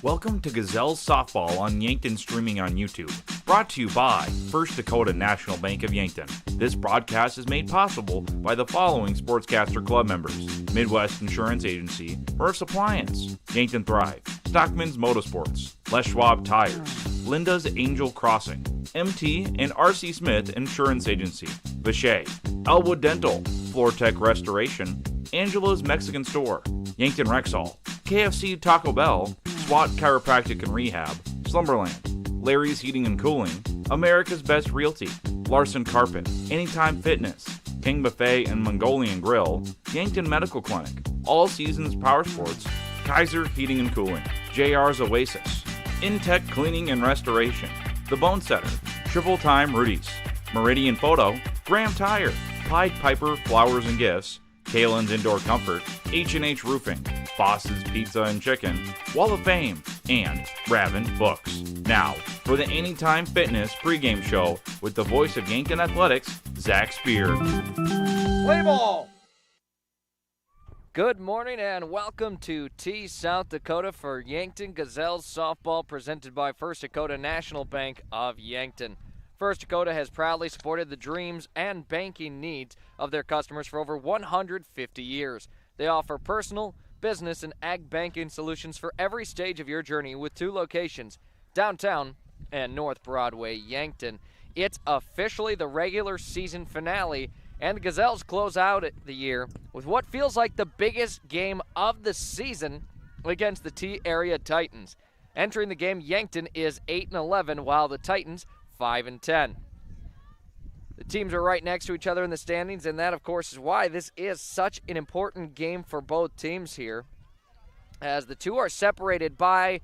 Welcome to Gazelles Softball on Yankton, streaming on YouTube. Brought to you by First Dakota National Bank of Yankton. This broadcast is made possible by the following Sportscaster Club members: Midwest Insurance Agency, Murph's Appliance, Yankton Thrive, Stockman's Motorsports, Les Schwab Tires, Linda's Angel Crossing, MT and RC Smith Insurance Agency, Vichet, Elwood Dental, Floor Tech Restoration, Angela's Mexican Store, Yankton Rexall, KFC Taco Bell, SWAT Chiropractic and Rehab, Slumberland, Larry's Heating and Cooling, America's Best Realty, Larson Carpet, Anytime Fitness, King Buffet and Mongolian Grill, Yankton Medical Clinic, All Seasons Power Sports, Kaiser Heating and Cooling, JR's Oasis, Intech Cleaning and Restoration, The Bone Setter, Triple Time Rudy's, Meridian Photo, Graham Tire, Pied Piper Flowers and Gifts, Kalen's Indoor Comfort, H&H Roofing, Foss's Pizza and Chicken, Wall of Fame, and Ravin Books. Now, for the Anytime Fitness pregame show with the voice of Yankton Athletics, Zach Spear. Play ball! Good morning and welcome to T South Dakota for Yankton Gazelles softball, presented by First Dakota National Bank of Yankton. First Dakota has proudly supported the dreams and banking needs of their customers for over 150 years. They offer personal, business, and ag banking solutions for every stage of your journey with 2 locations, downtown and North Broadway, Yankton. It's officially the regular season finale, and the Gazelles close out the year with what feels like the biggest game of the season against the T-Area Titans. Entering the game, Yankton is 8-11, while the Titans 5-10. The teams are right next to each other in the standings, and that, of course, is why this is such an important game for both teams here, as the two are separated by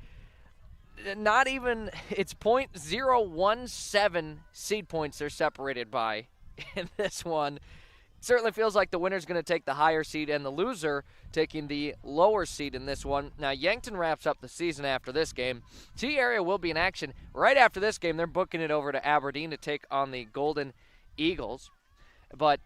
not even, it's .017 seed points they're separated by in this one. It certainly feels like the winner's going to take the higher seed and the loser taking the lower seed in this one. Now, Yankton wraps up the season after this game. T-Area will be in action right after this game. They're booking it over to Aberdeen to take on the Golden Eagles. But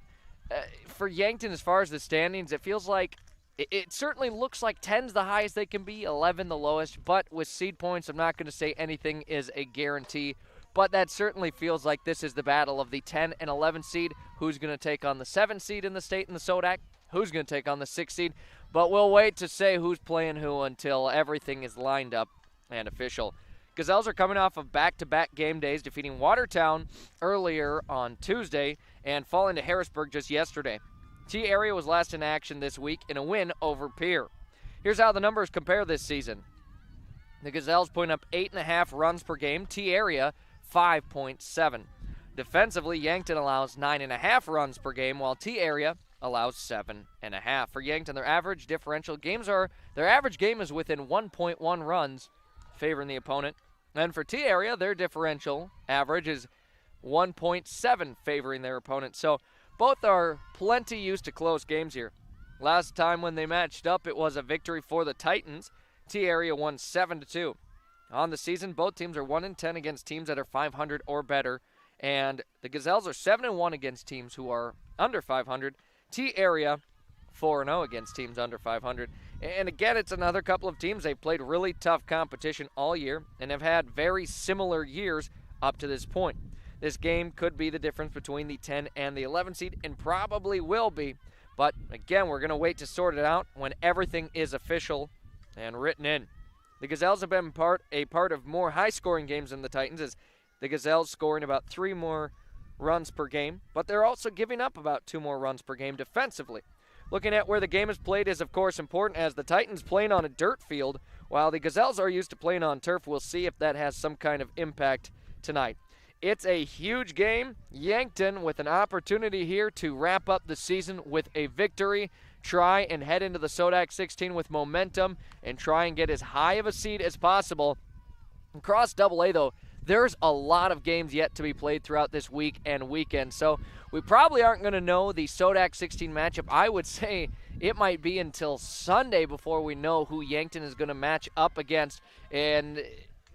for Yankton, as far as the standings, it feels like it certainly looks like 10's the highest they can be, 11 the lowest. But with seed points, I'm not going to say anything is a guarantee. But that certainly feels like this is the battle of the 10 and 11 seed. Who's going to take on the 7 seed in the state in the SODAC? Who's going to take on the 6 seed? But we'll wait to say who's playing who until everything is lined up and official. Gazelles are coming off of back-to-back game days, defeating Watertown earlier on Tuesday and falling to Harrisburg just yesterday. T-Area was last in action this week in a win over Pierre. Here's how the numbers compare this season. The Gazelles putting up 8.5 runs per game. T-Area 5.7. Defensively, Yankton allows 9.5 runs per game, while T-Area allows 7.5. For Yankton, their average game is within 1.1 runs, favoring the opponent. And for T-Area, their differential average is 1.7, favoring their opponent. So both are plenty used to close games here. Last time when they matched up, it was a victory for the Titans. T-Area won 7-2. On the season, both teams are 1-10 against teams that are 500 or better, and the Gazelles are 7-1 against teams who are under 500. T-Area 4-0 against teams under 500. And again, it's another couple of teams. They've played really tough competition all year and have had very similar years up to this point. This game could be the difference between the 10 and the 11 seed, and probably will be. But again, we're going to wait to sort it out when everything is official and written in. The Gazelles have been a part of more high-scoring games than the Titans, as the Gazelles scoring about 3 more runs per game, but they're also giving up about 2 more runs per game defensively. Looking at where the game is played is, of course, important, as the Titans playing on a dirt field, while the Gazelles are used to playing on turf. We'll see if that has some kind of impact tonight. It's a huge game. Yankton with an opportunity here to wrap up the season with a victory, try and head into the SODAC 16 with momentum, and try and get as high of a seed as possible. Across AA, though, there's a lot of games yet to be played throughout this week and weekend, so we probably aren't going to know the SODAC 16 matchup. I would say it might be until Sunday before we know who Yankton is going to match up against, and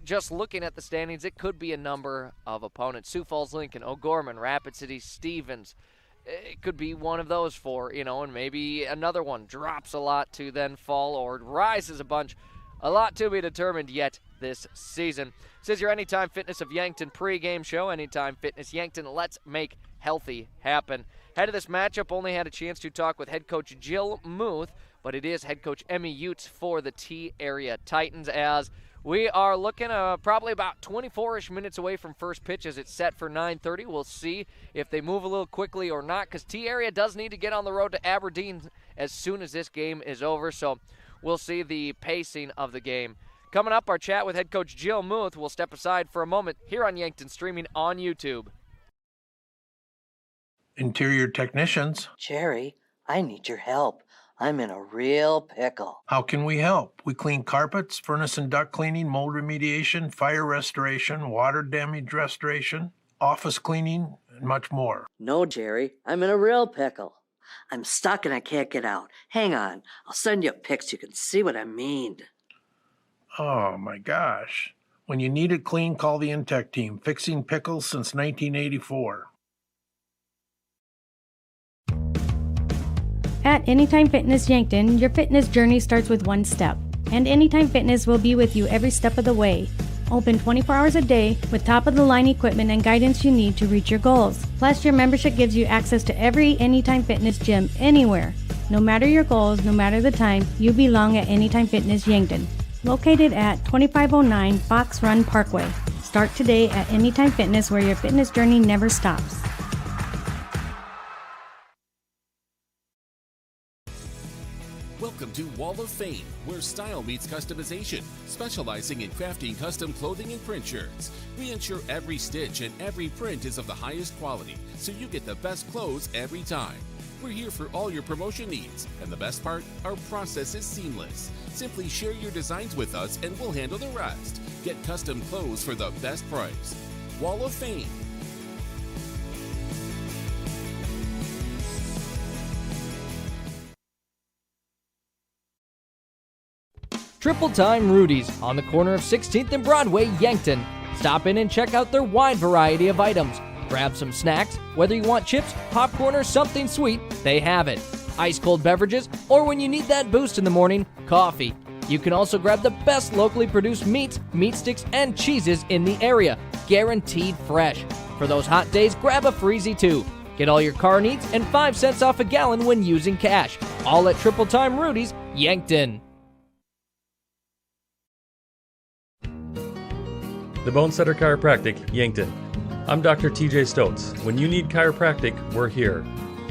just looking at the standings, it could be a number of opponents. Sioux Falls, Lincoln, O'Gorman, Rapid City, Stevens. It could be one of those 4, and maybe another one drops a lot to then fall or rises a bunch. a lot to be determined yet this season. This is your Anytime Fitness of Yankton pregame show. Anytime Fitness Yankton, let's make healthy happen. Head of this matchup, only had a chance to talk with head coach Jill Muth, but it is head coach Emmy Utes for the T-Area Titans, as we are looking probably about 24-ish minutes away from first pitch as it's set for 9:30. We'll see if they move a little quickly or not, because T-Area does need to get on the road to Aberdeen as soon as this game is over, so we'll see the pacing of the game. Coming up, our chat with head coach Jill Muth. We'll step aside for a moment here on Yankton, streaming on YouTube. Interior technicians. Jerry, I need your help. I'm in a real pickle. How can we help? We clean carpets, furnace and duct cleaning, mold remediation, fire restoration, water damage restoration, office cleaning, and much more. No, Jerry, I'm in a real pickle. I'm stuck and I can't get out. Hang on, I'll send you pics you can see what I mean. Oh my gosh. When you need it clean, call the Intech team. Fixing pickles since 1984. At Anytime Fitness Yankton, your fitness journey starts with one step, and Anytime Fitness will be with you every step of the way. Open 24 hours a day with top-of-the-line equipment and guidance you need to reach your goals. Plus, your membership gives you access to every Anytime Fitness gym anywhere. No matter your goals, no matter the time, you belong at Anytime Fitness Yankton. Located at 2509 Fox Run Parkway. Start today at Anytime Fitness, where your fitness journey never stops. Welcome to Wall of Fame, where style meets customization, specializing in crafting custom clothing and print shirts. We ensure every stitch and every print is of the highest quality, so you get the best clothes every time. We're here for all your promotion needs, and the best part, our process is seamless. Simply share your designs with us and we'll handle the rest. Get custom clothes for the best price. Wall of Fame. Triple Time Rudy's on the corner of 16th and Broadway, Yankton. Stop in and check out their wide variety of items. Grab some snacks, whether you want chips, popcorn, or something sweet, they have it. Ice cold beverages, or when you need that boost in the morning, coffee. You can also grab the best locally produced meats, meat sticks, and cheeses in the area, guaranteed fresh. For those hot days, grab a Freezy too. Get all your car needs and 5 cents off a gallon when using cash. All at Triple Time Rudy's, Yankton. The Bonesetter Chiropractic, Yankton. I'm Dr. TJ Stotz. When you need chiropractic, we're here.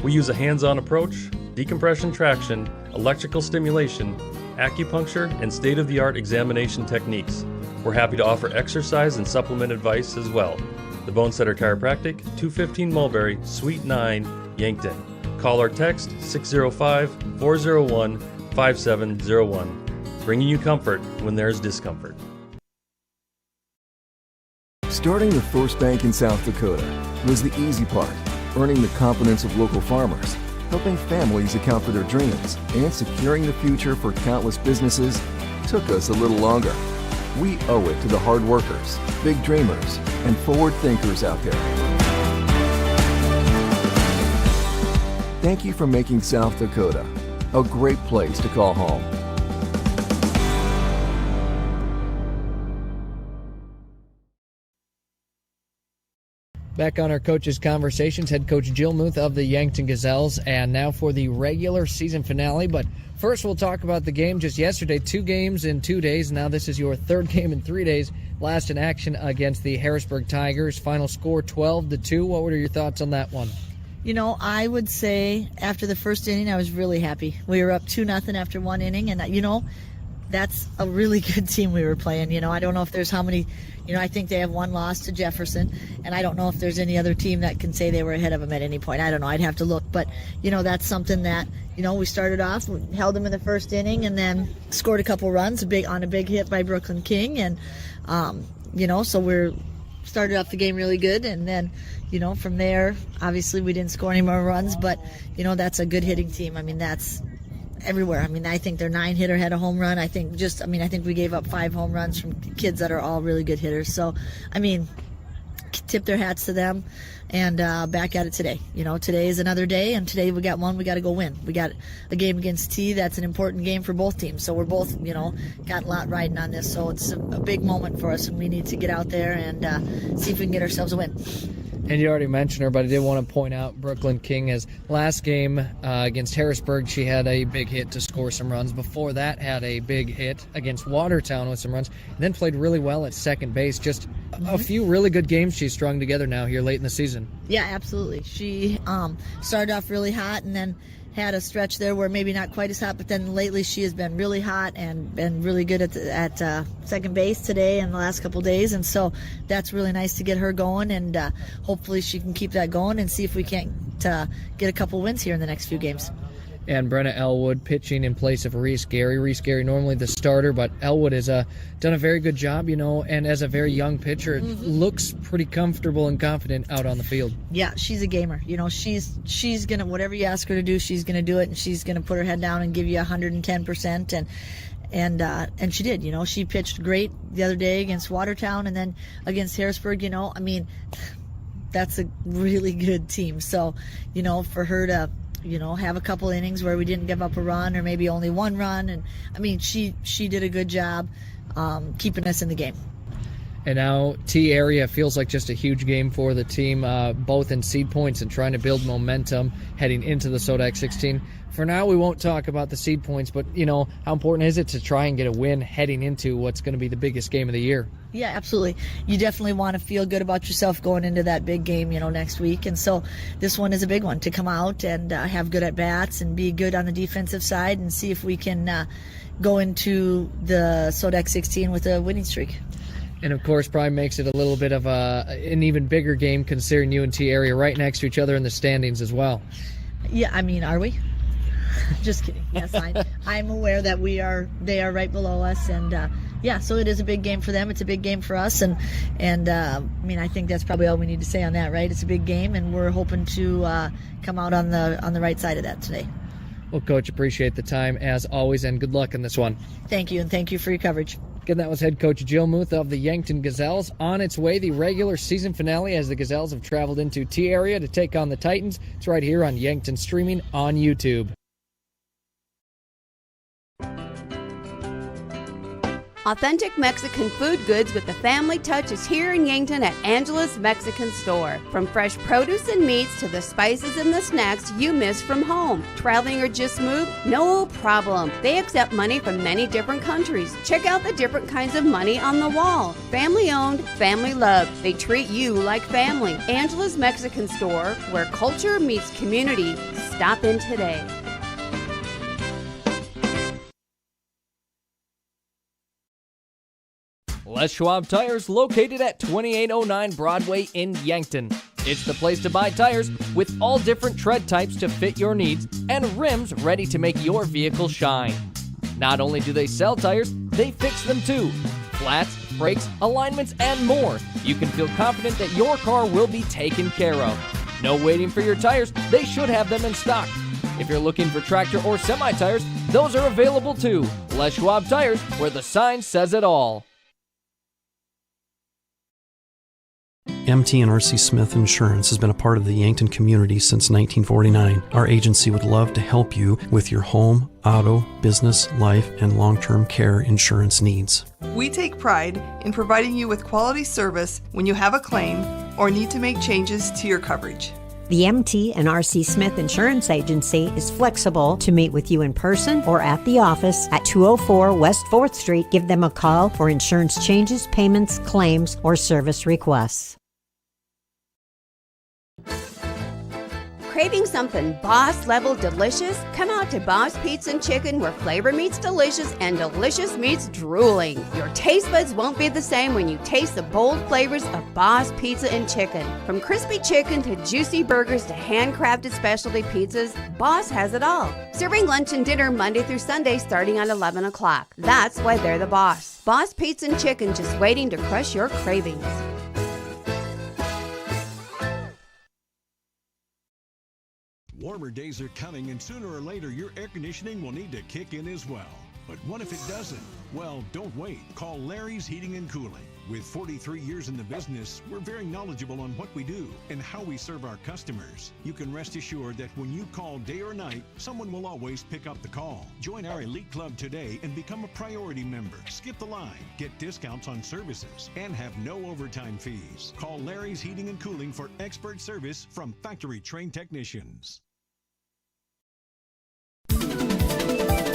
We use a hands-on approach, decompression traction, electrical stimulation, acupuncture, and state-of-the-art examination techniques. We're happy to offer exercise and supplement advice as well. The Bonesetter Chiropractic, 215 Mulberry, Suite 9, Yankton. Call or text 605-401-5701. Bringing you comfort when there's discomfort. Starting the first bank in South Dakota was the easy part, earning the confidence of local farmers, helping families account for their dreams, and securing the future for countless businesses took us a little longer. We owe it to the hard workers, big dreamers, and forward thinkers out there. Thank you for making South Dakota a great place to call home. Back on our coaches' conversations, head coach Jill Muth of the Yankton Gazelles, and now for the regular season finale. But first we'll talk about the game just yesterday. 2 games in 2 days. Now this is your 3rd game in 3 days. Last in action against the Harrisburg Tigers. Final score 12-2. What were your thoughts on that one? You know, I would say after the first inning, I was really happy. We were up 2-0 after 1 inning, and, you know, that's a really good team we were playing. You know, I don't know if there's how many, you know, I think they have 1 loss to Jefferson, and I don't know if there's any other team that can say they were ahead of them at any point. I don't know. I'd have to look. But, you know, that's something that, you know, we started off, we held them in the first inning, and then scored a couple runs on a big hit by Brooklyn King. And, you know, so we're started off the game really good. And then, you know, from there, obviously we didn't score any more runs. But, you know, that's a good hitting team. I mean, that's everywhere. I mean, I think their 9-hitter had a home run. I think we gave up 5 home runs from kids that are all really good hitters. So, I mean, tip their hats to them, and back at it today. Today is another day, and today we got one we got to go win. We got a game against T. That's an important game for both teams. So we're both, got a lot riding on this. So it's a big moment for us, and we need to get out there and see if we can get ourselves a win. And you already mentioned her, but I did want to point out Brooklyn King, as last game against Harrisburg, she had a big hit to score some runs. Before that, had a big hit against Watertown with some runs, and then played really well at second base. Just a few really good games she's strung together now here late in the season. Yeah, absolutely. She started off really hot and then had a stretch there where maybe not quite as hot, but then lately she has been really hot and been really good at second base today and the last couple days, and so that's really nice to get her going, and hopefully she can keep that going and see if we can't get a couple wins here in the next few games. And Brenna Elwood pitching in place of Reese Gary. Reese Gary normally the starter, but Elwood has done a very good job, and as a very young pitcher, looks pretty comfortable and confident out on the field. Yeah, she's a gamer. She's gonna, whatever you ask her to do, she's gonna do it, and she's gonna put her head down and give you 110%. And she did. She pitched great the other day against Watertown, and then against Harrisburg. That's a really good team. So, for her to have a couple innings where we didn't give up a run or maybe only one run. And she did a good job keeping us in the game. And now T area feels like just a huge game for the team, both in seed points and trying to build momentum heading into the SODAC 16. For now, we won't talk about the seed points, but, how important is it to try and get a win heading into what's going to be the biggest game of the year? Yeah, absolutely. You definitely want to feel good about yourself going into that big game, next week. And so this one is a big one, to come out and have good at-bats and be good on the defensive side and see if we can go into the SODAC 16 with a winning streak. And, of course, probably makes it a little bit of an even bigger game considering UNT area right next to each other in the standings as well. Yeah, are we? Just kidding. Yes, I'm aware that they are right below us, and so it is a big game for them. It's a big game for us, and I think that's probably all we need to say on that, right? It's a big game, and we're hoping to come out on the right side of that today. Well, Coach, appreciate the time as always, and good luck in this one. Thank you, and thank you for your coverage. Again, that was head coach Jill Muth of the Yankton Gazelles. On its way, the regular season finale as the Gazelles have traveled into T area to take on the Titans. It's right here on Yankton Streaming on YouTube. Authentic Mexican food goods with the family touch is here in Yankton at Angela's Mexican Store. From fresh produce and meats to the spices and the snacks you miss from home. Traveling or just moved? No problem. They accept money from many different countries. Check out the different kinds of money on the wall. Family owned, family loved. They treat you like family. Angela's Mexican Store, where culture meets community. Stop in today. Les Schwab Tires, located at 2809 Broadway in Yankton. It's the place to buy tires with all different tread types to fit your needs and rims ready to make your vehicle shine. Not only do they sell tires, they fix them too. Flats, brakes, alignments, and more. You can feel confident that your car will be taken care of. No waiting for your tires, they should have them in stock. If you're looking for tractor or semi-tires, those are available too. Les Schwab Tires, where the sign says it all. MT and RC Smith Insurance has been a part of the Yankton community since 1949. Our agency would love to help you with your home, auto, business, life, and long-term care insurance needs. We take pride in providing you with quality service when you have a claim or need to make changes to your coverage. The MT and RC Smith Insurance Agency is flexible to meet with you in person or at the office at 204 West 4th Street. Give them a call for insurance changes, payments, claims, or service requests. Craving something boss level delicious? Come out to Boss Pizza and Chicken, where flavor meets delicious and delicious meets drooling. Your taste buds won't be the same when you taste the bold flavors of Boss Pizza and Chicken. From crispy chicken to juicy burgers to handcrafted specialty pizzas, Boss has it all. Serving lunch and dinner Monday through Sunday starting at 11 o'clock. That's why they're the boss. Boss Pizza and Chicken, just waiting to crush your cravings. Warmer days are coming, and sooner or later your air conditioning will need to kick in as well. But what if it doesn't? Well, don't wait. Call Larry's Heating and Cooling. With 43 years in the business, we're very knowledgeable on what we do and how we serve our customers. You can rest assured that when you call day or night, someone will always pick up the call. Join our elite club today and become a priority member. Skip the line, get discounts on services, and have no overtime fees. Call Larry's Heating and Cooling for expert service from factory-trained technicians.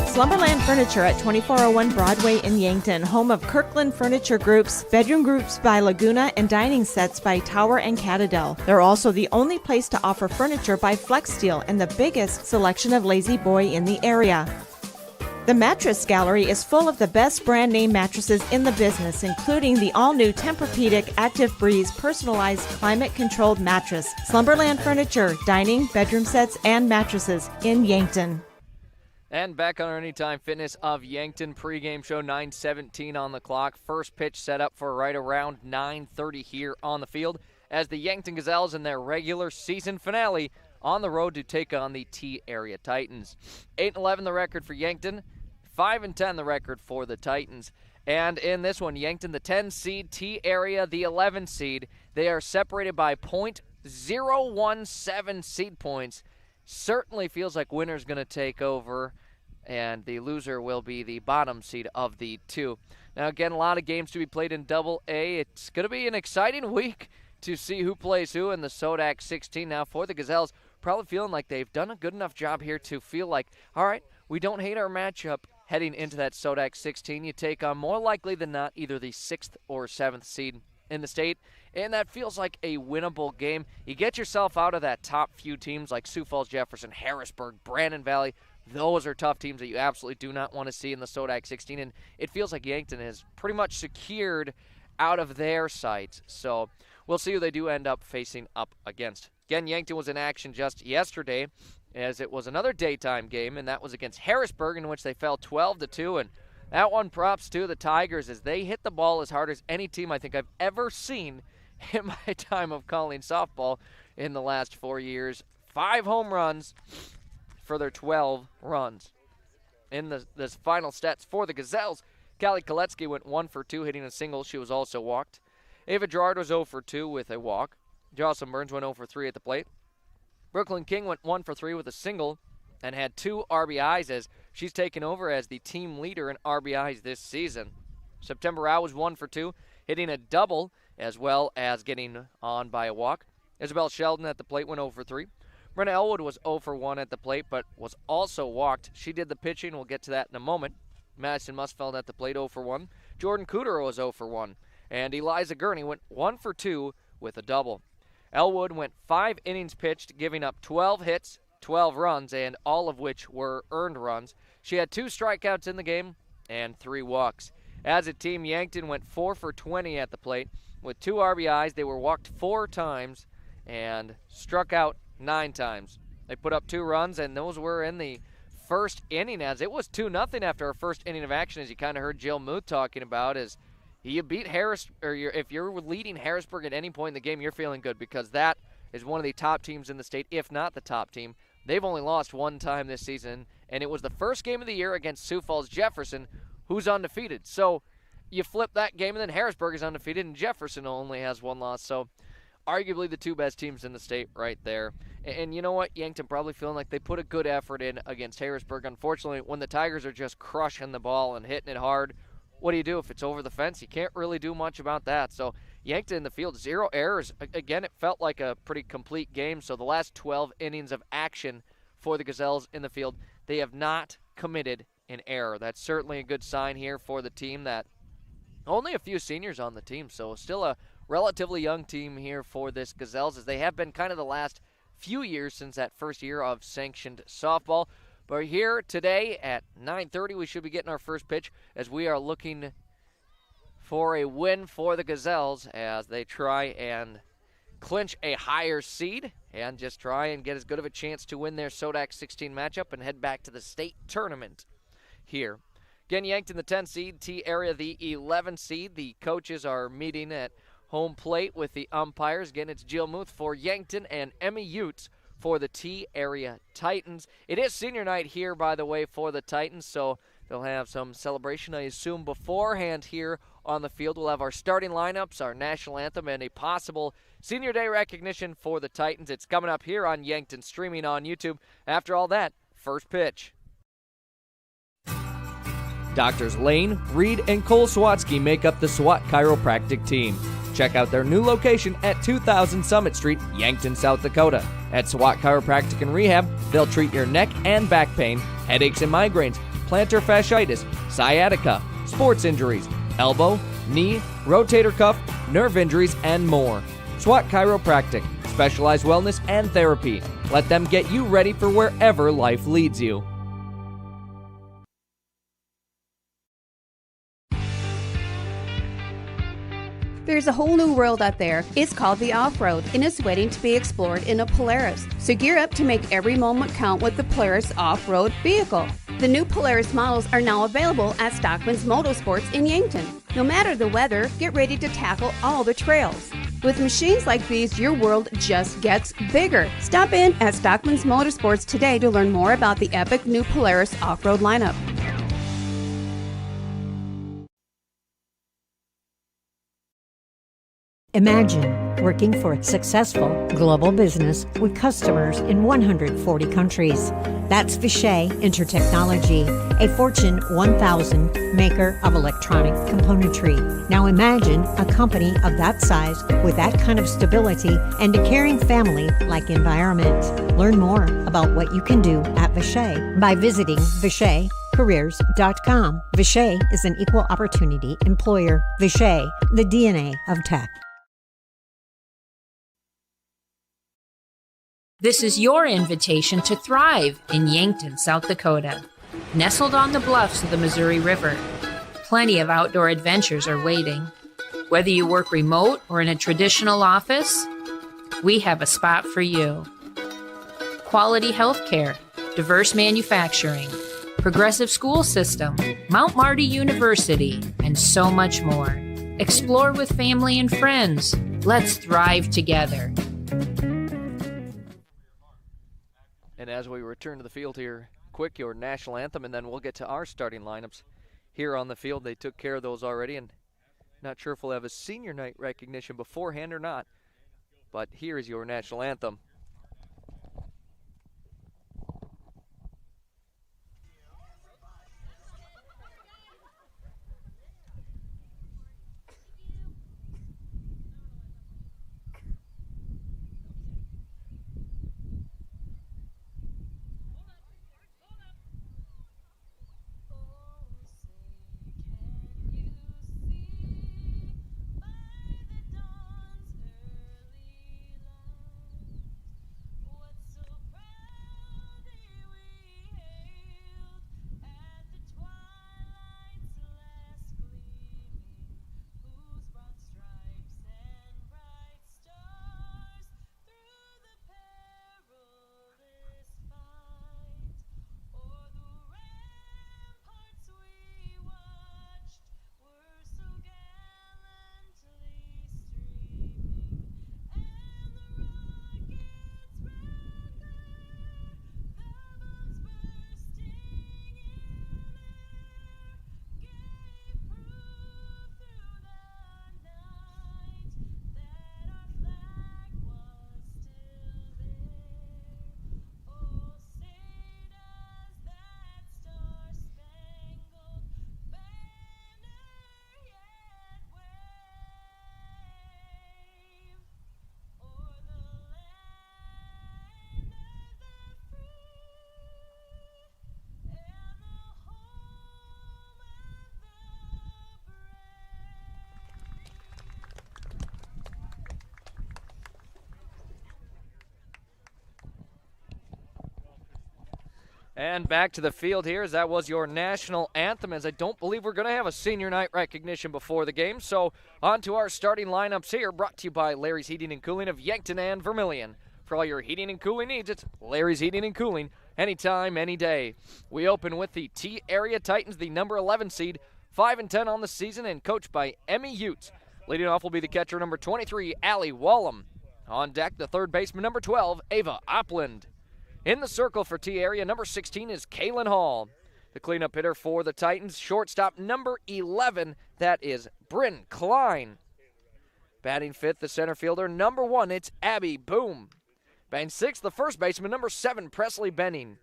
Slumberland Furniture at 2401 Broadway in Yankton, home of Kirkland Furniture Groups, bedroom groups by Laguna, and dining sets by Tower and Catadel. They're also the only place to offer furniture by Flex Steel and the biggest selection of Lazy Boy in the area. The Mattress Gallery is full of the best brand name mattresses in the business, including the all-new Tempur-Pedic Active Breeze personalized climate-controlled mattress. Slumberland Furniture, dining, bedroom sets, and mattresses in Yankton. And back on our Anytime Fitness of Yankton pregame show, 9:17 on the clock. First pitch set up for right around 9:30 here on the field as the Yankton Gazelles in their regular season finale on the road to take on the T-Area Titans. 8-11 the record for Yankton, 5-10 the record for the Titans. And in this one, Yankton the 10 seed, T-Area the 11 seed. They are separated by .017 seed points. Certainly feels like winner's going to take over, and the loser will be the bottom seed of the two. Now, again, a lot of games to be played in Double-A. It's going to be an exciting week to see who plays who in the Sodak 16. Now, for the Gazelles, probably feeling like they've done a good enough job here to feel like, all right, we don't hate our matchup heading into that Sodak 16. You take on, more likely than not, either the 6th or 7th seed in the state, and that feels like a winnable game. You get yourself out of that top few teams like Sioux Falls, Jefferson, Harrisburg, Brandon Valley. Those are tough teams that you absolutely do not want to see in the Sodak 16, and it feels like Yankton has pretty much secured out of their sights. So we'll see who they do end up facing up against. Again, Yankton was in action just yesterday as it was another daytime game, and that was against Harrisburg, in which they fell 12-2, and that one props to the Tigers as they hit the ball as hard as any team I think I've ever seen in my time of calling softball in the last 4 years. 5 home runs for their 12 runs. In the final stats for the Gazelles, Callie Koletsky went 1 for 2, hitting a single. She was also walked. Ava Gerard was 0 for 2 with a walk. Jocelyn Burns went 0 for 3 at the plate. Brooklyn King went 1 for 3 with a single and had 2 RBIs as she's taken over as the team leader in RBIs this season. September Rao was 1 for 2, hitting a double as well as getting on by a walk. Isabel Sheldon at the plate went 0 for 3. Brenna Elwood was 0 for 1 at the plate but was also walked. She did the pitching. We'll get to that in a moment. Madison Musfeld at the plate 0 for 1. Jordan Cooter was 0 for 1. And Eliza Gurney went 1 for 2 with a double. Elwood went 5 innings pitched, giving up 12 hits, 12 runs, and all of which were earned runs. She had 2 strikeouts in the game and 3 walks. As a team, Yankton went 4 for 20 at the plate with 2 RBIs. They were walked 4 times and struck out 9 times. They put up 2 runs, and those were in the first inning, as it was 2-0 after our first inning of action, as you kind of heard Jill Muth talking about. As you beat Harris, or if you're leading Harrisburg at any point in the game, you're feeling good because that is one of the top teams in the state, if not the top team. They've only lost 1 time this season, and it was the first game of the year against Sioux Falls Jefferson, who's undefeated. So you flip that game, and then Harrisburg is undefeated, and Jefferson only has 1 loss. So arguably the 2 best teams in the state right there. And you know what? Yankton probably feeling like they put a good effort in against Harrisburg. Unfortunately, when the Tigers are just crushing the ball and hitting it hard, what do you do if it's over the fence? You can't really do much about that. So Yankton in the field, 0 errors. Again, it felt like a pretty complete game. So the last 12 innings of action for the Gazelles in the field, they have not committed an error. That's certainly a good sign here for the team. That only a few seniors on the team, so still a relatively young team here for this Gazelles, as they have been kind of the last few years since that first year of sanctioned softball. But here today at 9:30, we should be getting our first pitch as we are looking for a win for the Gazelles as they try and clinch a higher seed and just try and get as good of a chance to win their Sodak 16 matchup and head back to the state tournament here. Again, Yankton the 10 seed, T-Area the 11 seed. The coaches are meeting at home plate with the umpires. Again, it's Jill Muth for Yankton and Emmy Utes for the T-Area Titans. It is senior night here, by the way, for the Titans, so They'll have some celebration, I assume, beforehand here on the field. We'll have our starting lineups, our national anthem, and a possible Senior Day recognition for the Titans. It's coming up here on Yankton, streaming on YouTube. After all that, first pitch. Doctors Lane, Reed, and Cole Swatsky make up the SWAT Chiropractic team. Check out their new location at 2000 Summit Street, Yankton, South Dakota. At SWAT Chiropractic and Rehab, they'll treat your neck and back pain, headaches and migraines, plantar fasciitis, sciatica, sports injuries, elbow, knee, rotator cuff, nerve injuries, and more. SWAT Chiropractic, specialized wellness and therapy. Let them get you ready for wherever life leads you. There's a whole new world out there. It's called the off-road, and it's waiting to be explored in a Polaris. So gear up to make every moment count with the Polaris off-road vehicle. The new Polaris models are now available at Stockman's Motorsports in Yankton. No matter the weather, get ready to tackle all the trails. With machines like these, your world just gets bigger. Stop in at Stockman's Motorsports today to learn more about the epic new Polaris off-road lineup. Imagine working for a successful global business with customers in 140 countries. That's Vishay Intertechnology, a Fortune 1000 maker of electronic componentry. Now imagine a company of that size with that kind of stability and a caring family-like environment. Learn more about what you can do at Vishay by visiting VishayCareers.com. Vishay is an equal opportunity employer. Vishay, the DNA of tech. This is your invitation to thrive in Yankton, South Dakota. Nestled on the bluffs of the Missouri River, plenty of outdoor adventures are waiting. Whether you work remote or in a traditional office, we have a spot for you. Quality health care, diverse manufacturing, progressive school system, Mount Marty University, and so much more. Explore with family and friends. Let's thrive together. And as we return to the field here, quick, your national anthem, and then we'll get to our starting lineups here on the field. They took care of those already, and not sure if we'll have a senior night recognition beforehand or not. But here is your national anthem. And back to the field here, as that was your national anthem, as I don't believe we're going to have a senior night recognition before the game. So on to our starting lineups here, brought to you by Larry's Heating and Cooling of Yankton and Vermilion. For all your heating and cooling needs, it's Larry's Heating and Cooling, anytime, any day. We open with the T-Area Titans, the number 11 seed, 5-10 on the season, and coached by Emmy Utes. Leading off will be the catcher, number 23, Allie Wallum. On deck, the third baseman, number 12, Ava Opland. In the circle for T-Area, number 16 is Kaylin Hall. The cleanup hitter for the Titans, shortstop number 11, that is Bryn Klein. Batting fifth, the center fielder, number 1, it's Abby Boom. Batting sixth, the first baseman, number 7, Presley Benning.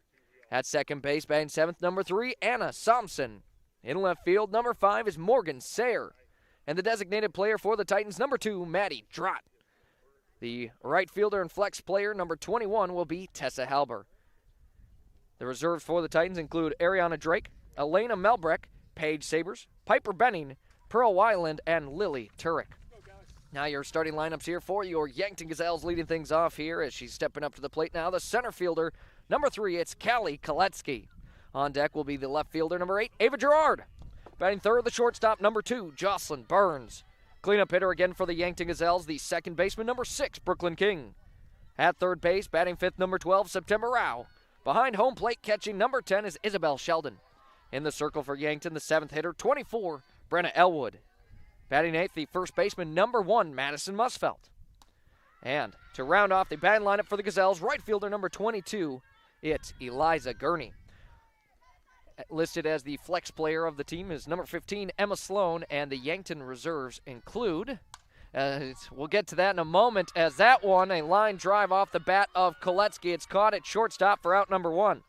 At second base, batting seventh, number 3, Anna Thompson. In left field, number 5 is Morgan Sayre. And the designated player for the Titans, number 2, Maddie Drott. The right fielder and flex player, number 21, will be Tessa Halber. The reserves for the Titans include Ariana Drake, Elena Melbreck, Paige Sabers, Piper Benning, Pearl Weiland, and Lily Turek. Now your starting lineups here for your Yankton Gazelles, leading things off here as she's stepping up to the plate now. The center fielder, number 3, it's Callie Koletsky. On deck will be the left fielder, number 8, Ava Gerard. Batting third, the shortstop, number 2, Jocelyn Burns. Cleanup hitter again for the Yankton Gazelles, the second baseman, number 6, Brooklyn King. At third base, batting fifth, number 12, September Rao. Behind home plate, catching number 10 is Isabel Sheldon. In the circle for Yankton, the seventh hitter, 24, Brenna Elwood. Batting eighth, the first baseman, number 1, Madison Musfelt. And to round off the batting lineup for the Gazelles, right fielder number 22, it's Eliza Gurney. Listed as the flex player of the team is number 15, Emma Sloan, and the Yankton reserves include, we'll get to that in a moment, as that one, a line drive off the bat of Koletsky. It's caught at shortstop for out number 1.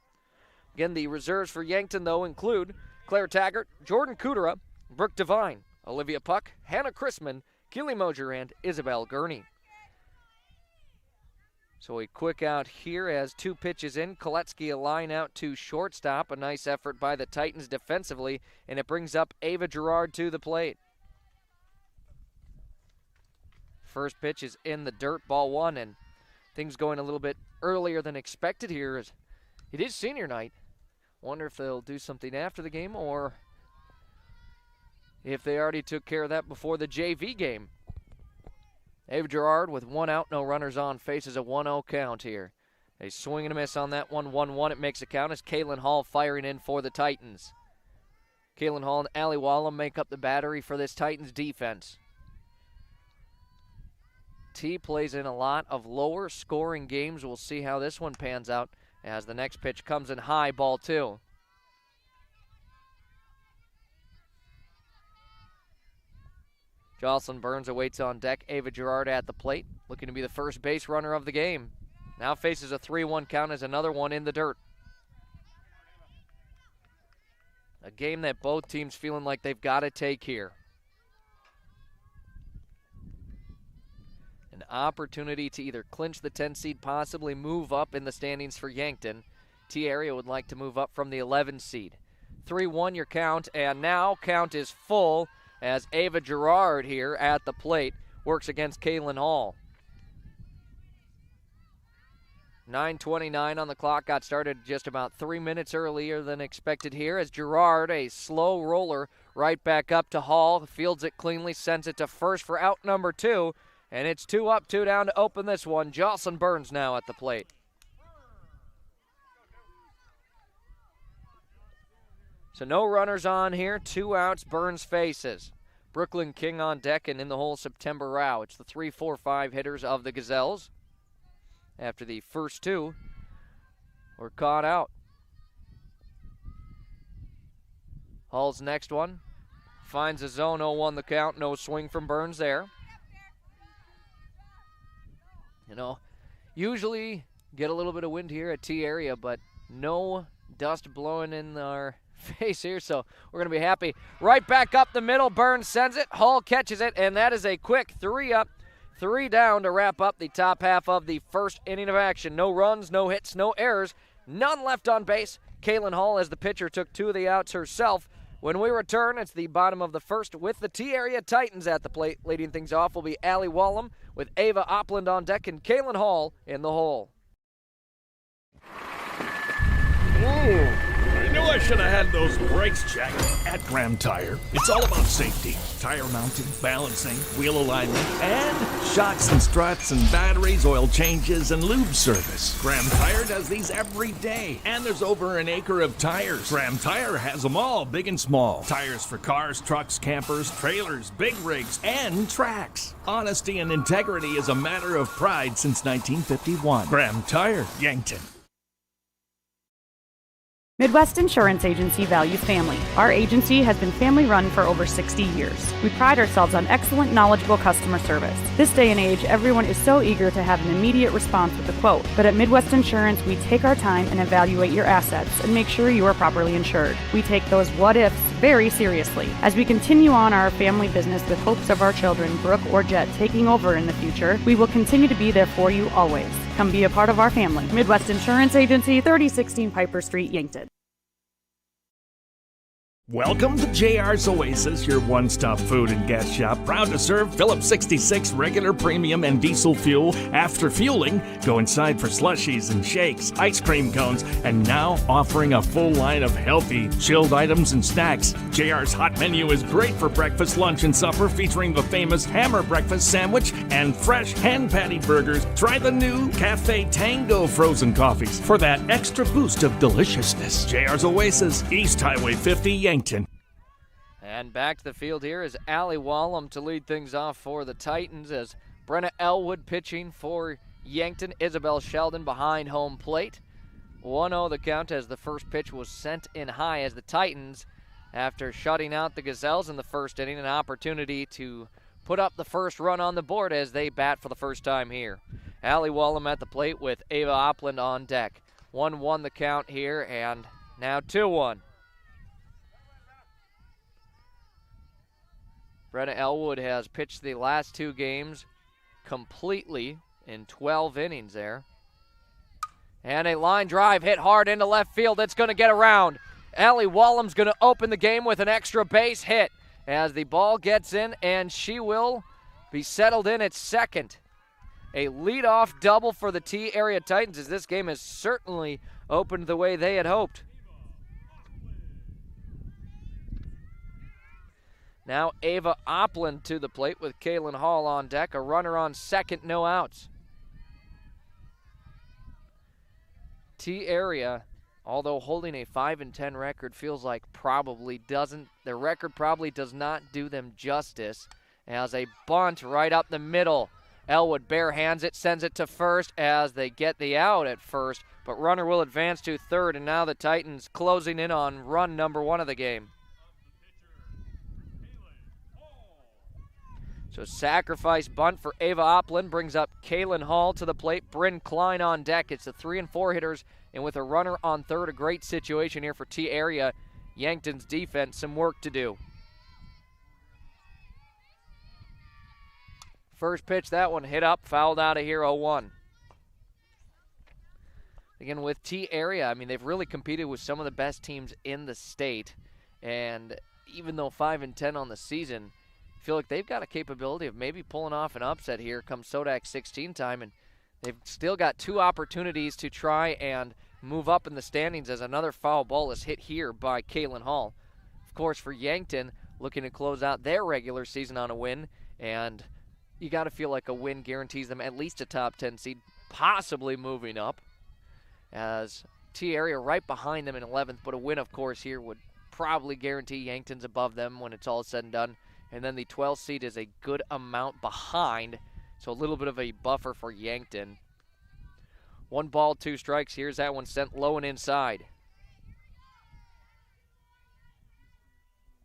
Again, the reserves for Yankton, though, include Claire Taggart, Jordan Kudera, Brooke Devine, Olivia Puck, Hannah Chrisman, Keely Mosier, and Isabel Gurney. So a quick out here as 2 pitches in. Koletsky a line out to shortstop. A nice effort by the Titans defensively, and it brings up Ava Gerard to the plate. First pitch is in the dirt, ball 1, and things going a little bit earlier than expected here as it is senior night. Wonder if they'll do something after the game or if they already took care of that before the JV game. Ava Gerard with 1 out, no runners on, faces a 1-0 count here. A swing and a miss on that one, 1-1. It makes a count as Kaylin Hall firing in for the Titans. Kaylin Hall and Allie Wallum make up the battery for this Titans defense. T plays in a lot of lower scoring games. We'll see how this one pans out as the next pitch comes in high, ball 2. Jocelyn Burns awaits on deck. Ava Gerard at the plate, looking to be the first base runner of the game. Now faces a 3-1 count as another one in the dirt. A game that both teams feeling like they've got to take here. An opportunity to either clinch the 10 seed, possibly move up in the standings for Yankton. T-Area would like to move up from the 11 seed. 3-1 your count, and now count is full as Ava Gerard here at the plate works against Kaylin Hall. 9:29 on the clock, got started just about 3 minutes earlier than expected here as Gerard, a slow roller, right back up to Hall, fields it cleanly, sends it to first for out number 2, and it's 2 up, 2 down to open this one. Jocelyn Burns now at the plate. So no runners on here, 2 outs, Burns faces. Brooklyn King on deck, and in the hole, September Rao. It's the 3-4-5 hitters of the Gazelles. After the first 2 were caught out. Hall's next one finds a zone, 0-1 the count, no swing from Burns there. You know, usually get a little bit of wind here at T-Area, but no dust blowing in our face here, so we're going to be happy. Right back up the middle, Burns sends it, Hall catches it, and that is a quick 3 up, 3 down to wrap up the top half of the first inning of action. No runs, no hits, no errors, none left on base. Kaylin Hall, as the pitcher, took 2 of the outs herself. When we return, it's the bottom of the first with the T-Area Titans at the plate. Leading things off will be Allie Wallum with Ava Opland on deck and Kaylin Hall in the hole. Ooh. I knew I should have had those brakes checked at Graham Tire. It's all about safety. Tire mounting, balancing, wheel alignment, and shocks and struts and batteries, oil changes, and lube service. Graham Tire does these every day. And there's over an acre of tires. Graham Tire has them all, big and small. Tires for cars, trucks, campers, trailers, big rigs, and tracks. Honesty and integrity is a matter of pride since 1951. Graham Tire, Yankton. Midwest Insurance Agency values family. Our agency has been family-run for over 60 years. We pride ourselves on excellent, knowledgeable customer service. This day and age, everyone is so eager to have an immediate response with a quote. But at Midwest Insurance, we take our time and evaluate your assets and make sure you are properly insured. We take those what-ifs very seriously. As we continue on our family business with hopes of our children, Brooke or Jet, taking over in the future, we will continue to be there for you always. Come be a part of our family. Midwest Insurance Agency, 3016 Piper Street, Yankton. Welcome to JR's Oasis, your one-stop food and gas shop. Proud to serve Phillips 66 regular, premium, and diesel fuel. After fueling, go inside for slushies and shakes, ice cream cones, and now offering a full line of healthy, chilled items and snacks. JR's hot menu is great for breakfast, lunch, and supper, featuring the famous Hammer Breakfast Sandwich and fresh hand patty burgers. Try the new Cafe Tango frozen coffees for that extra boost of deliciousness. JR's Oasis, East Highway 50, Yankton. And back to the field here is Allie Wallum to lead things off for the Titans as Brenna Elwood pitching for Yankton. Isabel Sheldon behind home plate. 1-0 the count as the first pitch was sent in high as the Titans, after shutting out the Gazelles in the first inning, an opportunity to put up the first run on the board as they bat for the first time here. Allie Wallum at the plate with Ava Opland on deck. 1-1 the count here, and now 2-1. Brenna Elwood has pitched the last two games completely in 12 innings there. And a line drive hit hard into left field. It's going to get around. Allie Wallum's going to open the game with an extra base hit as the ball gets in, and she will be settled in at second. A leadoff double for the T-Area Titans as this game has certainly opened the way they had hoped. Now Ava Opland to the plate with Kaylin Hall on deck. A runner on second, no outs. T-Area, although holding a 5-10 record, feels like their record probably does not do them justice. As a bunt right up the middle. Elwood bare hands it, sends it to first as they get the out at first. But runner will advance to third, and now the Titans closing in on run number 1 of the game. So sacrifice bunt for Ava Opland brings up Kaylin Hall to the plate. Bryn Klein on deck. It's the 3 and 4 hitters, and with a runner on third, a great situation here for T-Area. Yankton's defense, some work to do. First pitch, that one hit up, fouled out of here, 0-1. Again, with T-Area, I mean, they've really competed with some of the best teams in the state, and even though 5-10 on the season, I feel like they've got a capability of maybe pulling off an upset here come Sodak 16 time, and they've still got 2 opportunities to try and move up in the standings as another foul ball is hit here by Kaylin Hall. Of course, for Yankton, looking to close out their regular season on a win, and you got to feel like a win guarantees them at least a top 10 seed, possibly moving up, as T-Area right behind them in 11th, but a win, of course, here would probably guarantee Yankton's above them when it's all said and done. And then the 12th seed is a good amount behind, so a little bit of a buffer for Yankton. 1 ball, 2 strikes. Here's that one sent low and inside.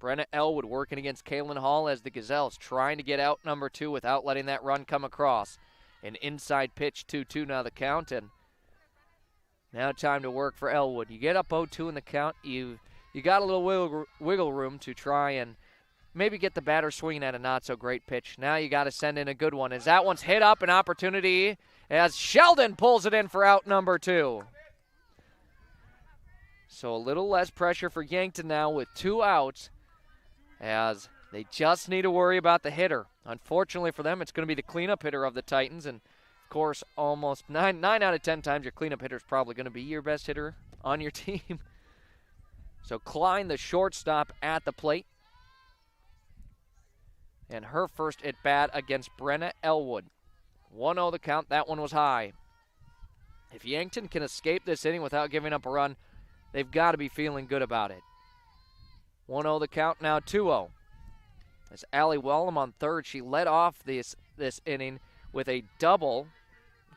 Brenna Elwood working against Kaylin Hall as the Gazelles trying to get out number 2 without letting that run come across. An inside pitch, 2-2 now the count, and now time to work for Elwood. You get up 0-2 in the count. You got a little wiggle room to try and maybe get the batter swinging at a not-so-great pitch. Now you got to send in a good one. As that one's hit up, an opportunity as Sheldon pulls it in for out number 2. So a little less pressure for Yankton now with 2 outs, as they just need to worry about the hitter. Unfortunately for them, it's going to be the cleanup hitter of the Titans, and of course, almost 9 out of 10 times your cleanup hitter is probably going to be your best hitter on your team. So Klein, the shortstop, at the plate. And her first at-bat against Brenna Elwood. 1-0 the count. That one was high. If Yankton can escape this inning without giving up a run, they've got to be feeling good about it. 1-0 the count, now 2-0. As Allie Wellham on third, she led off this inning with a double.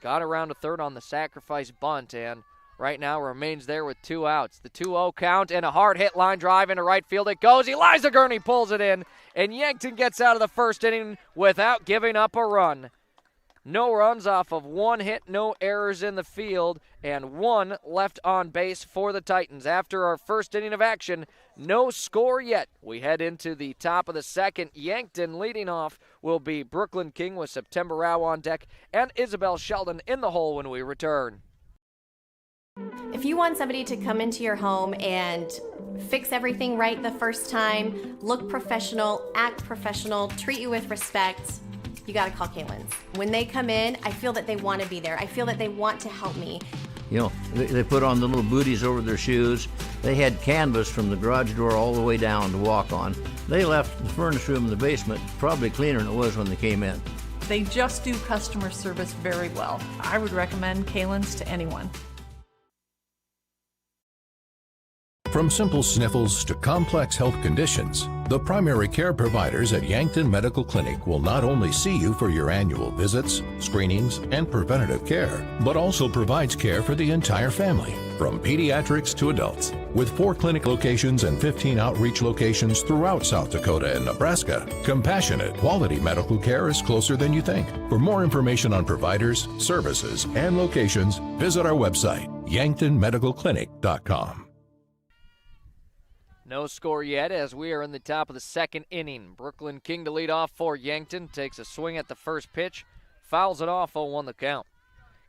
Got around to third on the sacrifice bunt, and right now remains there with 2 outs. The 2-0 count and a hard hit line drive into right field. It goes. Eliza Gurney pulls it in, and Yankton gets out of the first inning without giving up a run. No runs off of 1 hit, no errors in the field, and 1 left on base for the Titans. After our first inning of action, no score yet. We head into the top of the second. Yankton leading off will be Brooklyn King with September Rao on deck and Isabel Sheldon in the hole when we return. If you want somebody to come into your home and fix everything right the first time, look professional, act professional, treat you with respect, you gotta call Kalen's. When they come in, I feel that they want to be there. I feel that they want to help me. You know, they put on the little booties over their shoes. They had canvas from the garage door all the way down to walk on. They left the furnace room in the basement probably cleaner than it was when they came in. They just do customer service very well. I would recommend Kalen's to anyone. From simple sniffles to complex health conditions, the primary care providers at Yankton Medical Clinic will not only see you for your annual visits, screenings, and preventative care, but also provides care for the entire family, from pediatrics to adults. With 4 clinic locations and 15 outreach locations throughout South Dakota and Nebraska, compassionate, quality medical care is closer than you think. For more information on providers, services, and locations, visit our website, yanktonmedicalclinic.com. No score yet as we are in the top of the second inning. Brooklyn King to lead off for Yankton. Takes a swing at the first pitch. Fouls it off, 0-1 the count.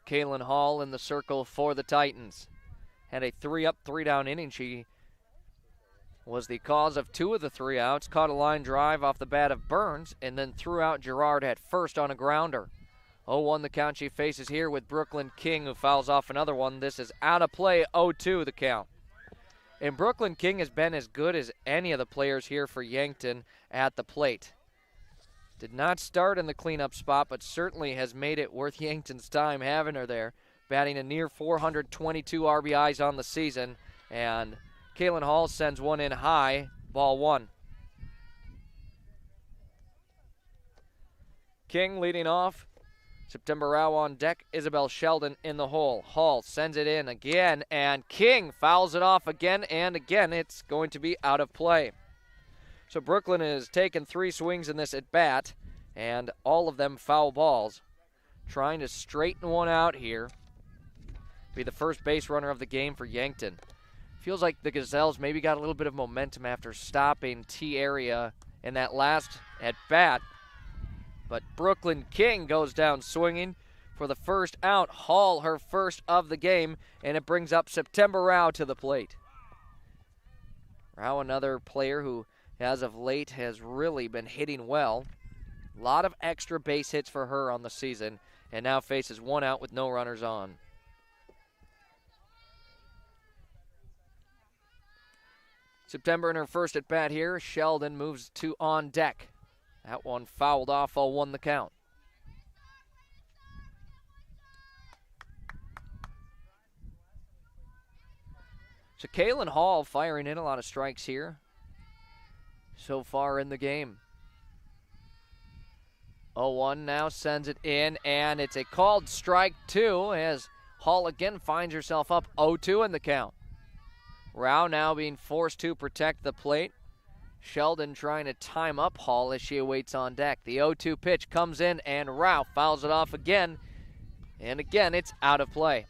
Kaylin Hall in the circle for the Titans. Had a 3-up, 3-down inning. She was the cause of 2 of the 3 outs. Caught a line drive off the bat of Burns and then threw out Gerard at first on a grounder. 0-1 the count she faces here with Brooklyn King, who fouls off another one. This is out of play, 0-2 the count. And Brooklyn King has been as good as any of the players here for Yankton at the plate. Did not start in the cleanup spot, but certainly has made it worth Yankton's time having her there. Batting a near 422 RBIs on the season. And Kaylin Hall sends one in high, ball 1. King leading off. September Rao on deck, Isabel Sheldon in the hole. Hall sends it in again, and King fouls it off again, and again it's going to be out of play. So Brooklyn has taken 3 swings in this at bat, and all of them foul balls. Trying to straighten one out here. Be the first base runner of the game for Yankton. Feels like the Gazelles maybe got a little bit of momentum after stopping T-Area in that last at bat. But Brooklyn King goes down swinging for the first out. Hall, her first of the game, and it brings up September Rao to the plate. Rao, another player who, as of late, has really been hitting well. A lot of extra base hits for her on the season, and now faces 1 out with no runners on. September in her first at bat here. Sheldon moves to on deck. That one fouled off, 0-1 the count. So Kaylin Hall firing in a lot of strikes here so far in the game. 0-1 now sends it in, and it's a called strike 2 as Hall again finds herself up 0-2 in the count. Rao now being forced to protect the plate. Sheldon trying to time up Hall as she awaits on deck. The 0-2 pitch comes in, and Rao fouls it off again. And again, it's out of play.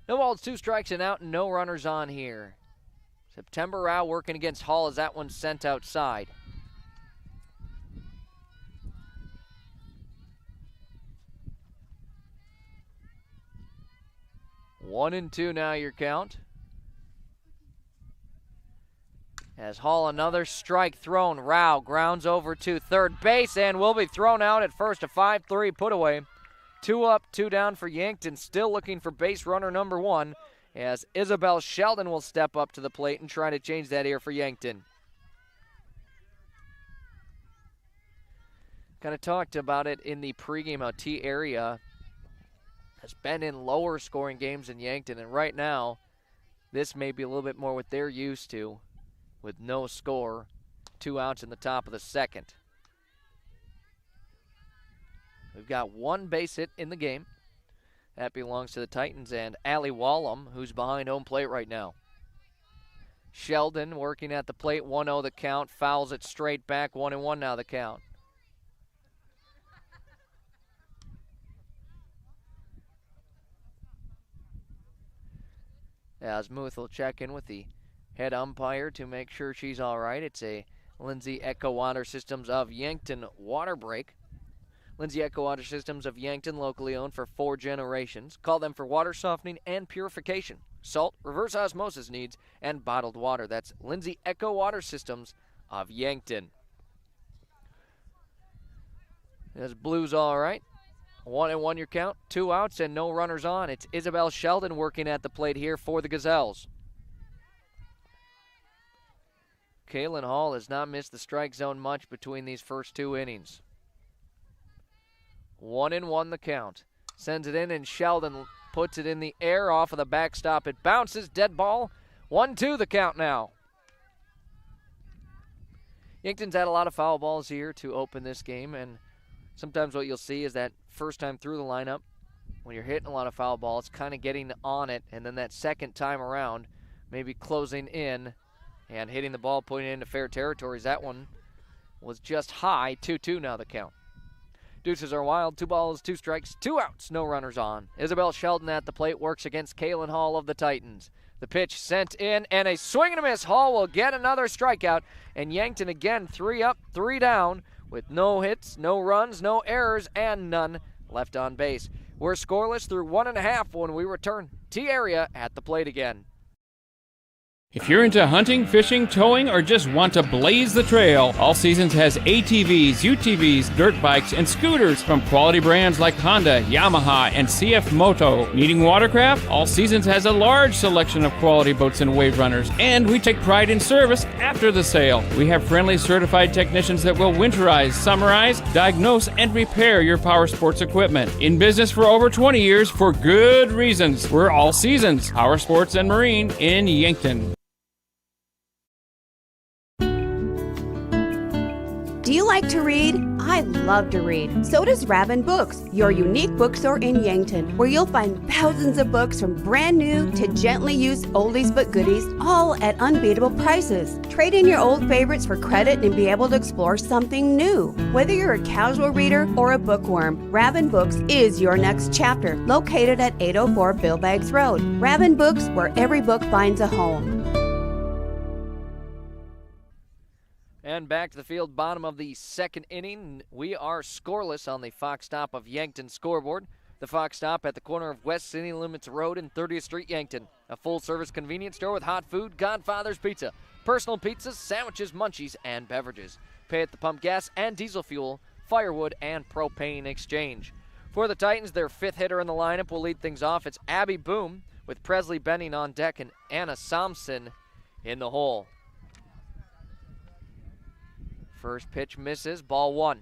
No balls, 2 strikes and out, and no runners on here. September Rao working against Hall as that one's sent outside. One and 2 now your count. As Hall another strike thrown. Rao grounds over to third base and will be thrown out at first. A 5-3 put away. 2 up, 2 down for Yankton. Still looking for base runner number 1 as Isabel Sheldon will step up to the plate and try to change that here for Yankton. Kind of talked about it in the pregame how T-Area has been in lower scoring games than Yankton, and right now this may be a little bit more what they're used to with no score 2 outs in the top of the second. We've got 1 base hit in the game. That belongs to the Titans and Allie Wallum, who's behind home plate right now. Sheldon working at the plate, 1-0 the count, fouls it straight back, 1-1 now the count. As Muth will check in with the head umpire to make sure she's all right. It's a Lindsay Echo Water Systems of Yankton water break. Lindsay Echo Water Systems of Yankton, locally owned for 4 generations. Call them for water softening and purification, salt, reverse osmosis needs, and bottled water. That's Lindsay Echo Water Systems of Yankton. This Blues all right. 1-1 your count, 2 outs and no runners on. It's Isabel Sheldon working at the plate here for the Gazelles. Kaylin Hall has not missed the strike zone much between these first 2 innings. 1-1 the count. Sends it in and Sheldon puts it in the air off of the backstop. It bounces, dead ball. 1-2 the count now. Yankton's had a lot of foul balls here to open this game, and sometimes what you'll see is that first time through the lineup, when you're hitting a lot of foul balls, kind of getting on it, and then that second time around, maybe closing in and hitting the ball, putting it into fair territories. That one was just high. 2-2 now the count. Deuces are wild. 2 balls, 2 strikes, 2 outs, no runners on. Isabel Sheldon at the plate works against Kaylin Hall of the Titans. The pitch sent in, and a swing and a miss. Hall will get another strikeout, and Yankton again 3 up, 3 down, with no hits, no runs, no errors, and none left on base. We're scoreless through 1.5 when we return. T-Area at the plate again. If you're into hunting, fishing, towing, or just want to blaze the trail, All Seasons has ATVs, UTVs, dirt bikes, and scooters from quality brands like Honda, Yamaha, and CF Moto. Needing watercraft? All Seasons has a large selection of quality boats and wave runners, and we take pride in service after the sale. We have friendly certified technicians that will winterize, summarize, diagnose, and repair your power sports equipment. In business for over 20 years for good reasons. We're All Seasons, Power Sports and Marine in Yankton. Do you like to read? I love to read. So does Rabin Books, your unique bookstore in Yankton, where you'll find thousands of books from brand new to gently used oldies but goodies, all at unbeatable prices. Trade in your old favorites for credit and be able to explore something new. Whether you're a casual reader or a bookworm, Rabin Books is your next chapter, located at 804 Bill Baggs Road. Rabin Books, where every book finds a home. And back to the field, bottom of the second inning. We are scoreless on the Fox Stop of Yankton scoreboard. The Fox Stop at the corner of West City Limits Road and 30th Street, Yankton. A full-service convenience store with hot food, Godfather's Pizza, personal pizzas, sandwiches, munchies, and beverages. Pay at the pump gas and diesel fuel, firewood, and propane exchange. For the Titans, their 5th hitter in the lineup will lead things off. It's Abby Boom with Presley Benning on deck and Anna Somson in the hole. First pitch misses, ball 1.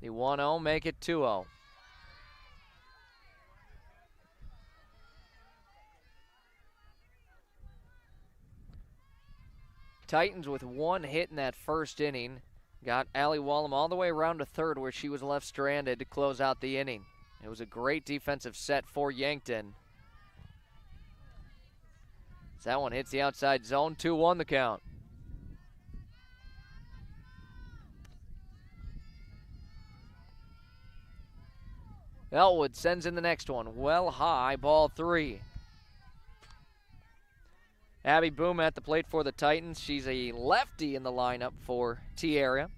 The 1-0 make it 2-0. Titans with 1 hit in that first inning. Got Allie Wallum all the way around to third where she was left stranded to close out the inning. It was a great defensive set for Yankton. That one hits the outside zone, 2-1 the count. Elwood sends in the next one, well high, ball 3. Abby Boom at the plate for the Titans. She's a lefty in the lineup for T-Area.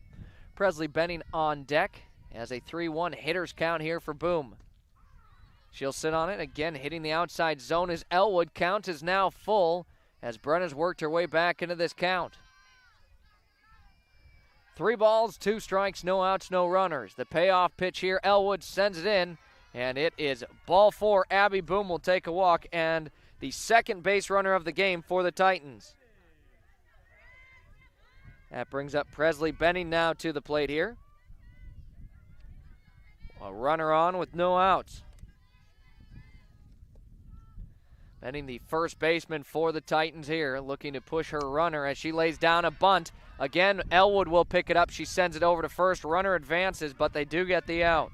Presley Benning on deck as a 3-1 hitters count here for Boom. She'll sit on it. Again, hitting the outside zone is Elwood. Count is now full as Brenna's worked her way back into this count. 3 balls, 2 strikes, no outs, no runners. The payoff pitch here, Elwood sends it in, and it is ball 4. Abby Boom will take a walk, and the second base runner of the game for the Titans. That brings up Presley Benning now to the plate here. A runner on with no outs. Bending the first baseman for the Titans here, looking to push her runner as she lays down a bunt. Again, Elwood will pick it up. She sends it over to first. Runner advances, but they do get the out.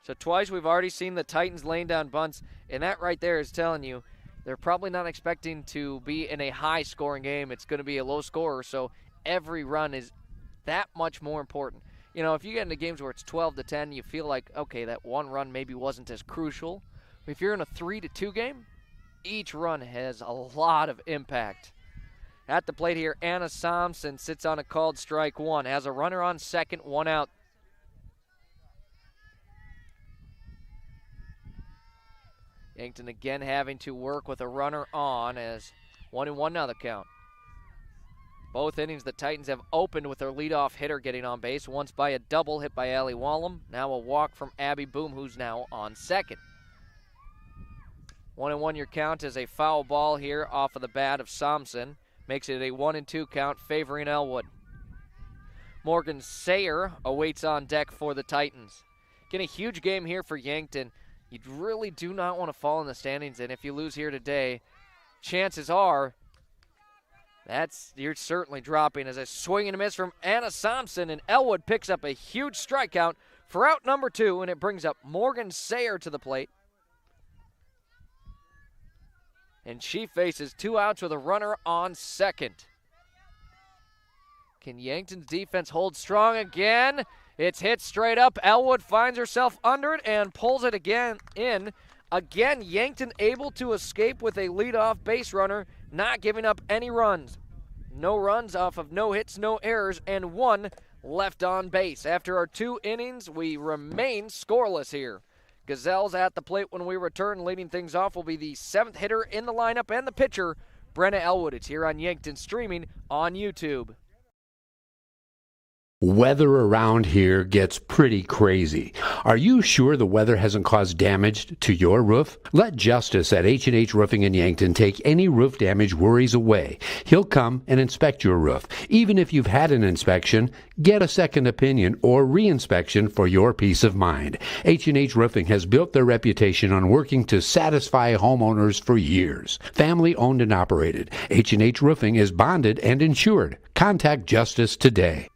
So twice we've already seen the Titans laying down bunts, and that right there is telling you they're probably not expecting to be in a high-scoring game. It's going to be a low scorer, so every run is that much more important. You know, if you get into games where it's 12-10, you feel like, okay, that one run maybe wasn't as crucial. If you're in a 3-2 game, each run has a lot of impact. At the plate here, Anna Somson sits on a called strike one, has a runner on second, one out. Yankton again having to work with a runner on as 1-1 now the count. Both innings the Titans have opened with their leadoff hitter getting on base, once by a double hit by Allie Wallum, now a walk from Abby Boom, who's now on second. 1-1 your count is a foul ball here off of the bat of Somson. Makes it a 1-2 count favoring Elwood. Morgan Sayer awaits on deck for the Titans. Getting a huge game here for Yankton. You really do not want to fall in the standings, and if you lose here today, chances are you're certainly dropping as a swing and a miss from Anna Somson, and Elwood picks up a huge strikeout for out number 2, and it brings up Morgan Sayer to the plate. And she faces 2 outs with a runner on second. Can Yankton's defense hold strong again? It's hit straight up. Elwood finds herself under it and pulls it again in. Again, Yankton able to escape with a leadoff base runner, not giving up any runs. No runs off of no hits, no errors, and 1 left on base. After our 2 innings, we remain scoreless here. Gazelles at the plate when we return. Leading things off will be the 7th hitter in the lineup and the pitcher, Brenna Elwood. It's here on Yankton, streaming on YouTube. Weather around here gets pretty crazy. Are you sure the weather hasn't caused damage to your roof? Let Justice at H&H Roofing in Yankton take any roof damage worries away. He'll come and inspect your roof. Even if you've had an inspection, get a second opinion or re-inspection for your peace of mind. H&H Roofing has built their reputation on working to satisfy homeowners for years. Family owned and operated. H&H Roofing is bonded and insured. Contact Justice today.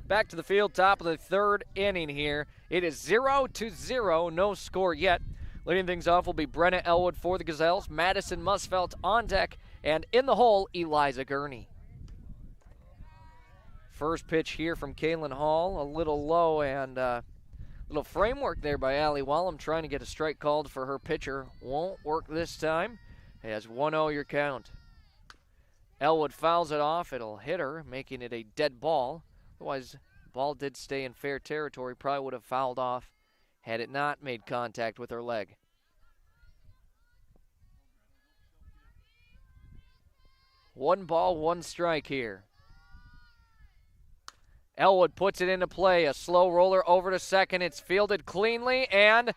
Back to the field, top of the 3rd inning here. It is 0-0, no score yet. Leading things off will be Brenna Elwood for the Gazelles, Madison Musfelt on deck, and in the hole, Eliza Gurney. First pitch here from Kaylin Hall, a little low, and little framework there by Allie Wallum trying to get a strike called for her pitcher. Won't work this time. It has 1-0 your count. Elwood fouls it off. It'll hit her, making it a dead ball. Otherwise, the ball did stay in fair territory. Probably would have fouled off had it not made contact with her leg. One ball, one strike here. Elwood puts it into play. A slow roller over to second. It's fielded cleanly, and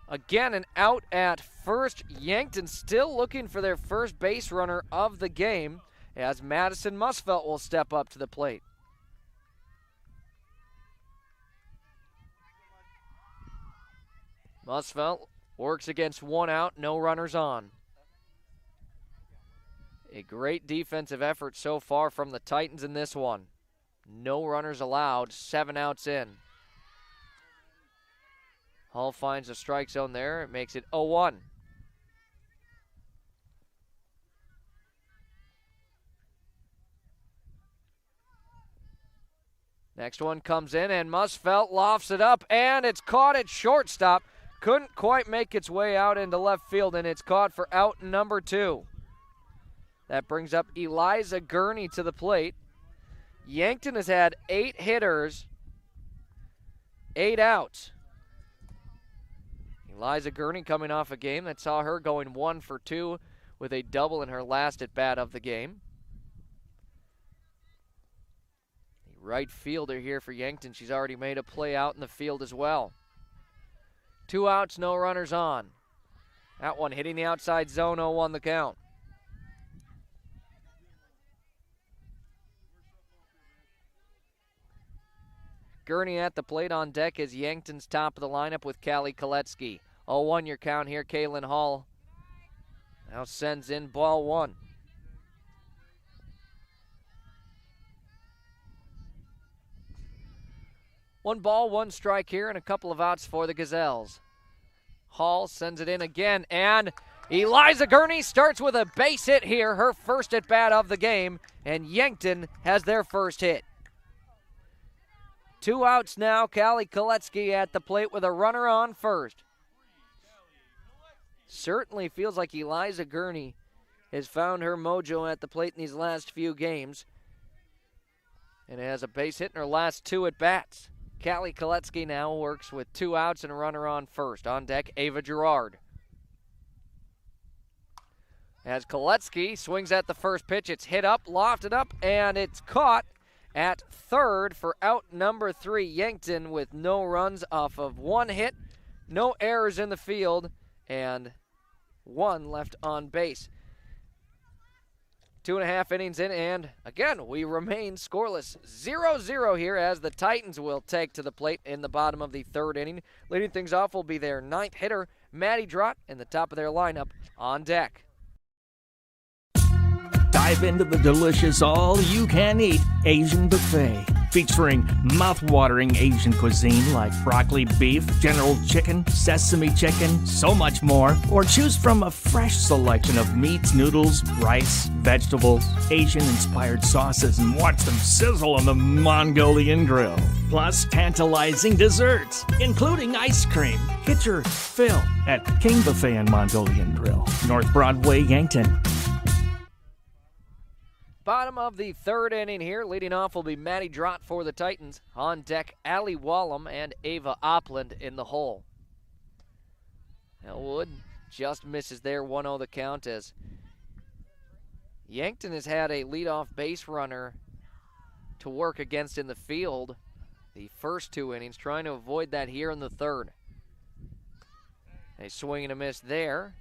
again, an out at first. Yankton still looking for their first base runner of the game as Madison Musfelt will step up to the plate. Musfelt works against 1 out, no runners on. A great defensive effort so far from the Titans in this one. No runners allowed, 7 outs in. Hall finds a strike zone there. It makes it 0-1. Next one comes in, and Musfelt lofts it up, and it's caught at shortstop. Couldn't quite make its way out into left field, and it's caught for out number 2. That brings up Eliza Gurney to the plate. Yankton has had 8 hitters, 8 outs. Eliza Gurney coming off a game that saw her going 1 for 2 with a double in her last at-bat of the game. The right fielder here for Yankton. She's already made a play out in the field as well. 2 outs, no runners on. That one hitting the outside zone, 0-1 the count. Gurney at the plate. On deck is Yankton's top of the lineup with Callie Koletsky. 0-1 your count here. Kaylin Hall now sends in ball one. One ball, one strike here, and a couple of outs for the Gazelles. Hall sends it in again, and Eliza Gurney starts with a base hit here, her first at bat of the game, and Yankton has their first hit. 2 outs now. Callie Koletsky at the plate with a runner on first. Certainly feels like Eliza Gurney has found her mojo at the plate in these last few games, and has a base hit in her last 2 at bats. Callie Koletsky now works with 2 outs and a runner on first. On deck, Ava Gerard. As Koletsky swings at the first pitch, it's hit up, lofted up, and it's caught at third for out number 3. Yankton with no runs off of 1 hit, no errors in the field, and 1 left on base. 2.5 innings in, and again, we remain scoreless. 0-0 here as the Titans will take to the plate in the bottom of the 3rd inning. Leading things off will be their 9th hitter, Maddie Drott, in the top of their lineup on deck. Dive into the delicious all-you-can-eat Asian buffet, featuring mouth-watering Asian cuisine like broccoli beef, General Chicken, sesame chicken, so much more. Or choose from a fresh selection of meats, noodles, rice, vegetables, Asian-inspired sauces, and watch them sizzle on the Mongolian grill. Plus tantalizing desserts, including ice cream. Get your fill at King Buffet and Mongolian Grill, North Broadway, Yankton. Bottom of the 3rd inning here. Leading off will be Maddie Drott for the Titans. On deck, Allie Wallum and Ava Opland in the hole. Elwood just misses there, 1-0 the count, as Yankton has had a leadoff base runner to work against in the field the first 2 innings, trying to avoid that here in the 3rd. A swing and a miss there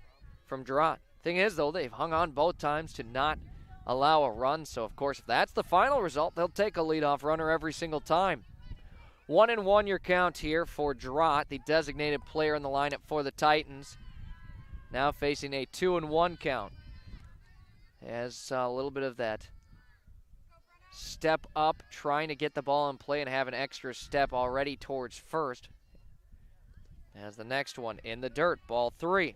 from Drott. Thing is, though, they've hung on both times to not allow a run, so of course if that's the final result, they'll take a leadoff runner every single time. 1-1 your count here for Drott, the designated player in the lineup for the Titans. Now facing a 2-1 count. Has a little bit of that step up, trying to get the ball in play and have an extra step already towards first. As the next one in the dirt, ball 3.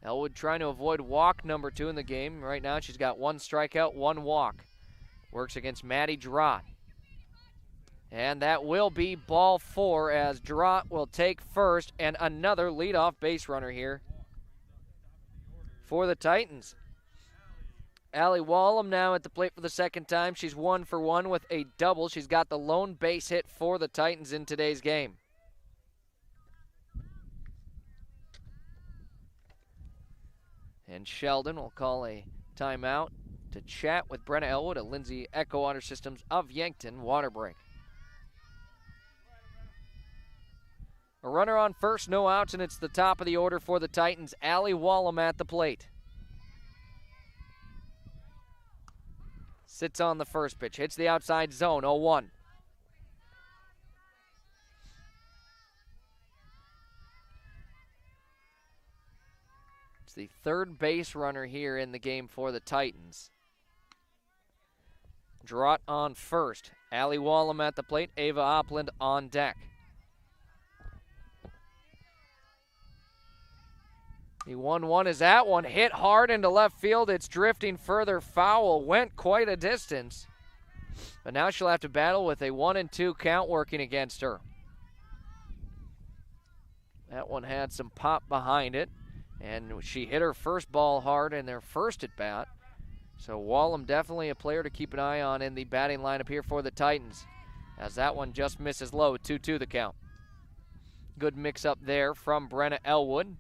Elwood trying to avoid walk number 2 in the game. Right now she's got 1 strikeout, 1 walk. Works against Maddie Drott. And that will be ball 4 as Drott will take first, and another leadoff base runner here for the Titans. Allie Wallum now at the plate for the 2nd time. She's 1 for 1 with a double. She's got the lone base hit for the Titans in today's game. And Sheldon will call a timeout to chat with Brenna Elwood at Lindsay Echo Water Systems of Yankton water break. A runner on first, no outs, and it's the top of the order for the Titans. Allie Wallum at the plate. Sits on the first pitch, hits the outside zone, 0-1. The 3rd base runner here in the game for the Titans. Drott on first. Allie Wallum at the plate. Ava Opland on deck. The 1-1 is that one. Hit hard into left field. It's drifting further foul. Went quite a distance. But now she'll have to battle with a 1-2 count working against her. That one had some pop behind it. And she hit her first ball hard in their first at bat. So Wallum definitely a player to keep an eye on in the batting lineup here for the Titans, as that one just misses low, 2-2 the count. Good mix up there from Brenna Elwood.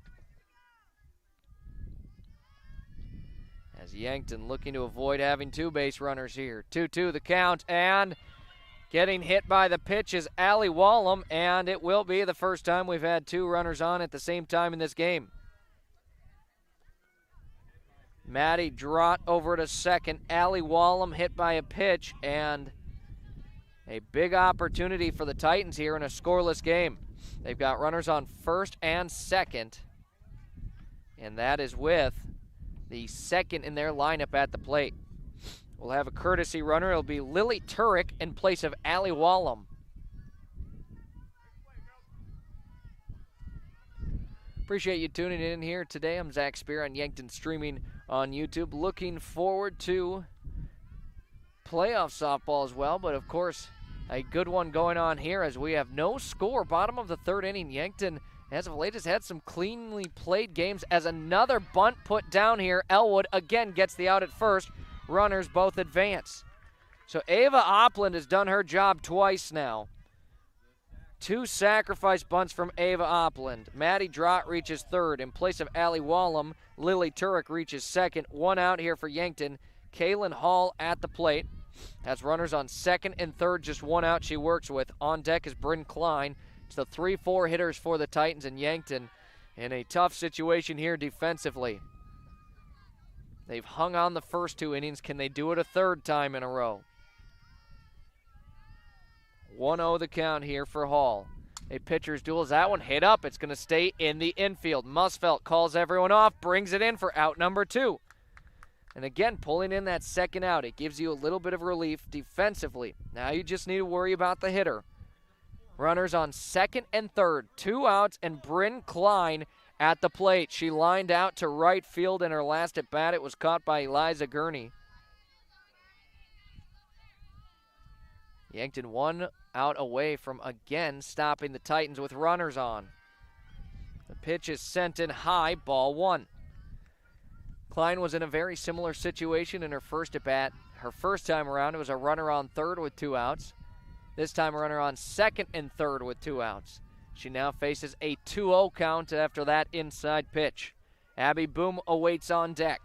As Yankton looking to avoid having 2 base runners here. 2-2 the count, and getting hit by the pitch is Allie Wallum, and it will be the first time we've had 2 runners on at the same time in this game. Maddie Drott over to second. Allie Wallum hit by a pitch, and A big opportunity for the Titans here in a scoreless game. They've got runners on first and second, and that is with the second in their lineup at the plate. We'll have a courtesy runner. It'll be Lily Turek in place of Allie Wallum. Appreciate you tuning in here today. I'm Zach Spear on Yankton Streaming on YouTube. Looking forward to playoff softball as well, but of course, a good one going on here as we have no score. Bottom of the third inning. Yankton, as of late, has had some cleanly played games as another bunt put down here. Elwood again gets the out at first. Runners both advance. So Ava Opland has done her job twice now. 2 sacrifice bunts from Ava Opland. Maddie Drott reaches third. In place of Allie Wallum, Lily Turek reaches second. 1 out here for Yankton. Kaylin Hall at the plate. Has runners on second and third, just 1 out she works with. On deck is Bryn Klein. It's the 3-4 hitters for the Titans and Yankton in a tough situation here defensively. They've hung on the first 2 innings. Can they do it a third time in a row? 1-0 the count here for Hall. A pitcher's duel. Is that one hit up? It's going to stay in the infield. Musfeldt calls everyone off, brings it in for out number 2. And again, pulling in that second out, it gives you a little bit of relief defensively. Now you just need to worry about the hitter. Runners on second and third, 2 outs, and Bryn Klein at the plate. She lined out to right field in her last at bat. It was caught by Eliza Gurney. Yankton 1 out away from again stopping the Titans with runners on. The pitch is sent in high, ball 1. Klein was in a very similar situation in her first at bat. Her first time around, it was a runner on third with 2 outs. This time a runner on second and third with 2 outs. She now faces a 2-0 count after that inside pitch. Abby Boom awaits on deck.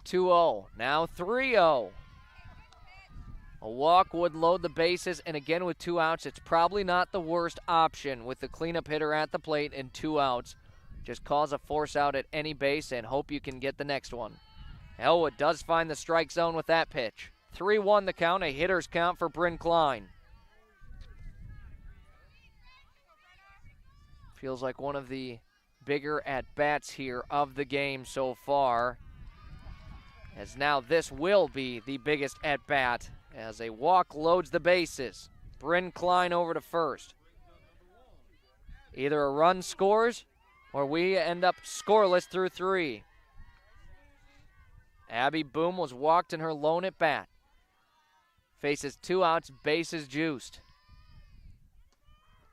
2-0, now 3-0. A walk would load the bases, and again with 2 outs, it's probably not the worst option with the cleanup hitter at the plate and 2 outs. Just cause a force out at any base and hope you can get the next one. Elwood does find the strike zone with that pitch. 3-1 the count, a hitter's count for Bryn Klein. Feels like one of the bigger at-bats here of the game so far, as now this will be the biggest at-bat as a walk loads the bases. Bryn Klein over to first. Either a run scores or we end up scoreless through 3. Abby Boom was walked in her lone at bat. Faces 2 outs, bases juiced.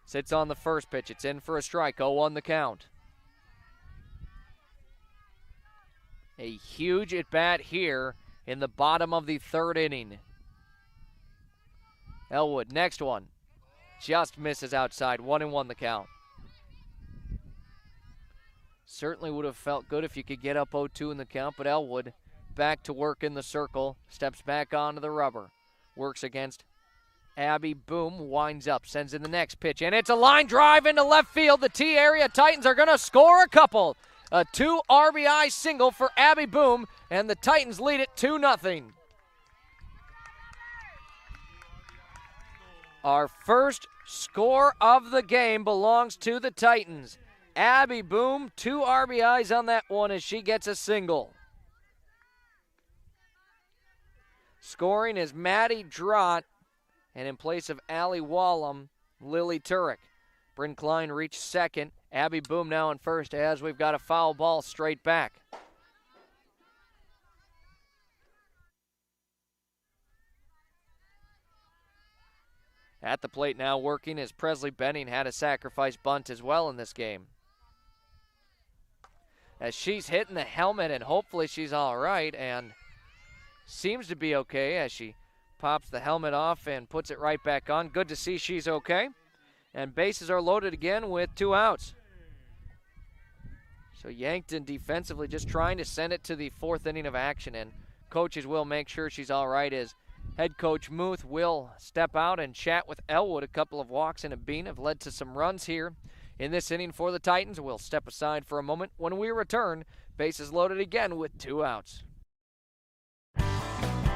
Sits on the first pitch. It's in for a strike. 0-1 the count. A huge at bat here in the bottom of the third inning. Elwood, next one. Just misses outside. 1-1 the count. Certainly would have felt good if you could get up 0-2 in the count, but Elwood back to work in the circle. Steps back onto the rubber. Works against Abby Boom. Winds up. Sends in the next pitch. And it's a line drive into left field. The T area Titans are going to score a couple. A 2 RBI single for Abby Boom, and the Titans lead it 2-0. Our first score of the game belongs to the Titans. Abby Boom, 2 RBIs on that one as she gets a single. Scoring is Maddie Drott, and in place of Allie Wallum, Lily Turek. Bryn Klein reached second. Abby Boom now in first as we've got a foul ball straight back. At the plate now working as Presley Benning had a sacrifice bunt as well in this game. As she's hitting the helmet, and hopefully she's all right, and seems to be okay as she pops the helmet off and puts it right back on. Good to see she's okay. And bases are loaded again with 2 outs. So Yankton defensively just trying to send it to the 4th inning of action, and coaches will make sure she's all right as head coach Muth will step out and chat with Elwood. A couple of walks and a bean have led to some runs here in this inning for the Titans. We'll step aside for a moment. When we return, bases loaded again with 2 outs.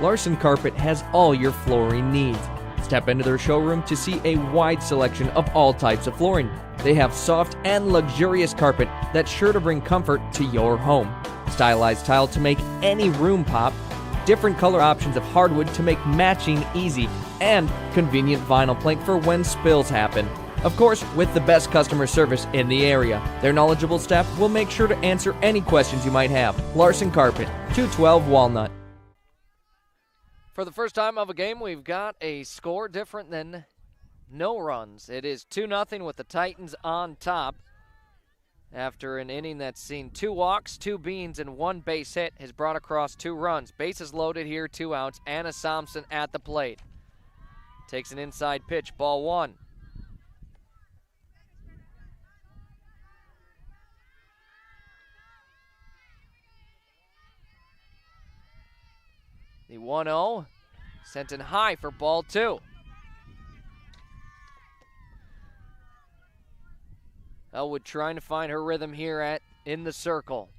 Larson Carpet has all your flooring needs. Step into their showroom to see a wide selection of all types of flooring. They have soft and luxurious carpet that's sure to bring comfort to your home. Stylized tile to make any room pop. Different color options of hardwood to make matching easy. And convenient vinyl plank for when spills happen. Of course, with the best customer service in the area. Their knowledgeable staff will make sure to answer any questions you might have. Larson Carpet, 212 Walnut. For the first time of a game, we've got a score different than no runs. It is 2-0 with the Titans on top. After an inning that's seen 2 walks, 2 beans, and 1 base hit, has brought across 2 runs. Bases loaded here, 2 outs. Anna Thompson at the plate. Takes an inside pitch, ball 1. The 1-0 sent in high for ball 2. Elwood trying to find her rhythm here in the circle.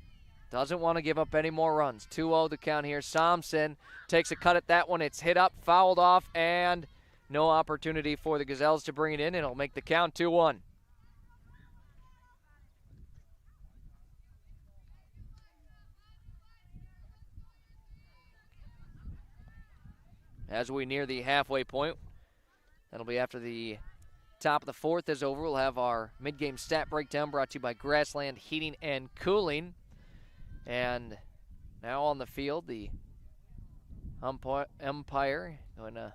Doesn't want to give up any more runs. 2-0 the count here. Thompson takes a cut at that one. It's hit up, fouled off, and no opportunity for the Gazelles to bring it in. It'll make the count 2-1. As we near the halfway point, that'll be after the top of the 4th is over. We'll have our mid-game stat breakdown brought to you by Grassland Heating and Cooling. And now on the field, the umpire going to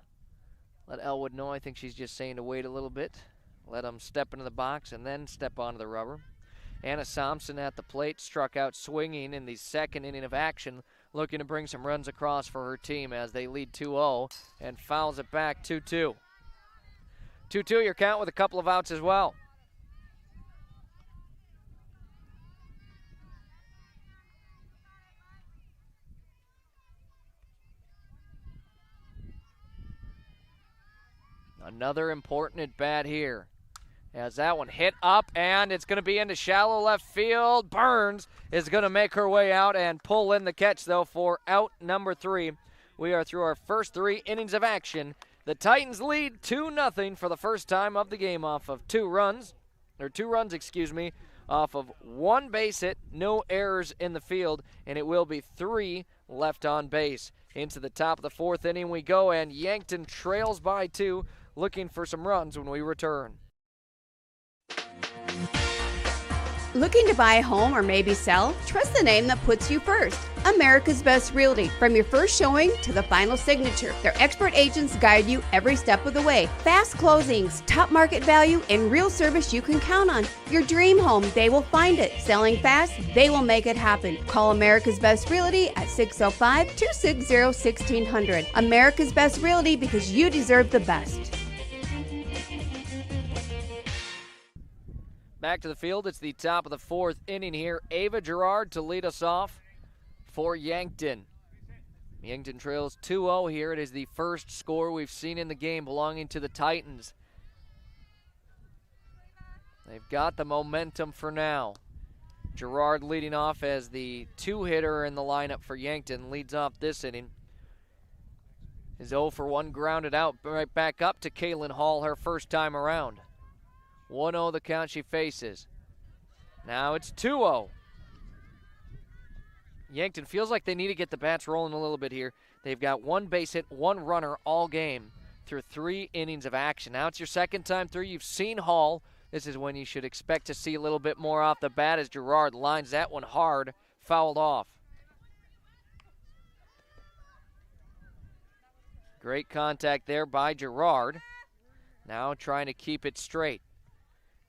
let Elwood know. I think she's just saying to wait a little bit. Let him step into the box and then step onto the rubber. Anna Thompson at the plate, struck out swinging in the 2nd inning of action, looking to bring some runs across for her team as they lead 2-0 and fouls it back 2-2. 2-2 your count with a couple of outs as well. Another important at bat here. As that one hit up, and it's going to be into shallow left field. Burns is going to make her way out and pull in the catch, though, for out number 3. We are through our first 3 innings of action. The Titans lead 2-0 for the first time of the game off of 2 runs, off of 1 base hit, no errors in the field, and it will be 3 left on base. Into the top of the 4th inning we go, and Yankton trails by 2, looking for some runs when we return. Looking to buy a home or maybe sell? Trust the name that puts you first. America's Best Realty. From your first showing to the final signature, their expert agents guide you every step of the way. Fast closings, top market value, and real service you can count on. Your dream home, they will find it. Selling fast, they will make it happen. Call America's Best Realty at 605-260-1600. America's Best Realty, because you deserve the best. Back to the field. It's the top of the 4th inning here. Ava Gerard to lead us off for Yankton. Yankton trails 2-0 here. It is the first score we've seen in the game belonging to the Titans. They've got the momentum for now. Gerard leading off as the 2-hitter in the lineup for Yankton. Leads off this inning. Is 0 for 1 grounded out. Right back up to Kaylin Hall, her first time around. 1-0 the count she faces. Now it's 2-0. Yankton feels like they need to get the bats rolling a little bit here. They've got 1 base hit, 1 runner all game through 3 innings of action. Now it's your second time through. You've seen Hall. This is when you should expect to see a little bit more off the bat as Gerard lines that one hard, fouled off. Great contact there by Gerard. Now trying to keep it straight.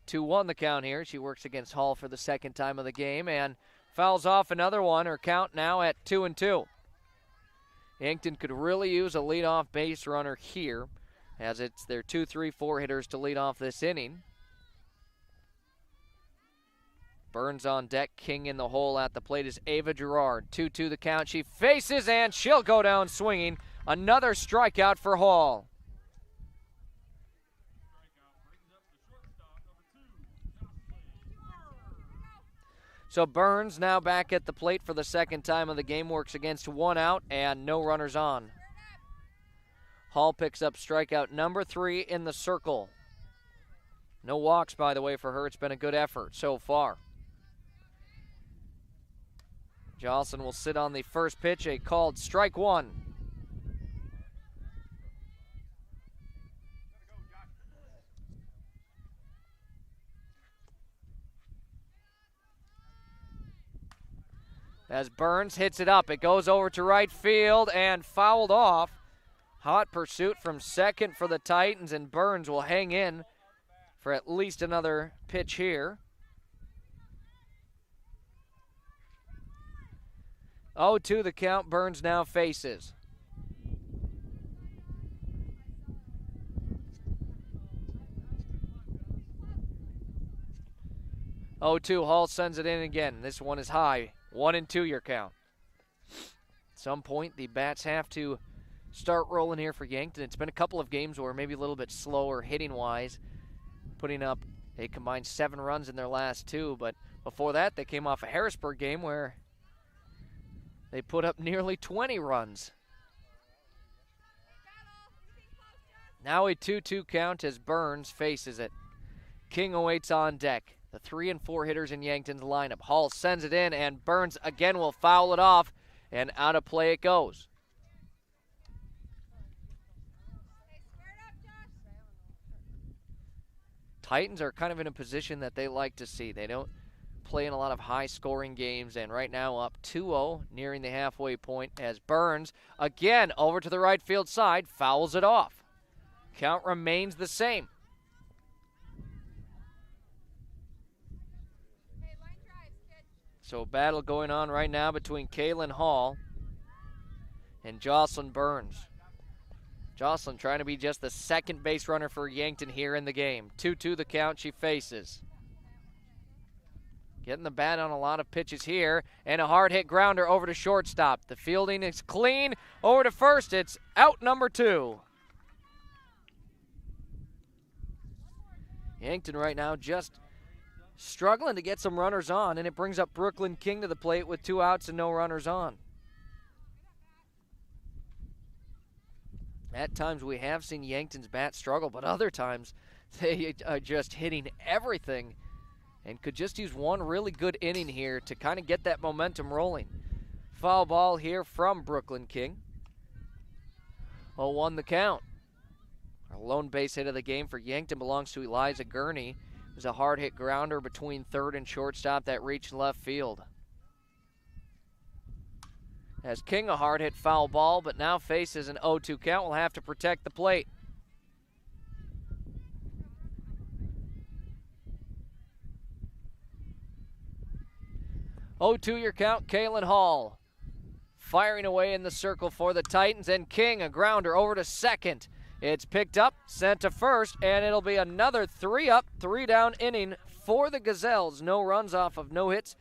2-1 the count here. She works against Hall for the second time of the game and fouls off another one. Her count now at 2-2. Yankton could really use a leadoff base runner here, as it's their 2, 3, 4 hitters to lead off this inning. Burns on deck, king in the hole at the plate is Ava Gerard. 2-2 the count. She faces and she'll go down swinging. Another strikeout for Hall. So Burns now back at the plate for the second time of the game, works against 1 out and no runners on. Hall picks up strikeout number 3 in the circle. No walks, by the way, for her. It's been a good effort so far. Jocelyn will sit on the first pitch, a called strike 1. As Burns hits it up, it goes over to right field and fouled off. Hot pursuit from second for the Titans, and Burns will hang in for at least another pitch here. 0-2 the count. Burns now faces. Hall sends it in again. This one is high. 1-2 your count. At some point, the bats have to start rolling here for Yankton. It's been a couple of games where maybe a little bit slower hitting-wise, putting up a combined 7 runs in their last 2. But before that, they came off a Harrisburg game where they put up nearly 20 runs. Now a 2-2 count as Burns faces it. King awaits on deck. The 3 and 4 hitters in Yankton's lineup. Hall sends it in, and Burns again will foul it off, and out of play it goes. Titans are kind of in a position that they like to see. They don't play in a lot of high-scoring games, and right now up 2-0, nearing the halfway point, as Burns, again over to the right field side, fouls it off. Count remains the same. So a battle going on right now between Kaylin Hall and Jocelyn Burns. Jocelyn trying to be just the second base runner for Yankton here in the game. 2-2 the count she faces. Getting the bat on a lot of pitches here, and a hard hit grounder over to shortstop. The fielding is clean. Over to first, it's out number 2. Yankton right now just struggling to get some runners on, and it brings up Brooklyn King to the plate with 2 outs and no runners on. At times we have seen Yankton's bat struggle, but other times they are just hitting everything and could just use one really good inning here to kind of get that momentum rolling. Foul ball here from Brooklyn King. 0-1 the count. Our lone base hit of the game for Yankton belongs to Eliza Gurney. It was a hard hit grounder between third and shortstop that reached left field. As King, a hard hit foul ball, but now faces an 0-2 count, will have to protect the plate. Your count, Kaylin Hall firing away in the circle for the Titans, and King, a grounder over to second. It's picked up, sent to first, and it'll be another 3-up, 3-down inning for the Gazelles. No runs off of no hits,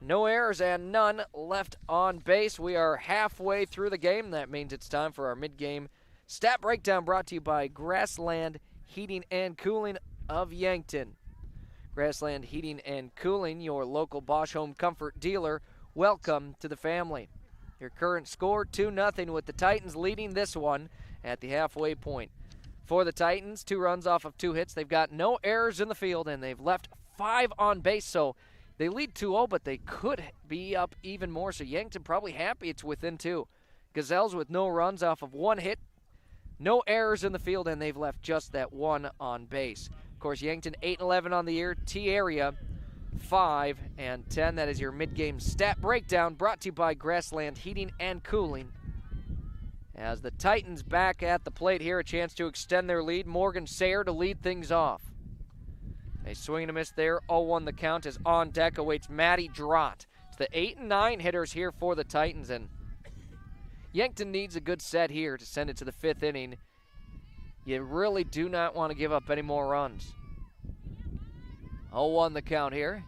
no errors, and none left on base. We are halfway through the game. That means it's time for our mid-game stat breakdown, brought to you by Grassland Heating and Cooling of Yankton. Grassland Heating and Cooling, your local Bosch Home Comfort dealer. Welcome to the family. Your current score, 2-0, with the Titans leading this one at the halfway point. For the Titans, 2 runs off of 2 hits. They've got no errors in the field, and they've left 5 on base, so they lead 2-0, but they could be up even more, so Yankton probably happy it's within 2. Gazelles with no runs off of 1 hit, no errors in the field, and they've left just that 1 on base. Of course, Yankton 8-11 on the year. T-Area 5-10. That is your mid-game stat breakdown, brought to you by Grassland Heating and Cooling. As the Titans back at the plate here, a chance to extend their lead. Morgan Sayer to lead things off. A swing and a miss there. 0-1 the count as on deck awaits Maddie Drott. It's the 8 and 9 hitters here for the Titans, and Yankton needs a good set here to send it to the 5th inning. You really do not want to give up any more runs. 0-1 the count here.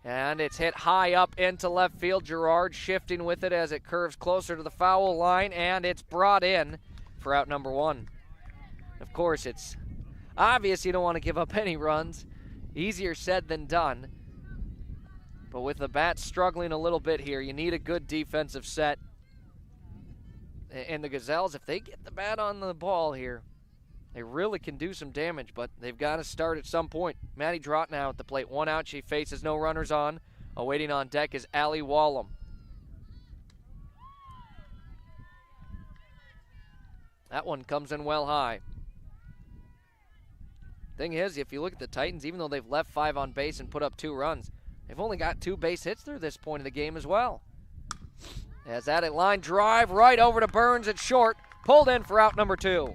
And it's hit high up into left field. Gerard shifting with it as it curves closer to the foul line, and it's brought in for out number 1. Of course, it's obvious you don't want to give up any runs. Easier said than done. But with the bat struggling a little bit here, you need a good defensive set. And the Gazelles, if they get the bat on the ball here, they really can do some damage, but they've got to start at some point. Maddie Drott now at the plate. 1 out. She faces no runners on. Awaiting on deck is Allie Wallum. That one comes in well high. Thing is, if you look at the Titans, even though they've left 5 on base and put up 2 runs, they've only got 2 base hits through this point of the game as well. As that line drive right over to Burns at short, pulled in for out number 2.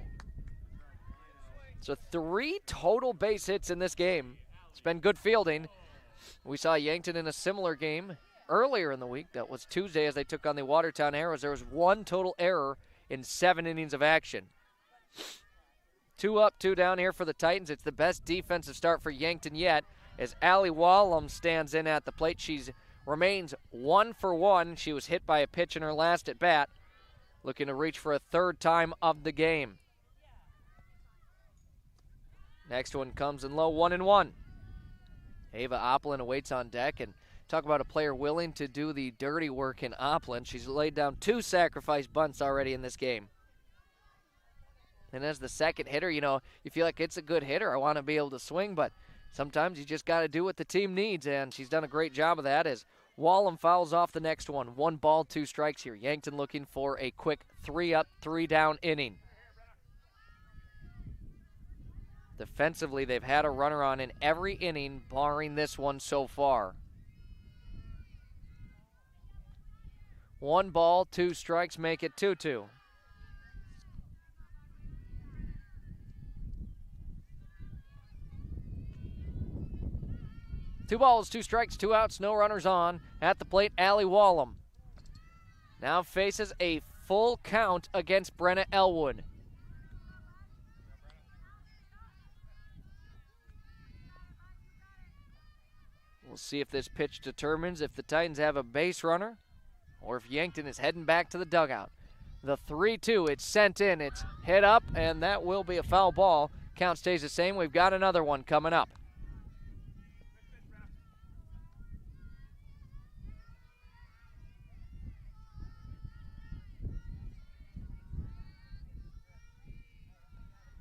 So 3 total base hits in this game. It's been good fielding. We saw Yankton in a similar game earlier in the week. That was Tuesday as they took on the Watertown Arrows. There was 1 total error in 7 innings of action. 2 up, 2 down here for the Titans. It's the best defensive start for Yankton yet as Allie Wallum stands in at the plate. She remains 1 for 1. She was hit by a pitch in her last at bat, looking to reach for a 3rd time of the game. Next one comes in low, 1-1. Ava Oppland awaits on deck, and talk about a player willing to do the dirty work in Oppland. She's laid down 2 sacrifice bunts already in this game. And as the second hitter, you feel like it's a good hitter. I want to be able to swing, but sometimes you just got to do what the team needs, and she's done a great job of that as Wallum fouls off the next one. 1 ball, 2 strikes here. Yankton looking for a quick 3 up, 3 down inning. Defensively, they've had a runner on in every inning, barring this one so far. 1 ball, 2 strikes make it 2-2. Two balls, 2 strikes, 2 outs, no runners on. At the plate, Allie Wallum now faces a full count against Brenna Elwood. We'll see if this pitch determines if the Titans have a base runner or if Yankton is heading back to the dugout. The 3-2, it's sent in, it's hit up, and that will be a foul ball. Count stays the same. We've got another one coming up.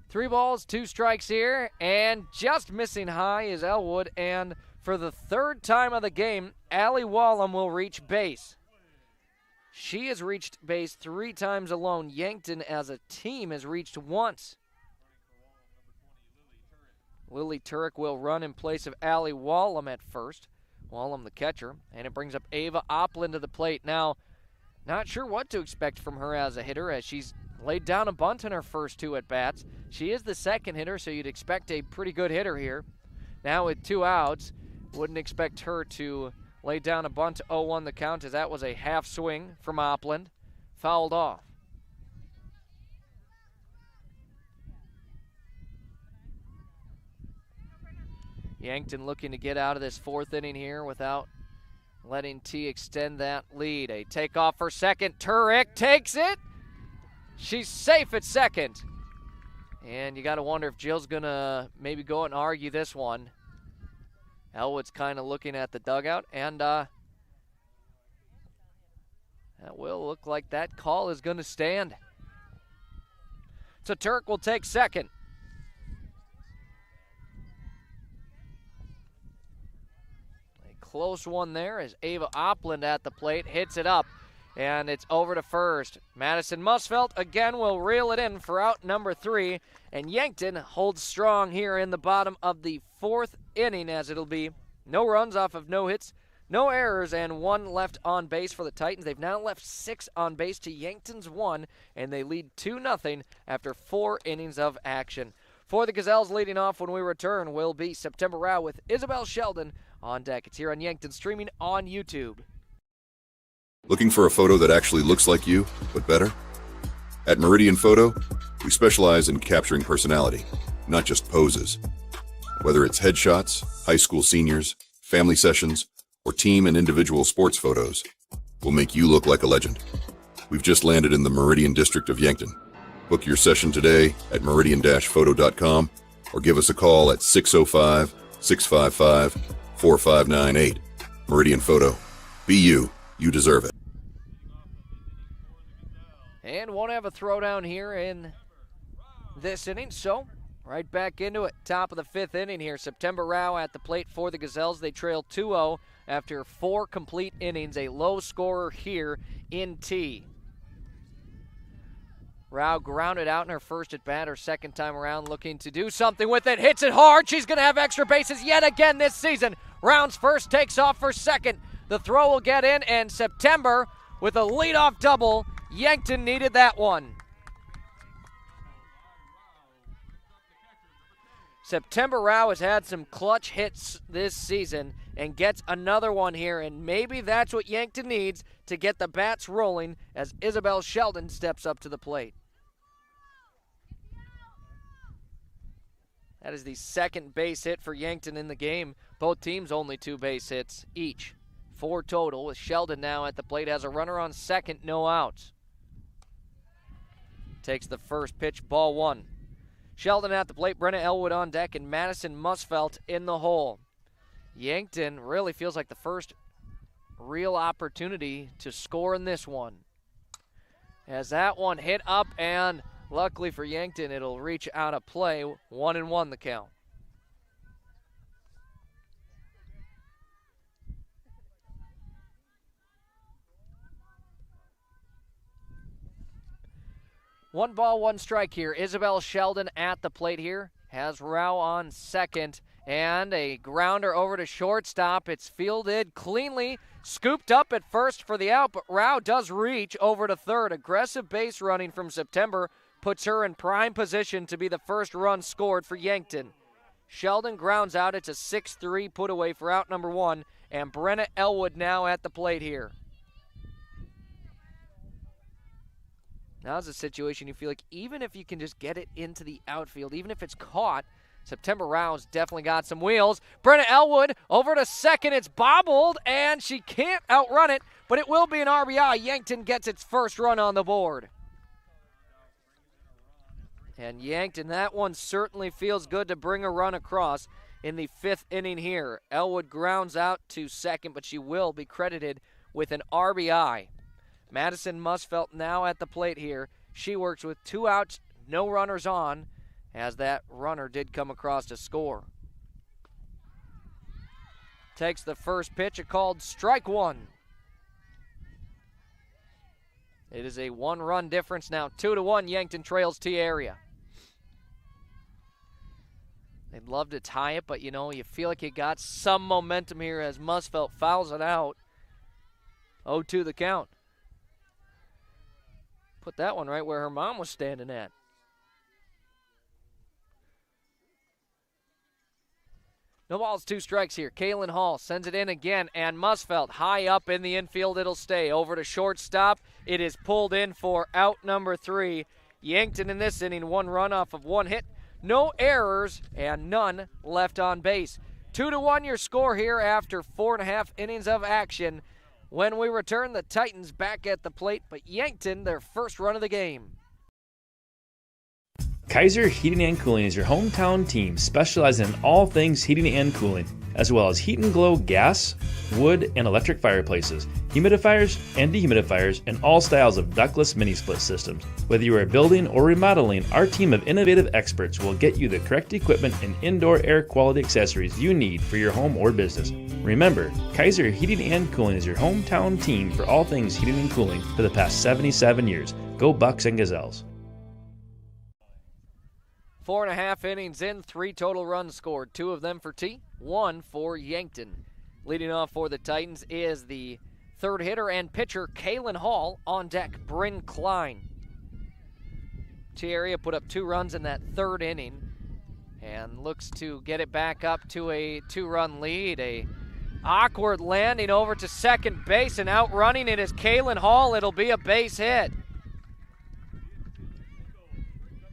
Three balls, 2 strikes here, and just missing high is Elwood, and for the 3rd time of the game, Allie Wallum will reach base. She has reached base 3 times alone. Yankton as a team has reached once. Lily Turek will run in place of Allie Wallum at first. Wallum the catcher, and it brings up Ava Oppland to the plate. Now, not sure what to expect from her as a hitter as she's laid down a bunt in her first 2 at-bats. She is the second hitter, so you'd expect a pretty good hitter here. Now with 2 outs, wouldn't expect her to lay down a bunt. 0-1 the count as that was a half swing from Oppland. Fouled off. Yankton looking to get out of this 4th inning here without letting T extend that lead. A takeoff for second. Turek takes it. She's safe at second. And you got to wonder if Jill's going to maybe go and argue this one. Elwood's kind of looking at the dugout, and that will look like that call is going to stand. So Turk will take second. A close one there as Ava Oppland at the plate hits it up. And it's over to first. Madison Musfelt again will reel it in for out number 3. And Yankton holds strong here in the bottom of the 4th inning as it'll be no runs off of no hits, no errors, and 1 left on base for the Titans. They've now left 6 on base to Yankton's 1, and they lead 2-0 after 4 innings of action. For the Gazelles, leading off when we return will be September Rao with Isabel Sheldon on deck. It's here on Yankton, streaming on YouTube. Looking for a photo that actually looks like you, but better? At Meridian Photo, we specialize in capturing personality, not just poses. Whether it's headshots, high school seniors, family sessions, or team and individual sports photos, we'll make you look like a legend. We've just landed in the Meridian district of Yankton. Book your session today at meridian-photo.com or give us a call at 605-655-4598. Meridian Photo. Be you. You deserve it. And 1 have a throwdown here in this inning, so right back into it. Top of the 5th inning here. September Rao at the plate for the Gazelles. They trail 2-0 after 4 complete innings. A low scorer here in T. Rao grounded out in her first at bat, her second time around, looking to do something with it. Hits it hard. She's going to have extra bases yet again this season. Rounds first, takes off for second. The throw will get in, and September with a leadoff double. Yankton needed that one. September Rao has had some clutch hits this season and gets another one here, and maybe that's what Yankton needs to get the bats rolling as Isabel Sheldon steps up to the plate. That is the second base hit for Yankton in the game. Both teams only 2 base hits each. 4 total, with Sheldon now at the plate. Has a runner on second, no outs. Takes the first pitch, ball 1. Sheldon at the plate, Brenna Elwood on deck, and Madison Musfelt in the hole. Yankton really feels like the first real opportunity to score in this one. As that one hit up, and luckily for Yankton, it'll reach out of play. 1-1 the count. One ball, one strike here. Isabel Sheldon at the plate here. Has Rao on second. And a grounder over to shortstop. It's fielded cleanly. Scooped up at first for the out, but Rao does reach over to third. Aggressive base running from September puts her in prime position to be the first run scored for Yankton. Sheldon grounds out. It's a 6-3 put away for out number 1. And Brenna Elwood now at the plate here. Now's a situation you feel like even if you can just get it into the outfield, even if it's caught, September Rao's definitely got some wheels. Brenna Elwood over to second. It's bobbled, and she can't outrun it, but it will be an RBI. Yankton gets its first run on the board. And Yankton, that one certainly feels good to bring a run across in the 5th inning here. Elwood grounds out to second, but she will be credited with an RBI. Madison Musfelt now at the plate here. She works with 2 outs, no runners on, as that runner did come across to score. Takes the first pitch, a called strike 1. It is a 1-run difference now, 2-1. Yankton trails T area. They'd love to tie it, but you feel like you got some momentum here as Musfelt fouls it out. 0-2 the count. Put that one right where her mom was standing at. No balls, 2 strikes here. Kaylin Hall sends it in again, and Musfelt high up in the infield. It'll stay. Over to shortstop. It is pulled in for out number 3. Yankton in this inning, 1 run off of 1 hit. No errors and none left on base. 2-1 your score here after 4.5 innings of action. When we return, the Titans back at the plate, but Yankton, their first run of the game. Kaiser Heating and Cooling is your hometown team specializing in all things heating and cooling, as well as heat and glow gas, wood, and electric fireplaces, humidifiers and dehumidifiers, and all styles of ductless mini-split systems. Whether you are building or remodeling, our team of innovative experts will get you the correct equipment and indoor air quality accessories you need for your home or business. Remember, Kaiser Heating and Cooling is your hometown team for all things heating and cooling for the past 77 years. Go Bucks and Gazelles. 4.5 innings in, 3 total runs scored. 2 of them for T, 1 for Yankton. Leading off for the Titans is the third hitter and pitcher, Kaylin Hall. On deck, Bryn Klein. T area put up 2 runs in that 3rd inning and looks to get it back up to a 2-run lead. A awkward landing over to second base, and outrunning it is Kaylin Hall. It'll be a base hit.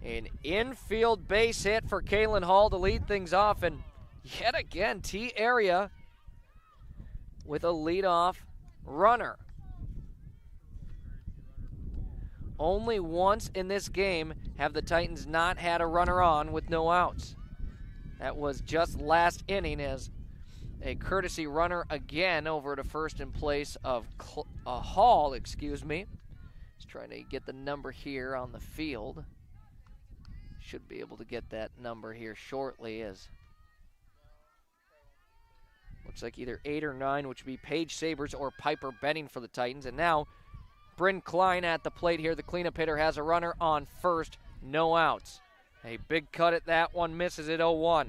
An infield base hit for Kaylin Hall to lead things off, and yet again, T area with a leadoff runner. Only once in this game have the Titans not had a runner on with no outs. That was just last inning as a courtesy runner again over to first in place of Hall, Just trying to get the number here on the field. Should be able to get that number here shortly, as looks like either 8 or 9, which would be Paige Sabers or Piper Benning for the Titans. And now Bryn Klein at the plate here. The cleanup hitter has a runner on first, no outs. A big cut at that one, misses at 0-1.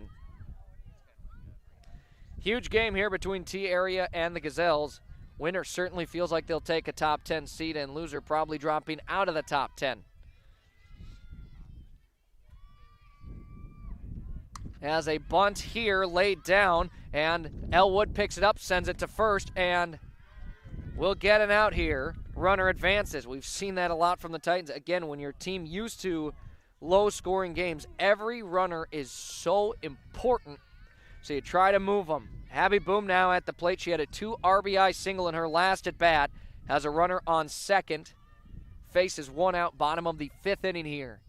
Huge game here between T-Area and the Gazelles. Winner certainly feels like they'll take a top 10 seed, and loser probably dropping out of the top 10. As a bunt here laid down, and Elwood picks it up, sends it to first, and we'll get an out here. Runner advances. We've seen that a lot from the Titans. Again, when your team used to low-scoring games, every runner is so important. So you try to move them. Abby Boom now at the plate. She had a 2 RBI single in her last at-bat. Has a runner on second. Faces 1 out, bottom of the 5th inning here.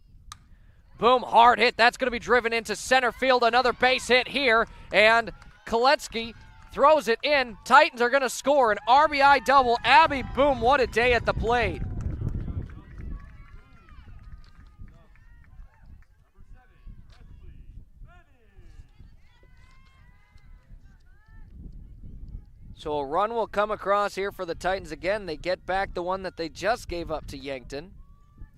Boom, hard hit. That's going to be driven into center field. Another base hit here. And Koletsky throws it in. Titans are going to score an RBI double. Abby Boom, what a day at the plate. So a run will come across here for the Titans again. They get back the one that they just gave up to Yankton.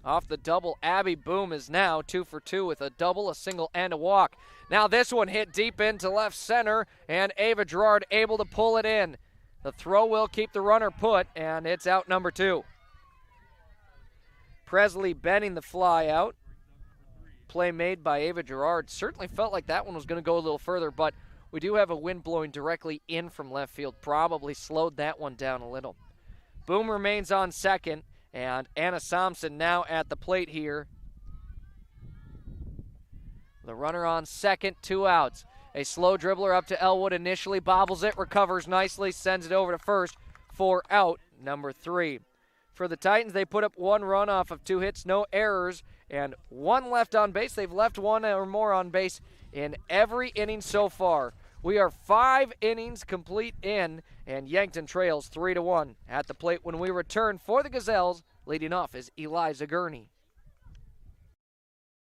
Off the double, Abby Boom is now 2 for 2 with a double, a single, and a walk. Now this one hit deep into left center, and Ava Gerard able to pull it in. The throw will keep the runner put, and it's out number 2. Presley Benning the fly out. Play made by Ava Gerard. Certainly felt like that one was going to go a little further, but we do have a wind blowing directly in from left field. Probably slowed that one down a little. Boom remains on second, and Anna Thompson now at the plate here. The runner on second, 2 outs. A slow dribbler up to Elwood, initially bobbles it, recovers nicely, sends it over to first for out number 3. For the Titans, they put up 1 run off of 2 hits, no errors, and 1 left on base. They've left 1 or more on base in every inning so far. We are 5 innings complete in, and Yankton trails 3-1. At the plate when we return for the Gazelles, leading off is Eliza Gurney.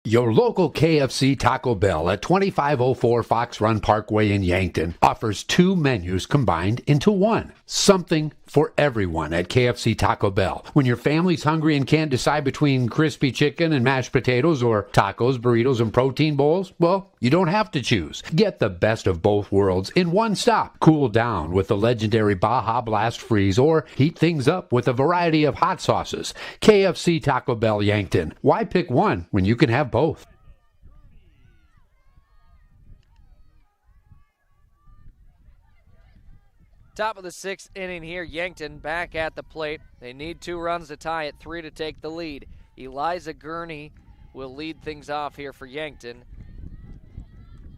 Your local KFC Taco Bell at 2504 Fox Run Parkway in Yankton offers 2 menus combined into 1. Something for everyone at KFC Taco Bell. When your family's hungry and can't decide between crispy chicken and mashed potatoes or tacos, burritos, and protein bowls, well, you don't have to choose. Get the best of both worlds in one stop. Cool down with the legendary Baja Blast Freeze or heat things up with a variety of hot sauces. KFC Taco Bell Yankton. Why pick one when you can have both? Top of the 6th inning here, Yankton back at the plate. They need 2 runs to tie it, 3 to take the lead. Eliza Gurney will lead things off here for Yankton.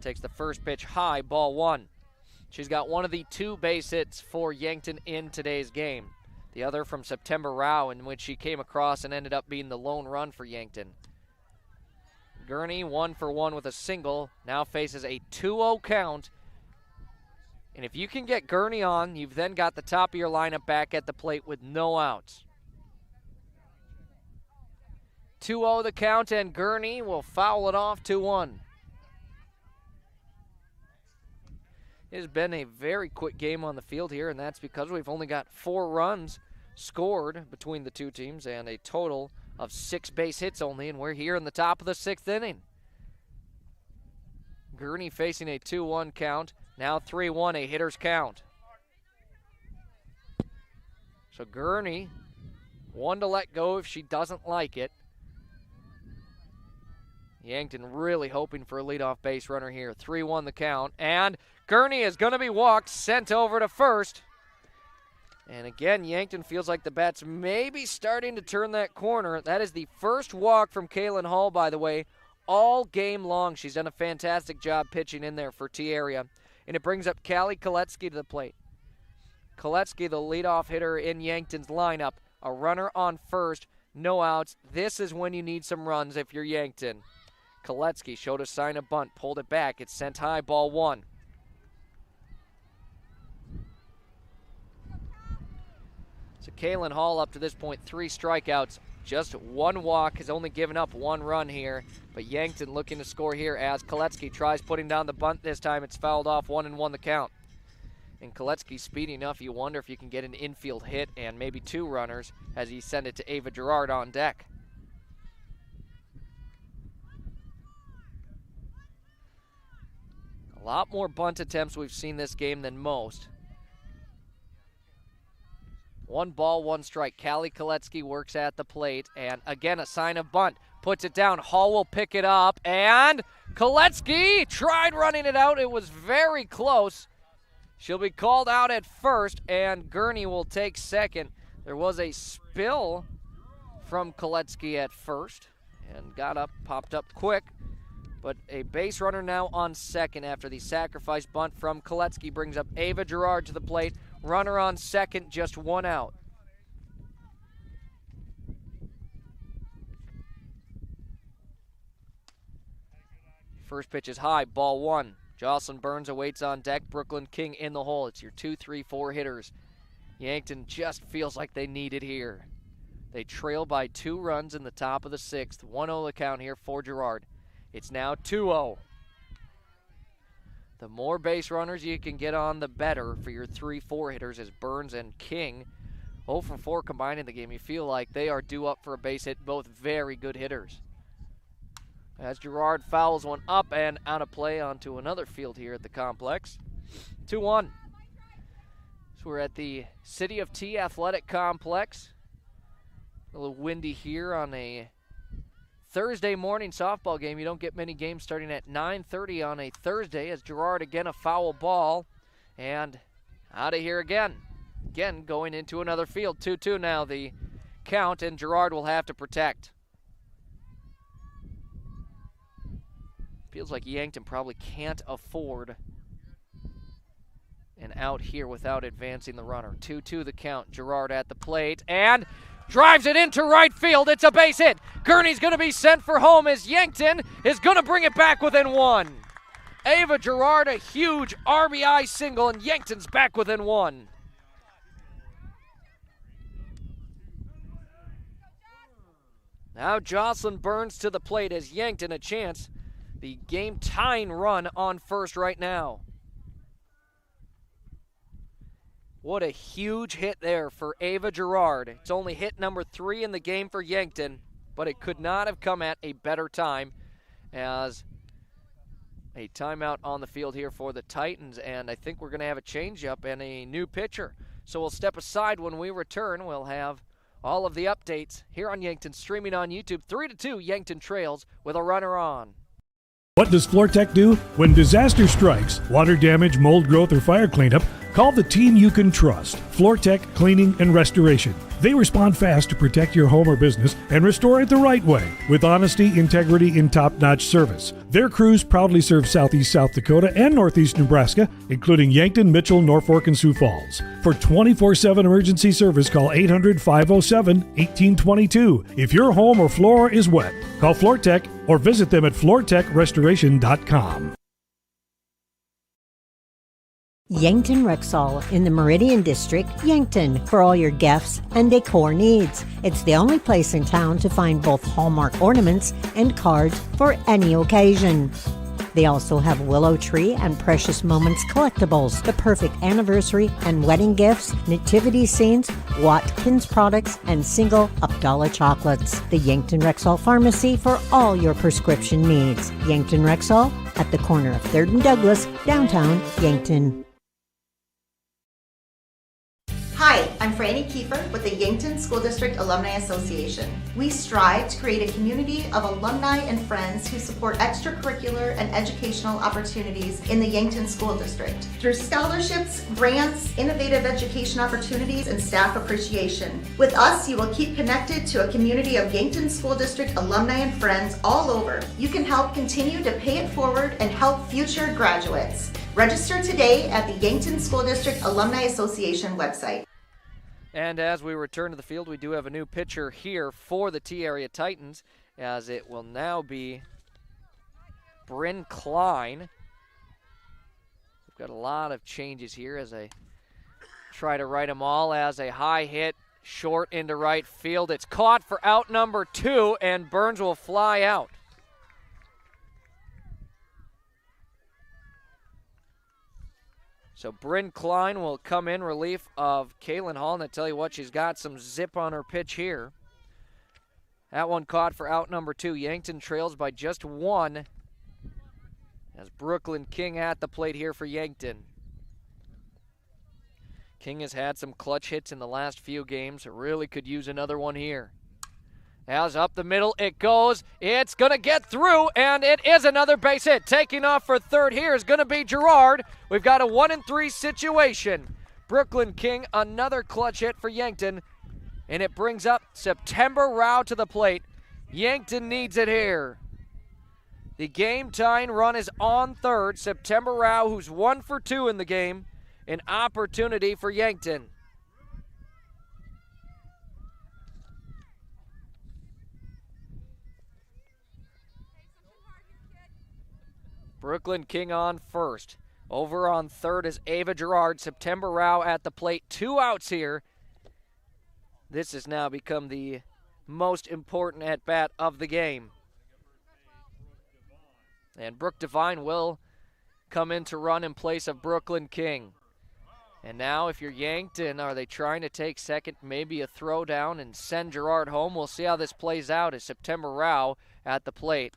Takes the first pitch high, ball 1. She's got one of the 2 base hits for Yankton in today's game. The other from September Rao, in which she came across and ended up being the lone run for Yankton. Gurney 1 for 1 with a single, now faces a 2-0 count. And if you can get Gurney on, you've then got the top of your lineup back at the plate with no outs. 2-0 the count, and Gurney will foul it off 2-1. It has been a very quick game on the field here, and that's because we've only got 4 runs scored between the 2 teams and a total of 6 base hits only, and we're here in the top of the 6th inning. Gurney facing a 2-1 count. Now 3-1, a hitter's count. So Gurney, 1 to let go if she doesn't like it. Yankton really hoping for a leadoff base runner here. 3-1 the count, and Gurney is going to be walked, sent over to first. And again, Yankton feels like the bats may be starting to turn that corner. That is the first walk from Kaylin Hall, by the way, all game long. She's done a fantastic job pitching in there for T-Area. And it brings up Callie Koletsky to the plate. Koletsky, the leadoff hitter in Yankton's lineup. A runner on first, no outs. This is when you need some runs if you're Yankton. Koletsky showed a sign of bunt, pulled it back. It's sent high, ball 1. So Kaylin Hall up to this point, 3 strikeouts, Just one walk, has only given up one run here, but Yankton looking to score here as Koletsky tries putting down the bunt this time. It's fouled off, 1-1 the count. And Koletsky's speedy enough, you wonder if you can get an infield hit and maybe two runners as he send it to Ava Gerard on deck. A lot more bunt attempts we've seen this game than most. 1 ball, 1 strike. Callie Koletsky works at the plate, and again a sign of bunt. Puts it down. Hall will pick it up, and Koletsky tried running it out. It was very close. She'll be called out at first, and Gurney will take second. There was a spill from Koletsky at first, and got up, popped up quick. But a base runner now on second after the sacrifice bunt from Koletsky brings up Ava Gerard to the plate. Runner on second, just 1 out. First pitch is high, ball 1. Jocelyn Burns awaits on deck. Brooklyn King in the hole. It's your 2, 3, 4 hitters. Yankton just feels like they need it here. They trail by 2 runs in the top of the 6th. 1-0 the count here for Gerard. It's now 2-0. The more base runners you can get on, the better for your 3-4 hitters as Burns and King 0 for 4 combined in the game. You feel like they are due up for a base hit, both very good hitters. As Gerard fouls one up and out of play onto another field here at the complex. 2-1. So we're at the City of Tea Athletic Complex. A little windy here on a Thursday morning softball game. You don't get many games starting at 9:30 on a Thursday as Gerard again a foul ball and out of here again. Again going into another field. 2-2 now the count, and Gerard will have to protect. Feels like Yankton probably can't afford an out here without advancing the runner. 2-2 the count. Gerard at the plate and drives it into right field. It's a base hit. Gurney's going to be sent for home as Yankton is going to bring it back within 1. Ava Gerard, a huge RBI single, and Yankton's back within 1. Now Jocelyn Burns to the plate as Yankton a chance. The game-tying run on first right now. What a huge hit there for Ava Gerard. It's only hit number 3 in the game for Yankton, but it could not have come at a better time as a timeout on the field here for the Titans, and I think we're going to have a changeup and a new pitcher. So we'll step aside. When we return, we'll have all of the updates here on Yankton, streaming on YouTube. 3-2, Yankton trails with a runner on. What does FloorTech do? When disaster strikes, water damage, mold growth, or fire cleanup, call the team you can trust. FloorTech Cleaning and Restoration. They respond fast to protect your home or business and restore it the right way with honesty, integrity, and top-notch service. Their crews proudly serve southeast South Dakota and northeast Nebraska, including Yankton, Mitchell, Norfolk, and Sioux Falls. For 24/7 emergency service, call 800-507-1822. If your home or floor is wet, call FloorTech or visit them at floortechrestoration.com. Yankton Rexall in the Meridian District, Yankton, for all your gifts and decor needs. It's the only place in town to find both Hallmark ornaments and cards for any occasion. They also have Willow Tree and Precious Moments collectibles, the perfect anniversary and wedding gifts, nativity scenes, Watkins products, and single Abdallah chocolates. The Yankton Rexall Pharmacy for all your prescription needs. Yankton Rexall at the corner of 3rd and Douglas, downtown Yankton. Hi, I'm Franny Kiefer with the Yankton School District Alumni Association. We strive to create a community of alumni and friends who support extracurricular and educational opportunities in the Yankton School District. Through scholarships, grants, innovative education opportunities, and staff appreciation. With us, you will keep connected to a community of Yankton School District alumni and friends all over. You can help continue to pay it forward and help future graduates. Register today at the Yankton School District Alumni Association website. And as we return to the field, we do have a new pitcher here for the T-Area Titans, as it will now be Bryn Klein. We've got a lot of changes here as I try to write them all, as a high hit Short into right field. It's caught for out number 2, and Burns will fly out. So Bryn Klein will come in relief of Kaylin Hall, and I tell you what, she's got some zip on her pitch here. That one caught for out number 2. Yankton trails by just 1 as Brooklyn King at the plate here for Yankton. King has had some clutch hits in the last few games. Really could use another one here. As up the middle it goes. It's going to get through, and it is another base hit. Taking off for third here is going to be Gerard. We've got a 1-3 situation. Brooklyn King, another clutch hit for Yankton, and it brings up September Rao to the plate. Yankton needs it here. The game-tying run is on third. September Rao, who's 1 for 2 in the game. An opportunity for Yankton. Brooklyn King on first. Over on third is Ava Gerard. September Rao at the plate. 2 outs here. This has now become the most important at-bat of the game. And Brooke Devine will come in to run in place of Brooklyn King. And now if you're Yankton, are they trying to take second, maybe a throw down and send Gerard home? We'll see how this plays out as September Rao at the plate.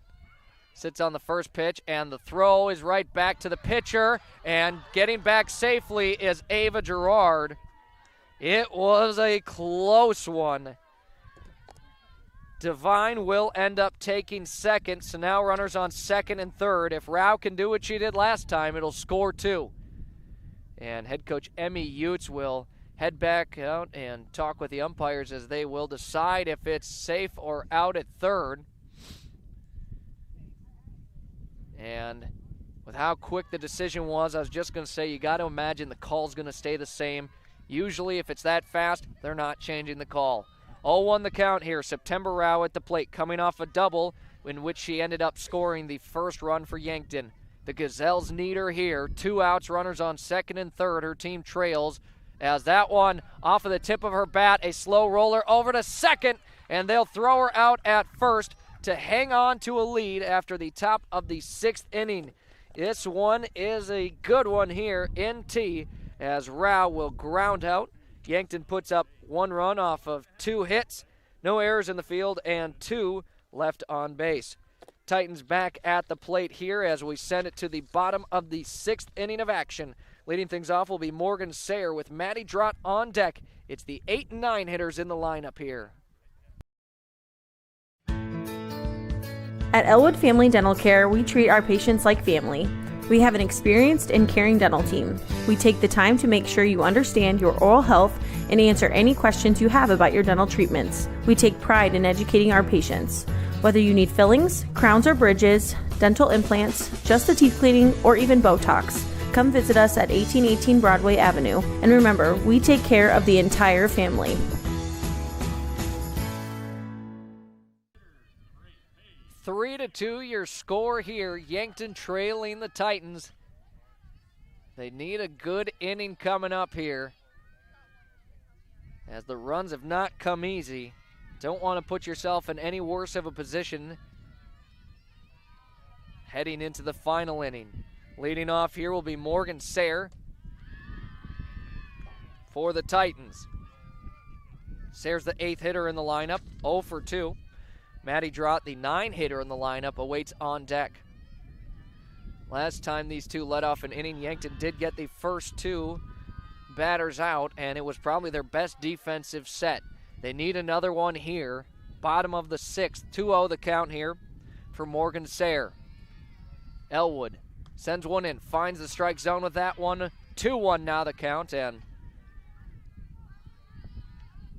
Sits on the first pitch, and the throw is right back to the pitcher, and getting back safely is Ava Gerard. It was a close one. Devine will end up taking second, so now runners on second and third. If Rao can do what she did last time, it'll score 2. And head coach Emmy Utes will head back out and talk with the umpires as they will decide if it's safe or out at third. And with how quick the decision was, I was just going to say you got to imagine the call's going to stay the same. Usually if it's that fast, they're not changing the call. 0-1 the count here. September Rao at the plate, coming off a double in which she ended up scoring the first run for Yankton. The Gazelles need her here. 2 outs, runners on second and third. Her team trails as that one off of the tip of her bat, a slow roller over to second, and they'll throw her out at first to hang on to a lead after the top of the 6th inning. This one is a good one here in T as Rao will ground out. Yankton puts up 1 run off of 2 hits, no errors in the field, and 2 left on base. Titans back at the plate here as we send it to the bottom of the 6th inning of action. Leading things off will be Morgan Sayer with Maddie Drott on deck. It's the 8 and 9 hitters in the lineup here. At Elwood Family Dental Care, we treat our patients like family. We have an experienced and caring dental team. We take the time to make sure you understand your oral health and answer any questions you have about your dental treatments. We take pride in educating our patients. Whether you need fillings, crowns or bridges, dental implants, just a teeth cleaning, or even Botox, come visit us at 1818 Broadway Avenue. And remember, we take care of the entire family. Three to 2 your score here. Yankton trailing the Titans. They need a good inning coming up here, as the runs have not come easy. Don't want to put yourself in any worse of a position heading into the final inning. Leading off here will be Morgan Sayer for the Titans. Sayer's the 8th hitter in the lineup, 0 for 2. Maddie Drott, the 9 hitter in the lineup, awaits on deck. Last time these two let off an inning, Yankton did get the first 2 batters out, and it was probably their best defensive set. They need another one here. Bottom of the 6th, 2-0 the count here for Morgan Sayer. Elwood sends one in, finds the strike zone with that one. 2-1 now the count, and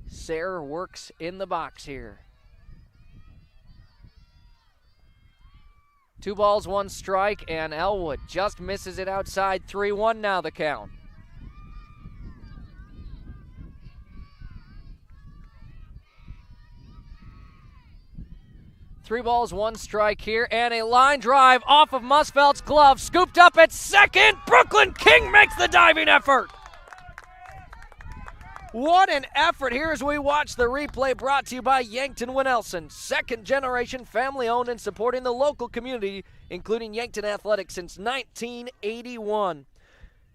Sayer works in the box here. 2 balls, 1 strike, and Elwood just misses it outside. 3-1 now the count. Three balls, 1 strike here, and a line drive off of Musfeld's glove, scooped up at second. Brooklyn King makes the diving effort. What an effort here as we watch the replay, brought to you by Yankton Winnelson, second generation family owned and supporting the local community, including Yankton Athletics since 1981.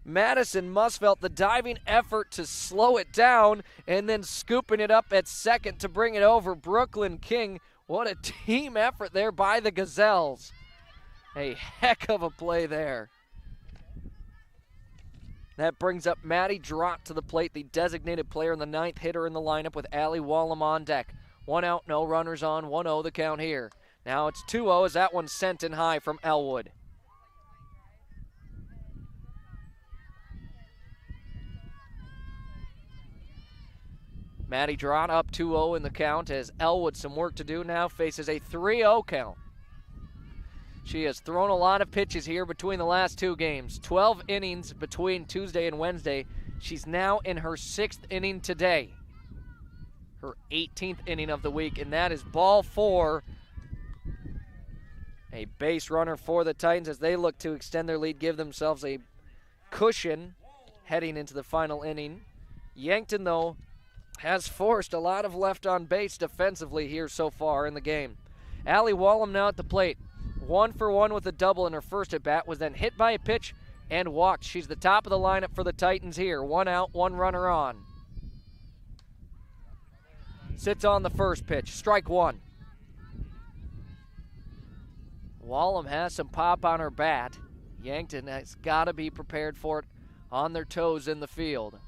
Madison Musfelt, the diving effort to slow it down and then scooping it up at second to bring it over. Brooklyn King, what a team effort there by the Gazelles. A heck of a play there. That brings up Maddie Drott to the plate, the designated player and the ninth hitter in the lineup with Allie Wallem on deck. 1 out, no runners on, 1-0 the count here. Now it's 2-0 as that one's sent in high from Elwood. Maddie Drott up 2-0 in the count as Elwood, some work to do now, faces a 3-0 count. She has thrown a lot of pitches here between the last two games. 12 innings between Tuesday and Wednesday. She's now in her 6th inning today. Her 18th inning of the week, and that is ball 4. A base runner for the Titans as they look to extend their lead, give themselves a cushion heading into the final inning. Yankton, though, has forced a lot of left on base defensively here so far in the game. Allie Wallem now at the plate. 1 for 1 with a double in her first at-bat, was then hit by a pitch and walked. She's the top of the lineup for the Titans here. 1 out, 1 runner on. Sits on the first pitch, strike 1. Wallem has some pop on her bat. Yankton has got to be prepared for it on their toes in the field.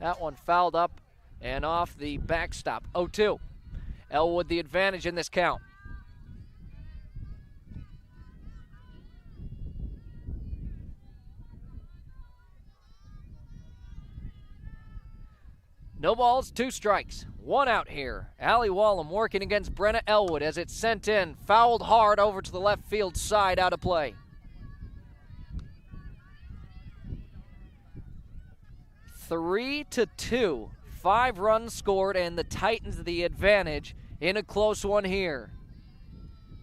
That one fouled up and off the backstop. 0-2. Elwood the advantage in this count. No balls, 2 strikes. 1 out here. Allie Wallem working against Brenna Elwood as it's sent in. Fouled hard over to the left field side, out of play. 3-2. 5 runs scored, and the Titans the advantage in a close one here.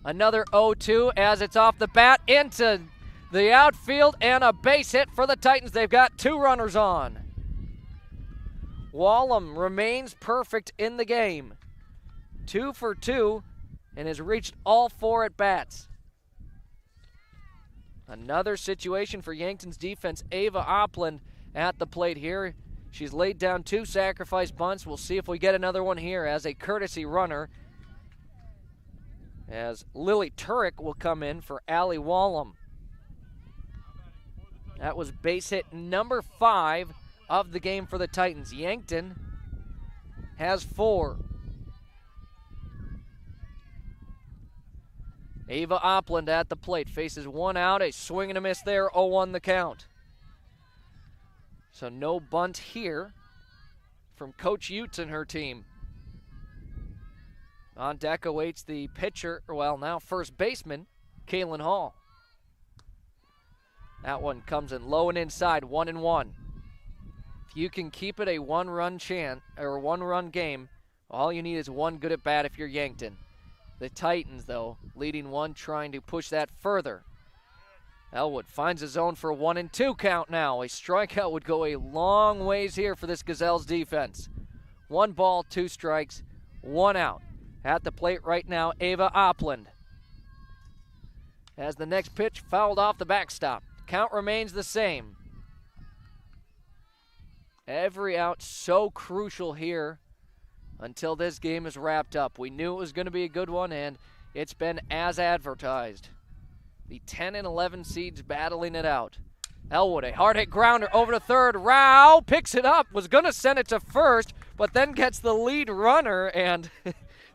Another 0-2 as it's off the bat into the outfield, and a base hit for the Titans. They've got 2 runners on. Wallem remains perfect in the game. 2 for 2 and has reached all 4 at-bats. Another situation for Yankton's defense. Ava Opland at the plate here. She's laid down 2 sacrifice bunts. We'll see if we get another one here as a courtesy runner, as Lily Turek will come in for Allie Wallem. That was base hit number 5 of the game for the Titans. Yankton has 4. Ava Opland at the plate, faces 1 out, a swing and a miss there, 0-1 the count. So no bunt here from Coach Utes and her team. On deck awaits the pitcher, well, now first baseman, Kaylin Hall. That one comes in low and inside, 1-1. If you can keep it a 1-run chance or 1-run game, all you need is 1 good at bat if you're Yankton. The Titans, though, leading 1, trying to push that further. Elwood finds a zone for a 1-2 count now. A strikeout would go a long ways here for this Gazelles defense. 1 ball, 2 strikes, 1 out. At the plate right now, Ava Opland. As the next pitch fouled off the backstop. Count remains the same. Every out so crucial here until this game is wrapped up. We knew it was going to be a good one, and it's been as advertised. The 10 and 11 seeds battling it out. Elwood, a hard hit grounder over to third. Rao picks it up, was going to send it to first, but then gets the lead runner, and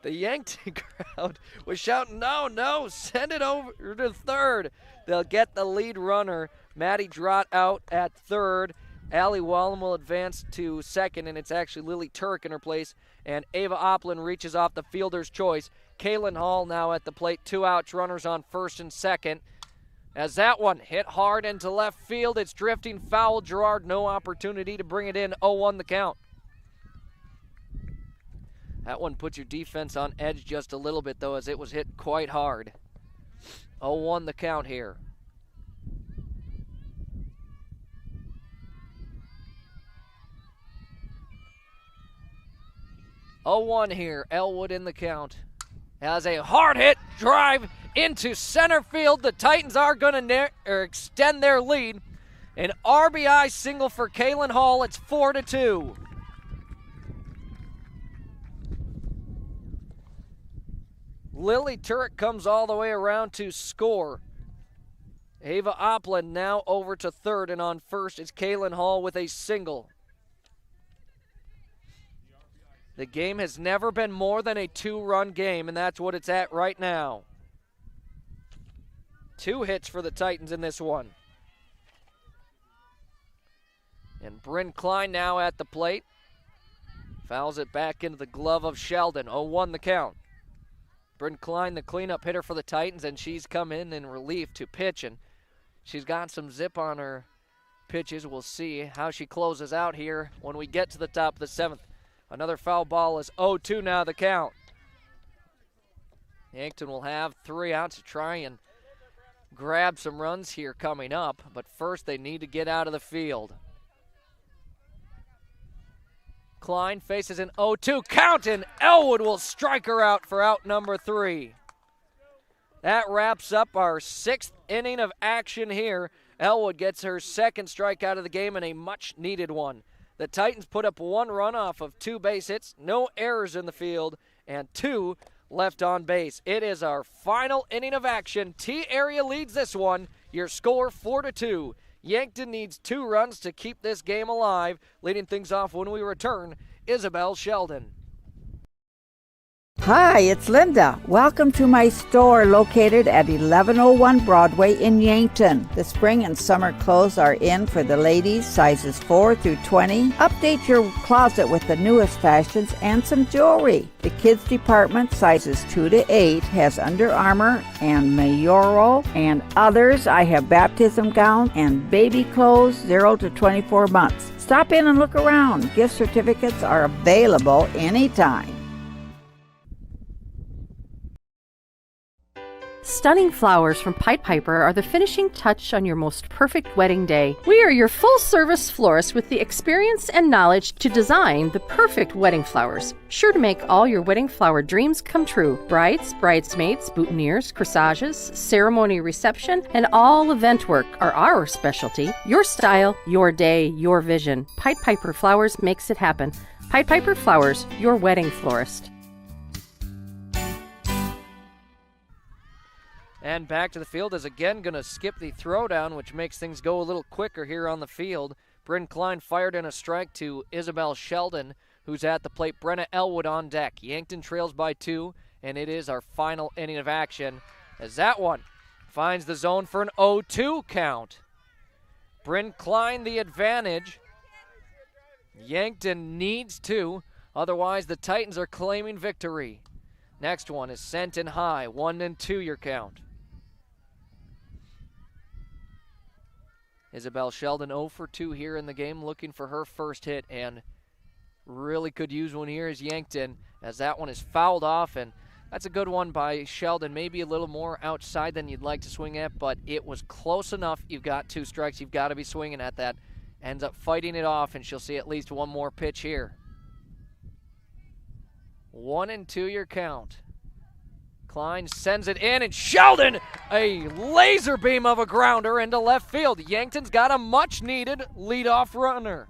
the Yankton crowd was shouting, no, send it over to third. They'll get the lead runner. Maddie Drott out at third. Allie Wallem will advance to second, and it's actually Lily Turek in her place. And Ava Opland reaches off the fielder's choice. Kaylin Hall now at the plate. 2 outs, runners on first and second. As that one hit hard into left field, it's drifting foul. Gerard, no opportunity to bring it in. 0-1 the count. That one puts your defense on edge just a little bit, though, as it was hit quite hard. 0-1 the count here. 0-1 here. Elwood in the count. Has a hard hit drive into center field. The Titans are going to extend their lead. An RBI single for Kalen Hall. It's 4-2. Lily Turek comes all the way around to score. Ava Opland now over to third, and on first is Kalen Hall with a single. The game has never been more than a 2-run game, and that's what it's at right now. 2 hits for the Titans in this one. And Bryn Klein now at the plate. Fouls it back into the glove of Sheldon. 0-1 the count. Bryn Klein, the cleanup hitter for the Titans, and she's come in relief to pitch, and she's got some zip on her pitches. We'll see how she closes out here when we get to the top of the 7th. Another foul ball is 0-2 now the count. Yankton will have 3 out to try and grab some runs here coming up, but first they need to get out of the field. Klein faces an 0-2 count, and Elwood will strike her out for out number 3. That wraps up our 6th inning of action here. Elwood gets her 2nd strikeout of the game and a much-needed one. The Titans put up 1 run off of 2 base hits, no errors in the field, and 2 left on base. It is our final inning of action. T-Area leads this one. Your score 4-2. Yankton needs 2 runs to keep this game alive. Leading things off when we return, Isabel Sheldon. Hi, it's Linda. Welcome to my store located at 1101 Broadway in Yankton. The spring and summer clothes are in for the ladies, sizes 4 through 20. Update your closet with the newest fashions and some jewelry. The kids department, sizes 2 to 8, has Under Armour and Mayoro and others. I have baptism gowns and baby clothes 0 to 24 months. Stop in and look around. Gift certificates are available anytime. Stunning flowers from Pied Piper are the finishing touch on your most perfect wedding day. We are your full-service florist with the experience and knowledge to design the perfect wedding flowers, sure to make all your wedding flower dreams come true. Brides, bridesmaids, boutonnieres, corsages, ceremony reception, and all event work are our specialty. Your style, your day, your vision. Pied Piper Flowers makes it happen. Pied Piper Flowers, your wedding florist. And back to the field is again going to skip the throwdown, which makes things go a little quicker here on the field. Bryn Klein fired in a strike to Isabel Sheldon, who's at the plate. Brenna Elwood on deck. Yankton trails by 2, and it is our final inning of action as that one finds the zone for an 0-2 count. Bryn Klein the advantage. Yankton needs 2, otherwise the Titans are claiming victory. Next one is sent in high, 1-2 your count. Isabel Sheldon 0 for 2 here in the game, looking for her first hit, and really could use one here as Yankton, as that one is fouled off, and that's a good one by Sheldon. Maybe a little more outside than you'd like to swing at, but it was close enough. You've got 2 strikes. You've got to be swinging at that. Ends up fighting it off, and she'll see at least one more pitch here. 1-2 your count. Klein sends it in, and Sheldon, a laser beam of a grounder into left field. Yankton's got a much-needed leadoff runner.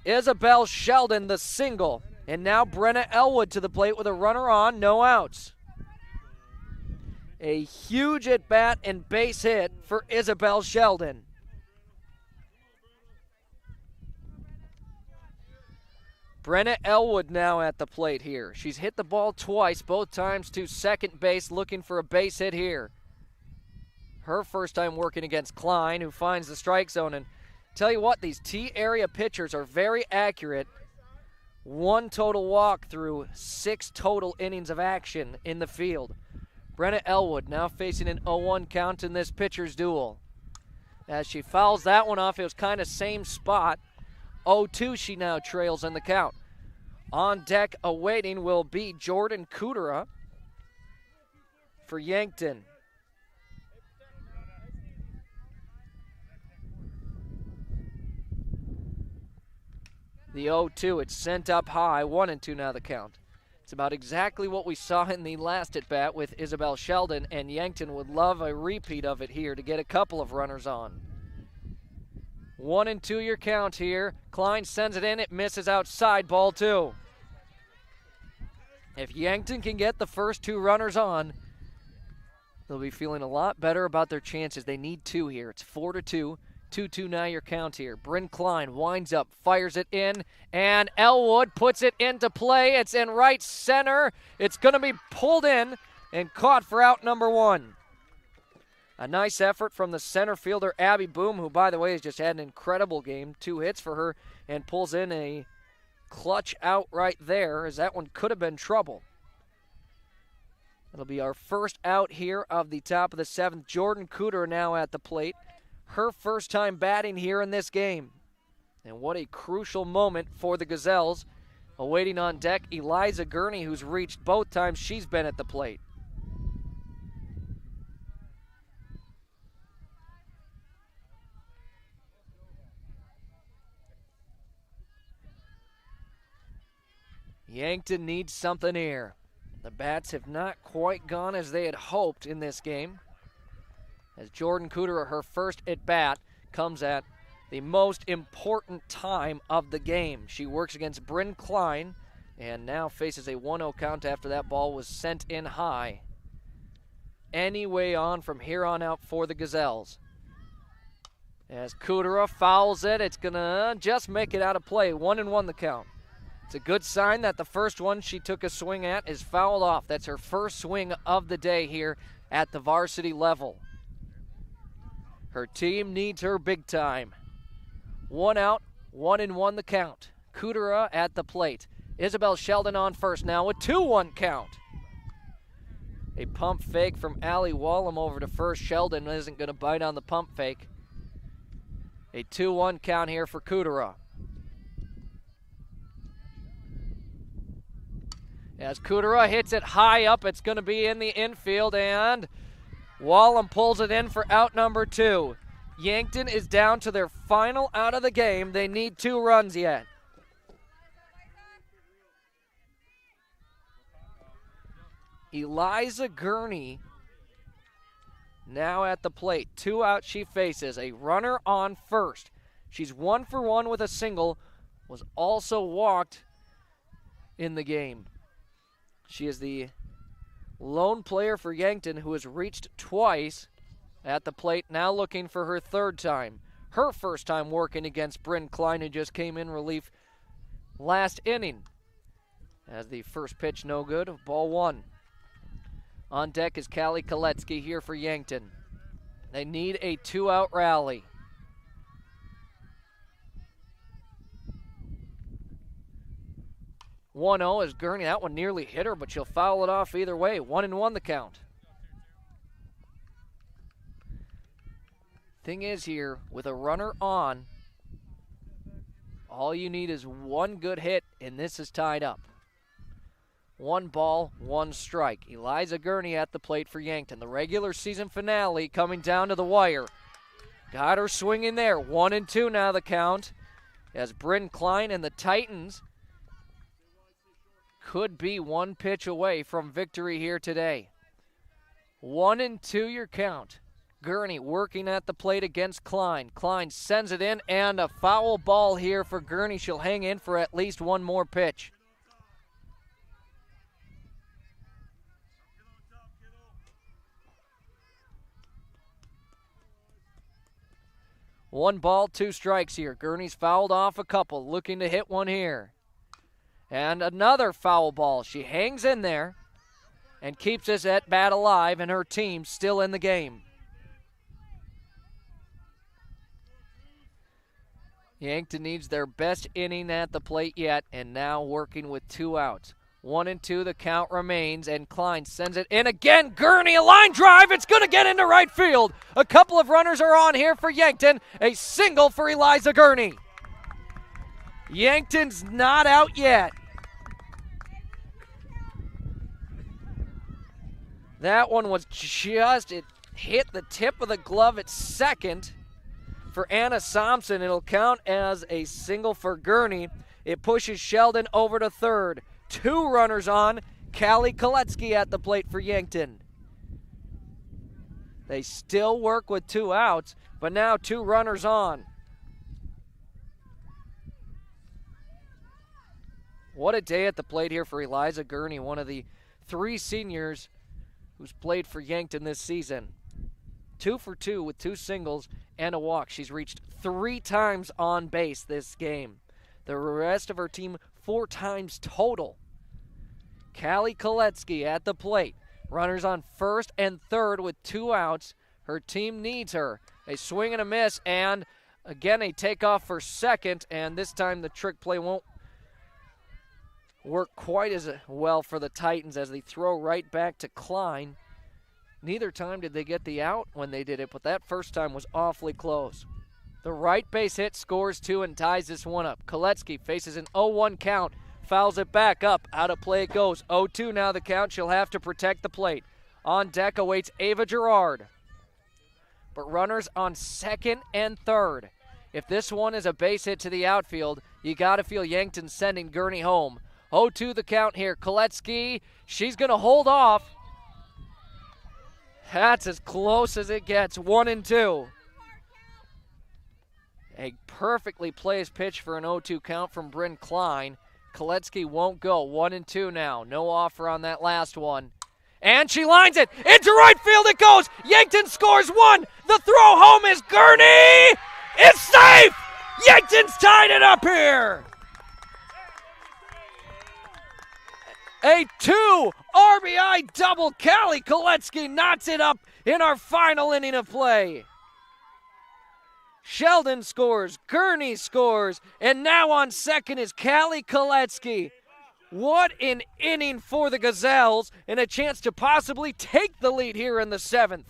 Isabel Sheldon, the single, and now Brenna Elwood to the plate with a runner on, no outs. A huge at-bat and base hit for Isabel Sheldon. Brenna Elwood now at the plate here. She's hit the ball twice, both times to second base, looking for a base hit here. Her first time working against Klein, who finds the strike zone. And tell you what, these T-area pitchers are very accurate. 1 total walk through 6 total innings of action in the field. Brenna Elwood now facing an 0-1 count in this pitcher's duel. As she fouls that one off, it was kind of same spot. 0-2 she now trails in the count. On deck awaiting will be Jordan Kudera for Yankton. The 0-2, it's sent up high, 1-2 now the count. It's about exactly what we saw in the last at-bat with Isabel Sheldon, and Yankton would love a repeat of it here to get a couple of runners on. 1-2 your count here. Klein sends it in, it misses outside, ball 2. If Yankton can get the first 2 runners on, they'll be feeling a lot better about their chances. They need 2 here. It's 4-2. 2-2 now your count here. Bryn Klein winds up, fires it in, and Elwood puts it into play. It's in right center. It's going to be pulled in and caught for out number 1. A nice effort from the center fielder, Abby Boom, who, by the way, has just had an incredible game. 2 hits for her and pulls in a clutch out right there, as that one could have been trouble. It'll be our first out here of the top of the 7th. Jordan Cooter now at the plate. Her first time batting here in this game. And what a crucial moment for the Gazelles. Awaiting on deck, Eliza Gurney, who's reached both times she's been at the plate. Yankton needs something here. The bats have not quite gone as they had hoped in this game. As Jordan Cooter, her first at-bat, comes at the most important time of the game. She works against Bryn Klein and now faces a 1-0 count after that ball was sent in high. Any way on from here on out for the Gazelles. As Cooter fouls it, it's going to just make it out of play. 1-1 the count. It's a good sign that the first one she took a swing at is fouled off. That's her first swing of the day here at the varsity level. Her team needs her big time. 1 out, 1-1 the count. Cooter at the plate. Isabel Sheldon on first now, a 2-1 count. A pump fake from Allie Wallum over to first. Sheldon isn't going to bite on the pump fake. A 2-1 count here for Cooter. As Cooter hits it high up, it's going to be in the infield, and Wallum pulls it in for out number 2. Yankton is down to their final out of the game. They need 2 runs yet. Eliza Gurney now at the plate. 2 out she faces. A runner on first. She's 1 for 1 with a single. Was also walked in the game. She is the lone player for Yankton who has reached twice at the plate, now looking for her 3rd time. Her first time working against Bryn Klein, who just came in relief last inning. As the first pitch no good, ball 1. On deck is Callie Koletsky here for Yankton. They need a 2-out rally. 1-0 is Gurney. That one nearly hit her, but she'll foul it off either way. 1-1 the count. Thing is here, with a runner on, all you need is 1 good hit, and this is tied up. 1 ball, 1 strike. Eliza Gurney at the plate for Yankton. The regular season finale coming down to the wire. Got her swinging there. 1-2 now the count, as Bryn Klein and the Titans could be 1 pitch away from victory here today. 1-2 your count. Gurney working at the plate against Klein. Klein sends it in, and a foul ball here for Gurney. She'll hang in for at least 1 more pitch. One ball, 2 strikes here. Gurney's fouled off a couple, looking to hit one here. And another foul ball. She hangs in there and keeps this at bat alive, and her team still in the game. Yankton needs their best inning at the plate yet, and now working with 2 outs. 1-2 the count remains, and Klein sends it in again. Gurney, a line drive. It's going to get into right field. A couple of runners are on here for Yankton. A single for Eliza Gurney. Yankton's not out yet. That one was just, it hit the tip of the glove at second for Anna Thompson. It'll count as a single for Gurney. It pushes Sheldon over to third. 2 runners on. Callie Koletsky at the plate for Yankton. They still work with 2 outs, but now 2 runners on. What a day at the plate here for Eliza Gurney, one of the 3 seniors who's played for Yankton this season. 2 for 2 with 2 singles and a walk. She's reached 3 times on base this game. The rest of her team 4 times total. Callie Koletsky at the plate. Runners on first and third with 2 outs. Her team needs her. A swing and a miss, and again a takeoff for second, and this time the trick play won't work quite as well for the Titans as they throw right back to Klein. Neither time did they get the out when they did it, but that first time was awfully close. The right base hit scores 2 and ties this one up. Koletsky faces an 0-1 count, fouls it back up. Out of play it goes. 0-2 now the count. She'll have to protect the plate. On deck awaits Ava Gerard. But runners on second and third. If this one is a base hit to the outfield, you got to feel Yankton sending Gurney home. 0-2 the count here. Koletsky, she's going to hold off. That's as close as it gets. 1-2. A perfectly placed pitch for an 0-2 count from Bryn Klein. Koletsky won't go. 1-2 now. No offer on that last one. And she lines it. Into right field it goes. Yankton scores 1. The throw home is Gurney. It's safe. Yankton's tied it up here. A 2 RBI double. Callie Koletsky knots it up in our final inning of play. Sheldon scores, Gurney scores, and now on second is Callie Koletsky. What an inning for the Gazelles, and a chance to possibly take the lead here in the 7th.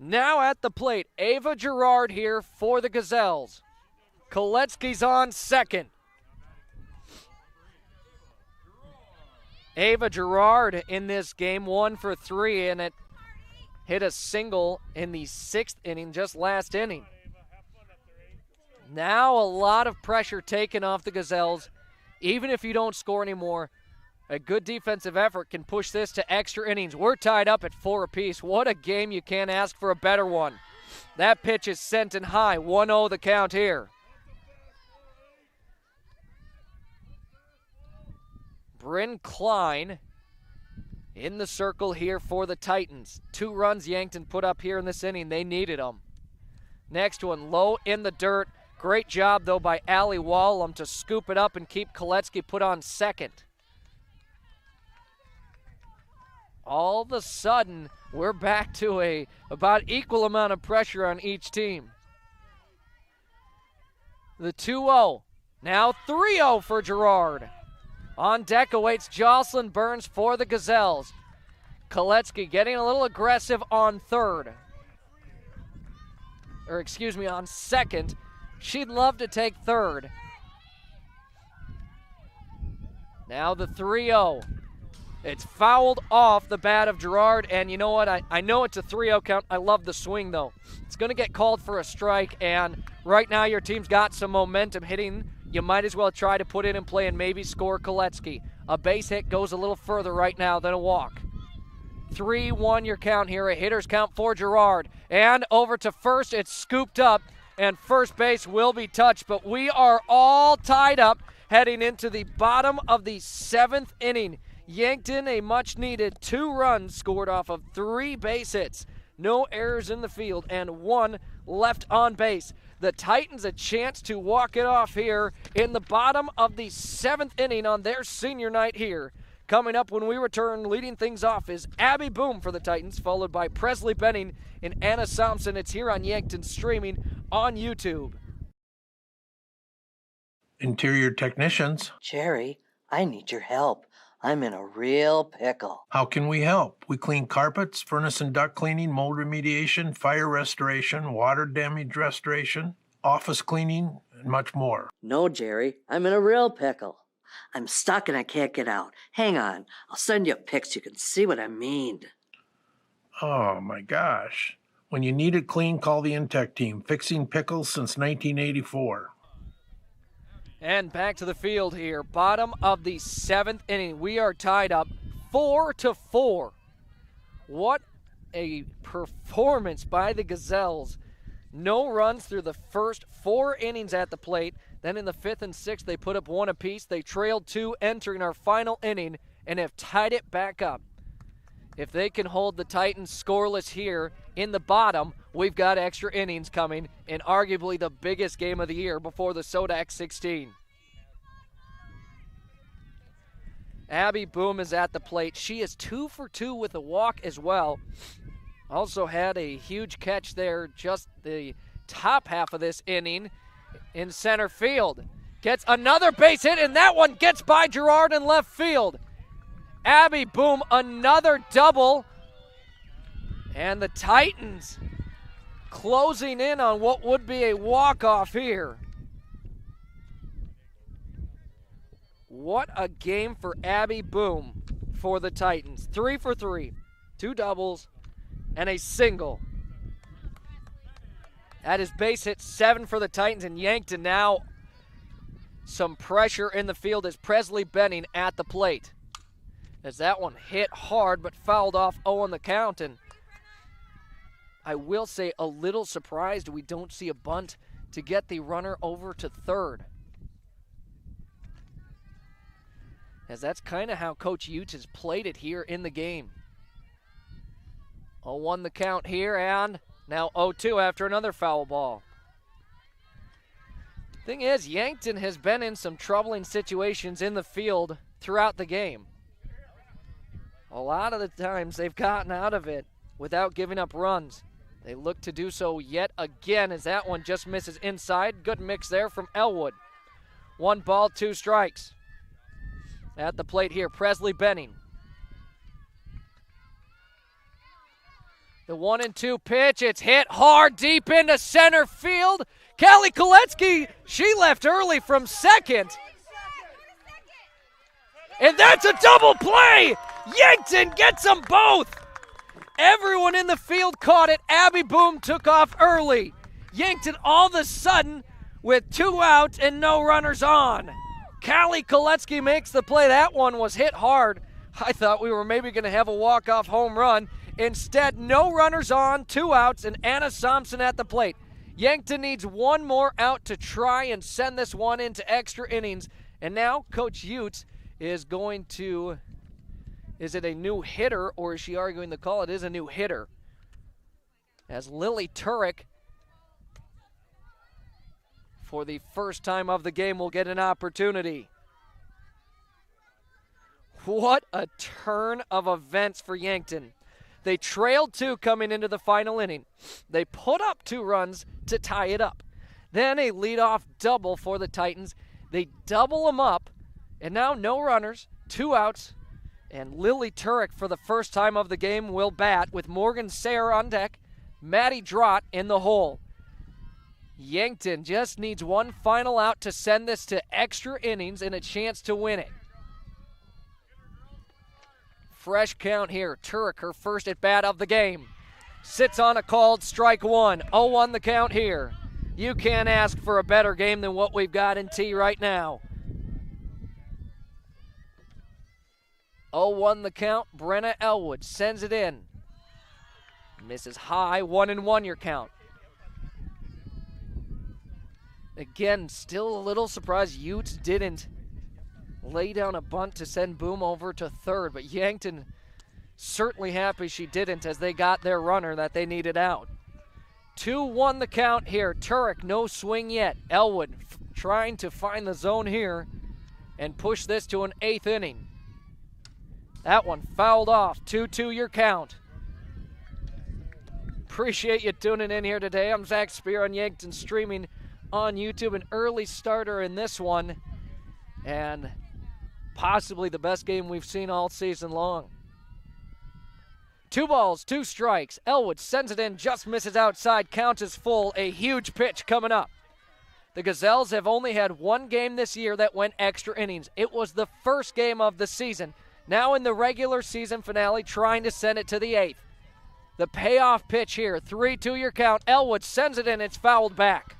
Now at the plate, Ava Gerard here for the Gazelles. Koletsky's on second. Ava Gerard in this game 1 for 3, and it hit a single in the 6th inning, just last inning. Now a lot of pressure taken off the Gazelles. Even if you don't score anymore, a good defensive effort can push this to extra innings. We're tied up at 4 apiece. What a game. You can't ask for a better one. That pitch is sent in high. 1-0 the count here. Bryn Klein in the circle here for the Titans. 2 runs Yankton put up here in this inning. They needed them. Next one, low in the dirt. Great job, though, by Allie Wallum to scoop it up and keep Koletsky put on second. All of a sudden, we're back to a about equal amount of pressure on each team. The 2-0. Now 3-0 for Gerard. On deck awaits Jocelyn Burns for the Gazelles. Koletsky getting a little aggressive on third. On second. She'd love to take third. Now the 3-0. It's fouled off the bat of Gerard, and you know what? I know it's a 3-0 count. I love the swing, though. It's going to get called for a strike, and right now your team's got some momentum hitting. You might as well try to put it in play and maybe score Koletsky. A base hit goes a little further right now than a walk. 3-1 your count here. A hitter's count for Gerard. And over to first. It's scooped up, and first base will be touched. But we are all tied up heading into the bottom of the 7th inning. Yankton, a much-needed 2 runs scored off of 3 base hits. No errors in the field, and 1 left on base. The Titans a chance to walk it off here in the bottom of the 7th inning on their senior night here. Coming up when we return, leading things off is Abby Boom for the Titans, followed by Presley Benning and Anna Thompson. It's here on Yankton streaming on YouTube. Interior technicians. Jerry, I need your help. I'm in a real pickle. How can we help? We clean carpets, furnace and duct cleaning, mold remediation, fire restoration, water damage restoration, office cleaning, and much more. No, Jerry, I'm in a real pickle. I'm stuck and I can't get out. Hang on, I'll send you pics. You can see what I mean. Oh my gosh. When you need it clean, call the Intech team. Fixing pickles since 1984. And back to the field here. Bottom of the 7th inning. We are tied up 4-4. What a performance by the Gazelles. No runs through the first 4 innings at the plate. Then in the 5th and 6th, they put up 1 apiece. They trailed 2 entering our final inning and have tied it back up. If they can hold the Titans scoreless here in the bottom, we've got extra innings coming in arguably the biggest game of the year before the Sodax 16. Abby Boom is at the plate. She is 2 for 2 with a walk as well. Also had a huge catch there just the top half of this inning in center field. Gets another base hit, and that one gets by Gerard in left field. Abby Boom, another double. And the Titans closing in on what would be a walk-off here. What a game for Abby Boom for the Titans. 3 for 3, 2 doubles, and a single. That is base hit 7 for the Titans, and Yankton now some pressure in the field as Presley Benning at the plate. As that one hit hard but fouled off 0 on the count, and I will say a little surprised we don't see a bunt to get the runner over to third. As that's kind of how Coach Utes has played it here in the game. 0-1 the count here, and now 0-2 after another foul ball. Thing is, Yankton has been in some troubling situations in the field throughout the game. A lot of the times they've gotten out of it without giving up runs. They look to do so yet again as that one just misses inside. Good mix there from Elwood. 1 ball, 2 strikes. At the plate here, Presley Benning. The 1-2 pitch, it's hit hard deep into center field. Callie Koletsky, she left early from second. And that's a double play! Yankton gets them both! Everyone in the field caught it. Abby Boom took off early. Yankton all of a sudden with 2 outs and no runners on. Callie Koletsky makes the play. That one was hit hard. I thought we were maybe going to have a walk-off home run. Instead, no runners on, 2 outs, and Anna Thompson at the plate. Yankton needs 1 more out to try and send this one into extra innings. And now Coach Utes is going to, is it a new hitter or is she arguing the call? It is a new hitter. As Lily Turek, for the first time of the game, will get an opportunity. What a turn of events for Yankton. They trailed 2 coming into the final inning. They put up 2 runs to tie it up. Then a leadoff double for the Titans. They double them up, and now no runners, 2 outs, and Lily Turek for the first time of the game will bat with Morgan Sayer on deck, Maddie Drott in the hole. Yankton just needs 1 final out to send this to extra innings and a chance to win it. Fresh count here. Turek, her first at bat of the game. Sits on a called strike 1. 0-1 the count here. You can't ask for a better game than what we've got in T right now. 0-1 the count. Brenna Elwood sends it in. Misses high. 1-1 your count. Again, still a little surprised Utes didn't lay down a bunt to send Boom over to third, but Yankton certainly happy she didn't as they got their runner that they needed out. 2-1 the count here. Turek, no swing yet. Elwood trying to find the zone here and push this to an 8th inning. That one fouled off. 2-2 your count. Appreciate you tuning in here today. I'm Zach Spear on Yankton streaming on YouTube. An early starter in this one, and possibly the best game we've seen all season long. 2 balls, 2 strikes. Elwood sends it in, just misses outside. Count is full. A huge pitch coming up. The Gazelles have only had 1 game this year that went extra innings. It was the first game of the season. Now in the regular season finale, trying to send it to the 8th. The payoff pitch here, 3-2 your count. Elwood sends it in, it's fouled back.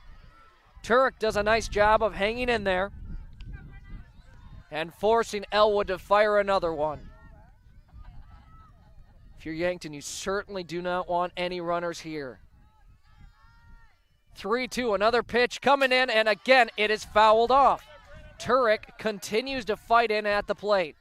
Turek does a nice job of hanging in there and forcing Elwood to fire another one. If you're Yankton, you certainly do not want any runners here. 3-2, another pitch coming in, and again, it is fouled off. Turek continues to fight in at the plate.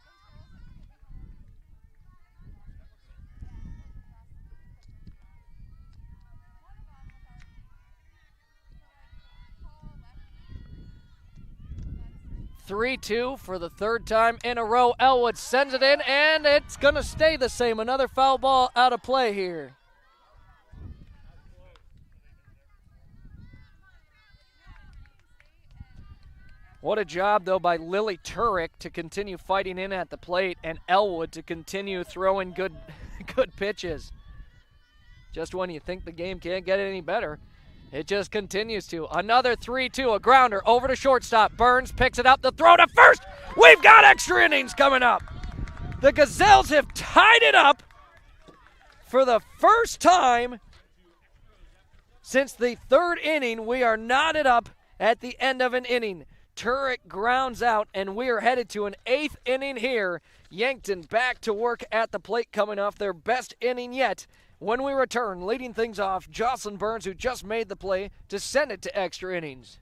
(3-2) for the third time in a row. Elwood sends it in, and it's going to stay the same. Another foul ball out of play here. What a job, though, by Lily Turek to continue fighting in at the plate and Elwood to continue throwing good pitches. Just when you think the game can't get any better, it just continues to. Another 3-2, a grounder over to shortstop. Burns picks it up, the throw to first. We've got extra innings coming up. The Gazelles have tied it up for the first time since the third inning. We are knotted up at the end of an inning. Turek grounds out, and we are headed to an 8th inning here. Yankton back to work at the plate, coming off their best inning yet. When we return, leading things off, Jocelyn Burns, who just made the play to send it to extra innings.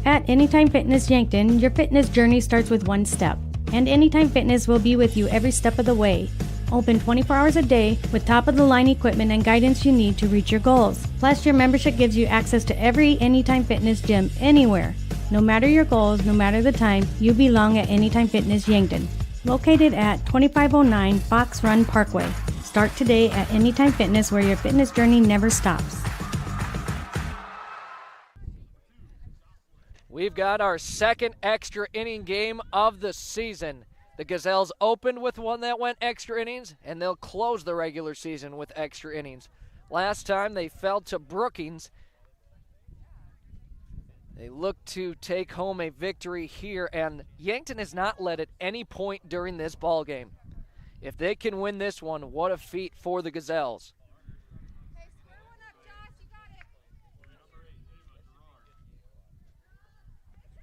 At Anytime Fitness Yankton, your fitness journey starts with one step, and Anytime Fitness will be with you every step of the way. Open 24 hours a day with top-of-the-line equipment and guidance you need to reach your goals. Plus, your membership gives you access to every Anytime Fitness gym anywhere. No matter your goals, no matter the time, you belong at Anytime Fitness Yankton. Located at 2509 Fox Run Parkway. Start today at Anytime Fitness, where your fitness journey never stops. We've got our second extra inning game of the season. The Gazelles opened with one that went extra innings, and they'll close the regular season with extra innings. Last time they fell to Brookings. They look to take home a victory here, and Yankton has not led at any point during this ball game. If they can win this one, what a feat for the Gazelles.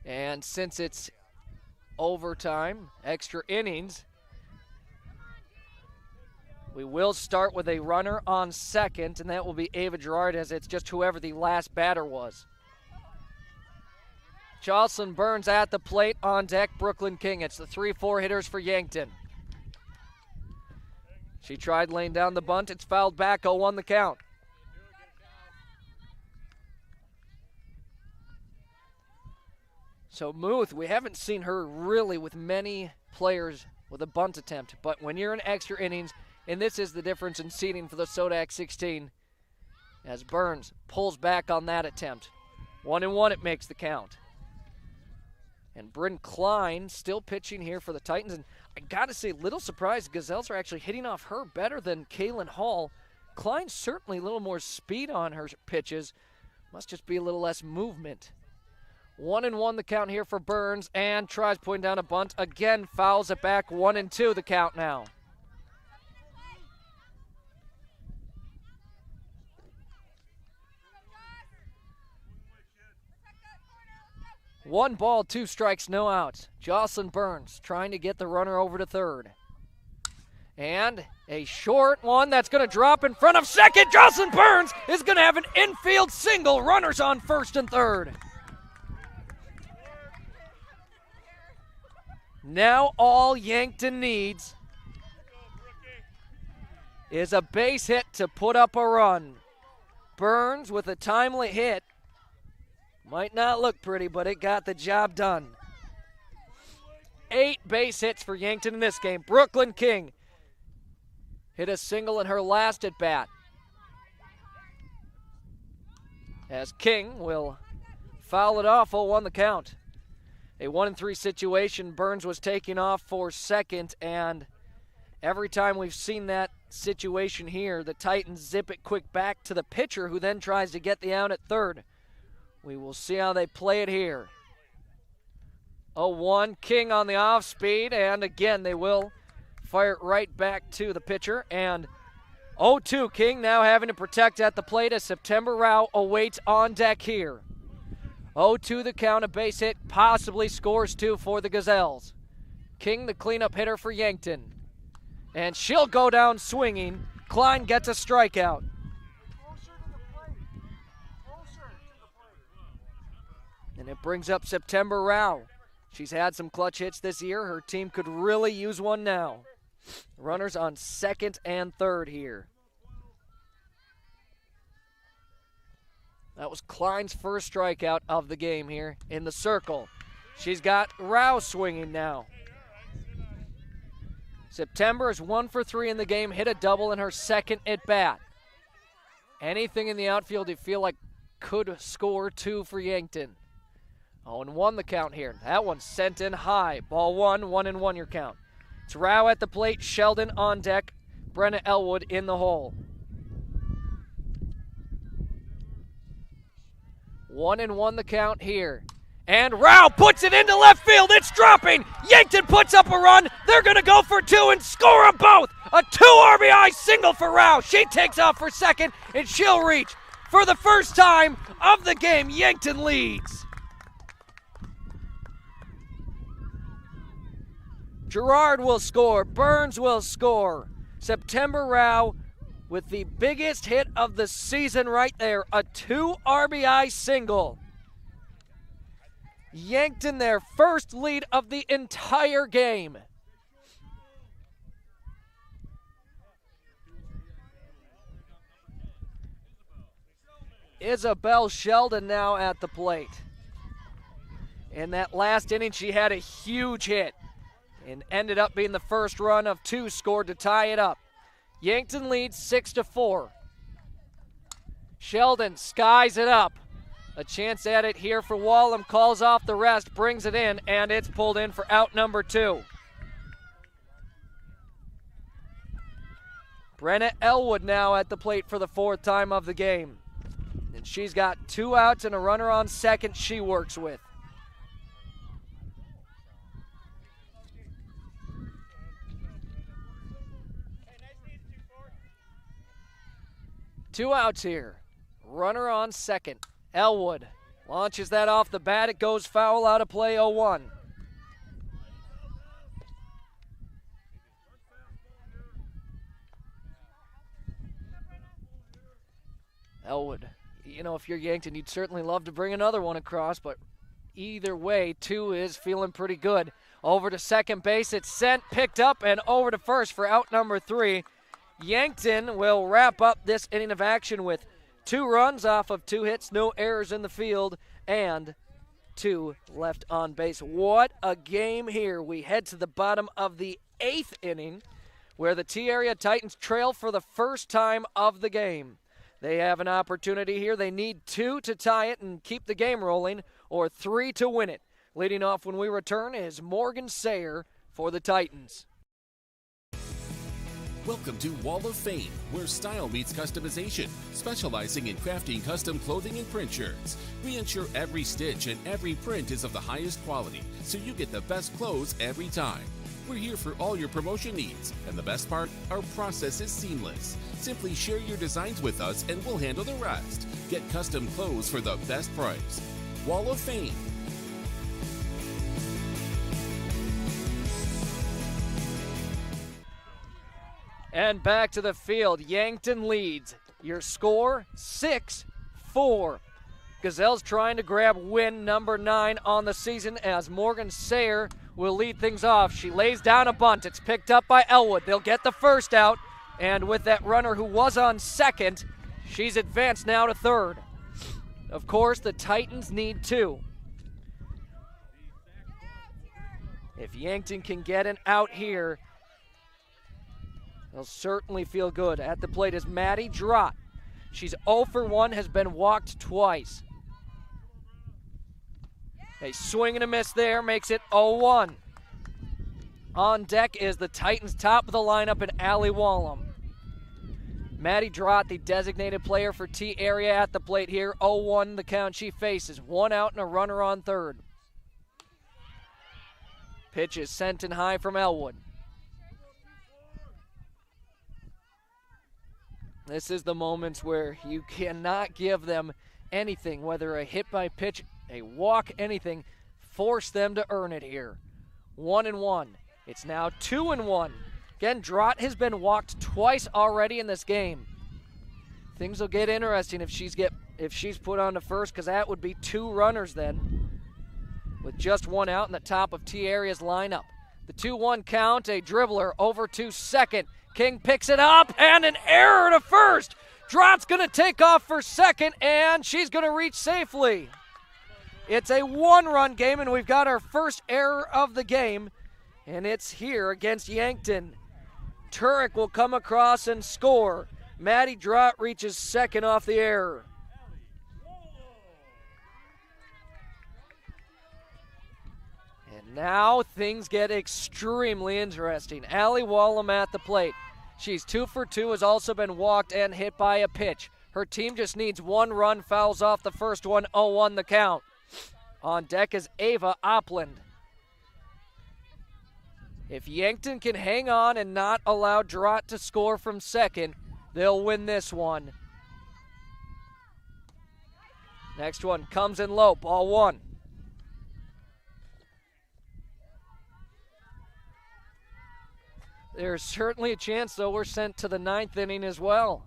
And since it's overtime, extra innings, we will start with a runner on second, and that will be Ava Gerard, as it's just whoever the last batter was. Jocelyn Burns at the plate, on deck Brooklyn King. It's the 3-4 hitters for Yankton. She tried laying down the bunt. It's fouled back, 0-1 the count. So Muth, we haven't seen her really with many players with a bunt attempt, but when you're in extra innings, and this is the difference in seeding for the Sodak 16, as Burns pulls back on that attempt. 1-1 it makes the count. And Bryn Klein still pitching here for the Titans. And I got to say, little surprised, Gazelles are actually hitting off her better than Kaylin Hall. Klein's certainly a little more speed on her pitches. Must just be a little less movement. 1-1 the count here for Burns, and tries putting down a bunt. Again, fouls it back. 1-2 the count now. One ball, 2 strikes, no outs. Jocelyn Burns trying to get the runner over to third. And a short one that's going to drop in front of second. Jocelyn Burns is going to have an infield single. Runners on first and third. Now all Yankton needs is a base hit to put up a run. Burns with a timely hit. Might not look pretty, but it got the job done. 8 base hits for Yankton in this game. Brooklyn King hit a single in her last at bat. As King will foul it off, 0-1 the count. A 1-3 situation. Burns was taking off for second, and every time we've seen that situation here, the Titans zip it quick back to the pitcher, who then tries to get the out at third. We will see how they play it here. 0-1, King on the off speed, and again they will fire it right back to the pitcher. And 0-2, King now having to protect at the plate as September Rao awaits on deck here. 0-2 the count, a base hit, possibly scores 2 for the Gazelles. King, the cleanup hitter for Yankton. And she'll go down swinging. Klein gets a strikeout. And it brings up September Rao. She's had some clutch hits this year. Her team could really use one now. Runners on second and third here. That was Klein's first strikeout of the game here in the circle. She's got Rao swinging now. September is 1 for 3 in the game, hit a double in her second at bat. Anything in the outfield you feel like could score 2 for Yankton. 0-1 the count here. That one's sent in high. Ball 1, 1-1 your count. It's Rao at the plate, Sheldon on deck, Brenna Elwood in the hole. 1-1 the count here. And Rao puts it into left field. It's dropping. Yankton puts up a run. They're going to go for 2 and score them both. A 2 RBI single for Rao. She takes off for second, and she'll reach. For the first time of the game, Yankton leads. Gerard will score. Burns will score. September Rao with the biggest hit of the season right there. A 2 RBI single. Yankton their first lead of the entire game. Isabel Sheldon now at the plate. In that last inning, she had a huge hit and ended up being the first run of 2 scored to tie it up. Yankton leads 6-4. Sheldon skies it up. A chance at it here for Wallem, calls off the rest, brings it in, and it's pulled in for out number 2. Brenna Elwood now at the plate for the 4th time of the game. And she's got 2 outs and a runner on second she works with. Two outs here. Runner on second. Elwood launches that off the bat. It goes foul, out of play, 0-1. Elwood, you know, if you're Yankton, you'd certainly love to bring another one across, but either way, 2 is feeling pretty good. Over to second base, it's sent, picked up, and over to first for out number 3. Yankton will wrap up this inning of action with 2 runs off of 2 hits, no errors in the field, and 2 left on base. What a game here. We head to the bottom of the 8th inning, where the T-Area Titans trail for the first time of the game. They have an opportunity here. They need 2 to tie it and keep the game rolling, or 3 to win it. Leading off when we return is Morgan Sayer for the Titans. Welcome to Wall of Fame, where style meets customization, specializing in crafting custom clothing and print shirts. We ensure every stitch and every print is of the highest quality, so you get the best clothes every time. We're here for all your promotion needs, and the best part, our process is seamless. Simply share your designs with us and we'll handle the rest. Get custom clothes for the best price. Wall of Fame. And back to the field. Yankton leads. Your score, 6-4. Gazelles trying to grab win number 9 on the season as Morgan Sayer will lead things off. She lays down a bunt. It's picked up by Elwood. They'll get the first out. And with that runner who was on second, she's advanced now to third. Of course, the Titans need 2. If Yankton can get an out here, they'll certainly feel good. At the plate is Maddie Drott. She's 0 for 1, has been walked twice. A swing and a miss there makes it 0-1. On deck is the Titans' top of the lineup in Allie Wallem. Maddie Drott, the designated player for T-Area at the plate here. 0-1 the count she faces. 1 out and a runner on third. Pitch is sent in high from Elwood. This is the moments where you cannot give them anything, whether a hit by pitch, a walk, anything. Force them to earn it here. 1-1. It's now 2-1. Again, Drott has been walked twice already in this game. Things will get interesting if she's put on to first, because that would be 2 runners then, with just 1 out in the top of T Area's lineup. The 2-1 count, a dribbler over to second. King picks it up, and an error to first. Drott's going to take off for second, and she's going to reach safely. It's a 1-run game, and we've got our first error of the game, and it's here against Yankton. Turek will come across and score. Maddie Drott reaches second off the error. And now things get extremely interesting. Allie Wallem at the plate. She's 2 for 2, has also been walked and hit by a pitch. Her team just needs 1 run, fouls off the first one, 0-1 the count. On deck is Ava Opland. If Yankton can hang on and not allow Drott to score from second, they'll win this one. Next one comes in low, ball 1. There's certainly a chance, though, we're sent to the 9th inning as well.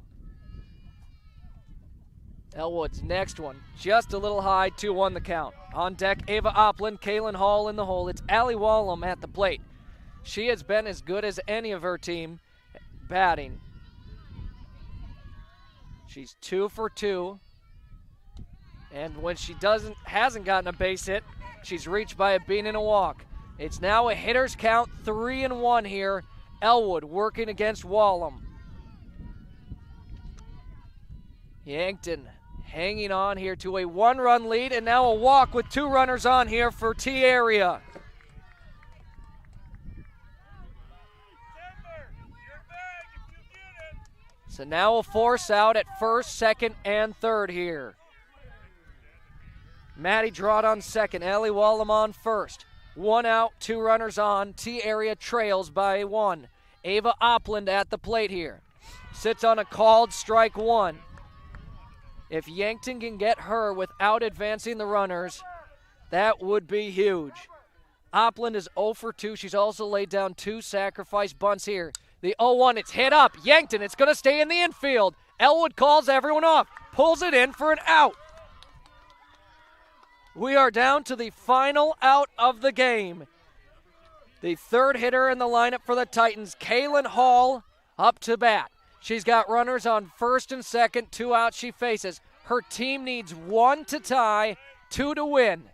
Elwood's next one, just a little high, 2-1 the count. On deck, Ava Opland, Kaylin Hall in the hole. It's Allie Wallem at the plate. She has been as good as any of her team batting. She's 2 for 2. And when she hasn't gotten a base hit, she's reached by a bean and a walk. It's now a hitter's count, 3-1 here. Elwood working against Wallem. Yankton hanging on here to a 1-run lead, and now a walk with 2 runners on here for T Area. So now a force out at first, second, and third here. Maddie Drott on second, Allie Wallem on first. 1 out, 2 runners on. T Area trails by 1. Ava Opland at the plate here. Sits on a called strike 1. If Yankton can get her without advancing the runners, that would be huge. Opland is 0 for 2. She's also laid down 2 sacrifice bunts here. The 0-1, it's hit up. Yankton, it's going to stay in the infield. Elwood calls everyone off, pulls it in for an out. We are down to the final out of the game. The third hitter in the lineup for the Titans, Kaylin Hall, up to bat. She's got runners on first and second, 2 outs she faces. Her team needs 1 to tie, 2 to win.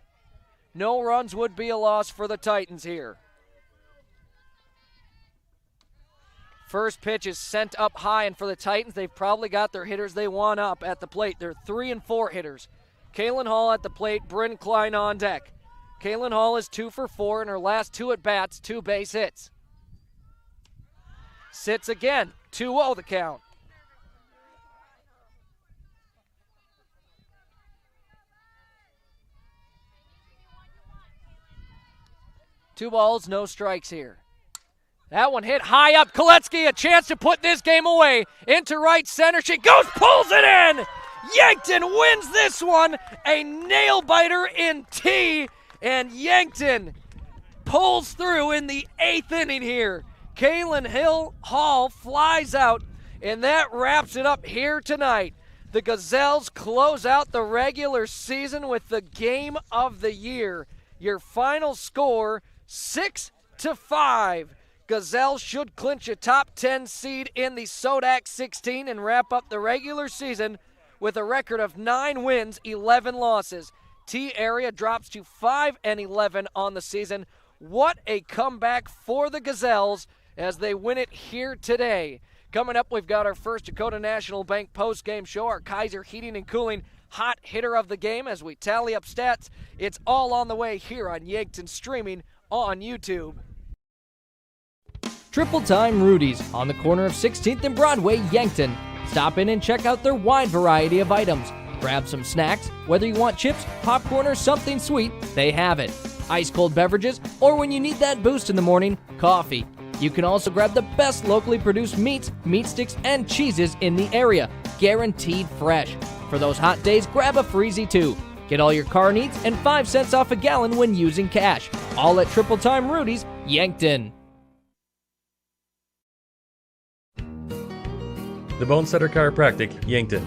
No runs would be a loss for the Titans here. First pitch is sent up high, and for the Titans, they've probably got their hitters they want up at the plate. They're 3 and 4 hitters. Kaylin Hall at the plate, Bryn Klein on deck. Kaylin Hall is 2 for 4 in her last 2 at-bats, 2 base hits. Sits again, 2-0 the count. Two balls, no strikes here. That one hit high up. Koletsky, a chance to put this game away. Into right center. She goes, pulls it in. Yankton wins this one. A nail biter in T. And Yankton pulls through in the 8th inning here. Kaylin Hall flies out, and that wraps it up here tonight. The Gazelles close out the regular season with the game of the year. Your final score, 6-5. Gazelles should clinch a top 10 seed in the Sodak 16 and wrap up the regular season with a record of 9 wins, 11 losses. T Area drops to 5-11 on the season. What a comeback for the Gazelles as they win it here today. Coming up, we've got our first Dakota National Bank post-game show, our Kaiser Heating and Cooling hot hitter of the game as we tally up stats. It's all on the way here on Yankton, streaming on YouTube. Triple Time Rudy's on the corner of 16th and Broadway, Yankton. Stop in and check out their wide variety of items. Grab some snacks, whether you want chips, popcorn, or something sweet, they have it. Ice cold beverages, or when you need that boost in the morning, coffee. You can also grab the best locally produced meats, meat sticks, and cheeses in the area. Guaranteed fresh. For those hot days, grab a Freezy too. Get all your car needs and 5 cents off a gallon when using cash. All at Triple Time Rudy's, Yankton. The Bonesetter Chiropractic, Yankton.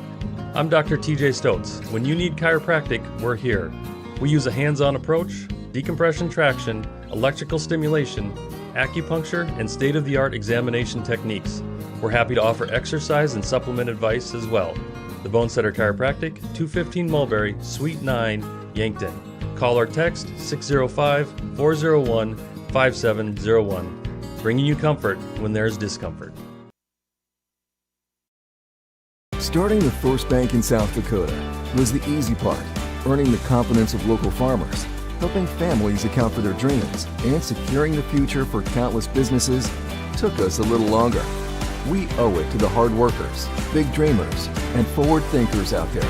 I'm Dr. TJ Stotz. When you need chiropractic, we're here. We use a hands-on approach, decompression traction, electrical stimulation, acupuncture, and state-of-the-art examination techniques. We're happy to offer exercise and supplement advice as well. The Bonesetter Chiropractic, 215 Mulberry, Suite 9, Yankton. Call or text 605-401-5701. Bringing you comfort when there's discomfort. Starting the first bank in South Dakota was the easy part, earning the confidence of local farmers, helping families account for their dreams, and securing the future for countless businesses took us a little longer. We owe it to the hard workers, big dreamers, and forward thinkers out there.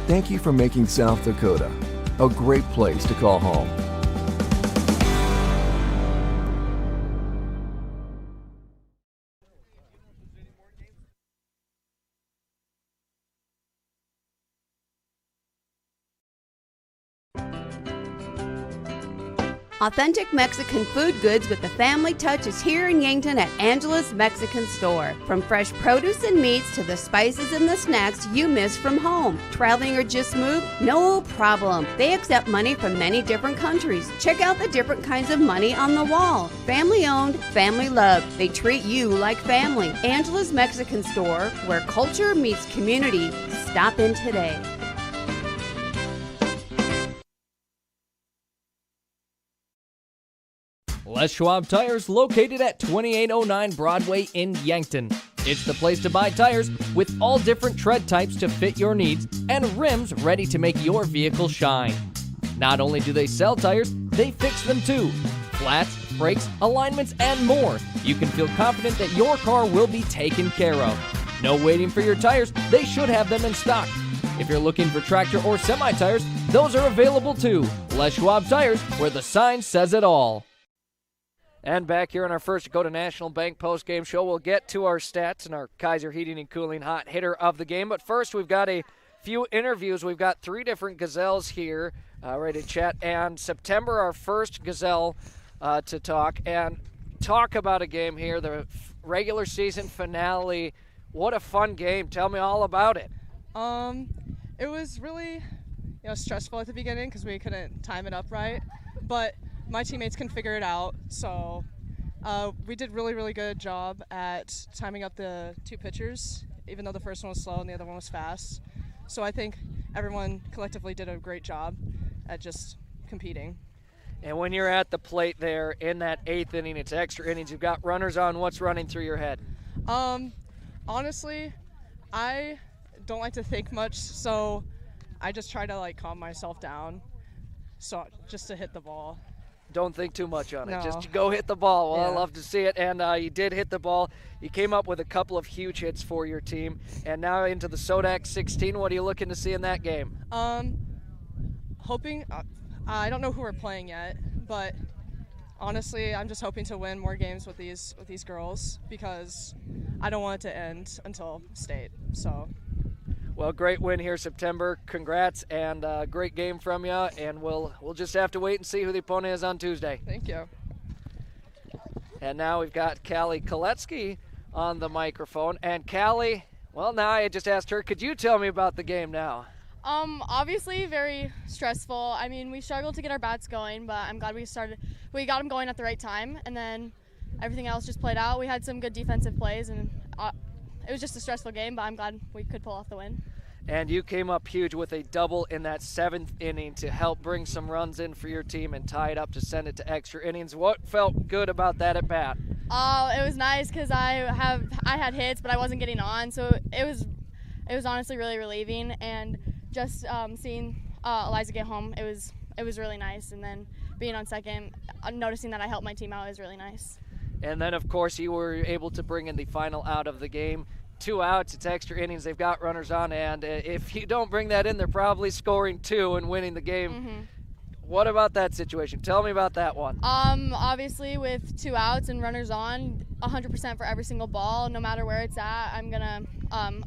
Thank you for making South Dakota a great place to call home. Authentic Mexican food goods with the family touch is here in Yankton at Angela's Mexican Store. From fresh produce and meats to the spices and the snacks you miss from home. Traveling or just moved? No problem. They accept money from many different countries. Check out the different kinds of money on the wall. Family owned, family loved. They treat you like family. Angela's Mexican Store, where culture meets community. Stop in today. Les Schwab Tires, located at 2809 Broadway in Yankton. It's the place to buy tires with all different tread types to fit your needs and rims ready to make your vehicle shine. Not only do they sell tires, they fix them too. Flats, brakes, alignments, and more. You can feel confident that your car will be taken care of. No waiting for your tires, they should have them in stock. If you're looking for tractor or semi-tires, those are available too. Les Schwab Tires, where the sign says it all. And back here on our first Dakota National Bank post-game show, we'll get to our stats and our Kaiser Heating and Cooling hot hitter of the game. But first, we've got a few interviews. We've got 3 different Gazelles here ready to chat. And September, our first Gazelle to talk about a game here, the regular season finale. What a fun game. Tell me all about it. It was really stressful at the beginning because we couldn't time it up right. But my teammates can figure it out, so we did really good job at timing up the 2 pitchers, even though the first one was slow and the other one was fast. So I think everyone collectively did a great job at just competing. And when you're at the plate there in that 8th inning, it's extra innings, you've got runners on, what's running through your head? Honestly, I don't like to think much, so I just try to calm myself down, so just to hit the ball. Don't think too much on it. No. Just go hit the ball. Well, Yeah. I love to see it. And you did hit the ball. You came up with a couple of huge hits for your team. And now into the Sodak 16. What are you looking to see in that game? Hoping, I don't know who we're playing yet, but honestly, I'm just hoping to win more games with these girls because I don't want it to end until state. So. Well, great win here, September. Congrats, and great game from you. And we'll just have to wait and see who the opponent is on Tuesday. Thank you. And now we've got Callie Koletsky on the microphone. And Callie, well, now I just asked her, could you tell me about the game now? Obviously very stressful. I mean, we struggled to get our bats going, but I'm glad we got them going at the right time, and then everything else just played out. We had some good defensive plays, and it was just a stressful game, but I'm glad we could pull off the win. And you came up huge with a double in that 7th inning to help bring some runs in for your team and tie it up to send it to extra innings. What felt good about that at bat? It was nice because I had hits, but I wasn't getting on, so it was honestly really relieving. And just seeing Eliza get home, it was really nice. And then being on second, noticing that I helped my team out is really nice. And then, of course, you were able to bring in the final out of the game. 2 outs, it's extra innings, they've got runners on, and if you don't bring that in, they're probably scoring 2 and winning the game. Mm-hmm. What about that situation? Tell me about that one. Obviously with 2 outs and runners on, 100% for every single ball, no matter where it's at, I'm gonna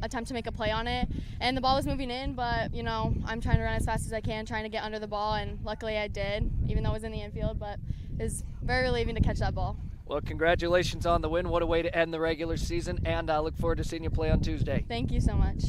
attempt to make a play on it. And the ball was moving in, but you know, I'm trying to run as fast as I can, trying to get under the ball, and luckily I did, even though it was in the infield, but it was very relieving to catch that ball. Well, congratulations on the win. What a way to end the regular season, and I look forward to seeing you play on Tuesday. Thank you so much.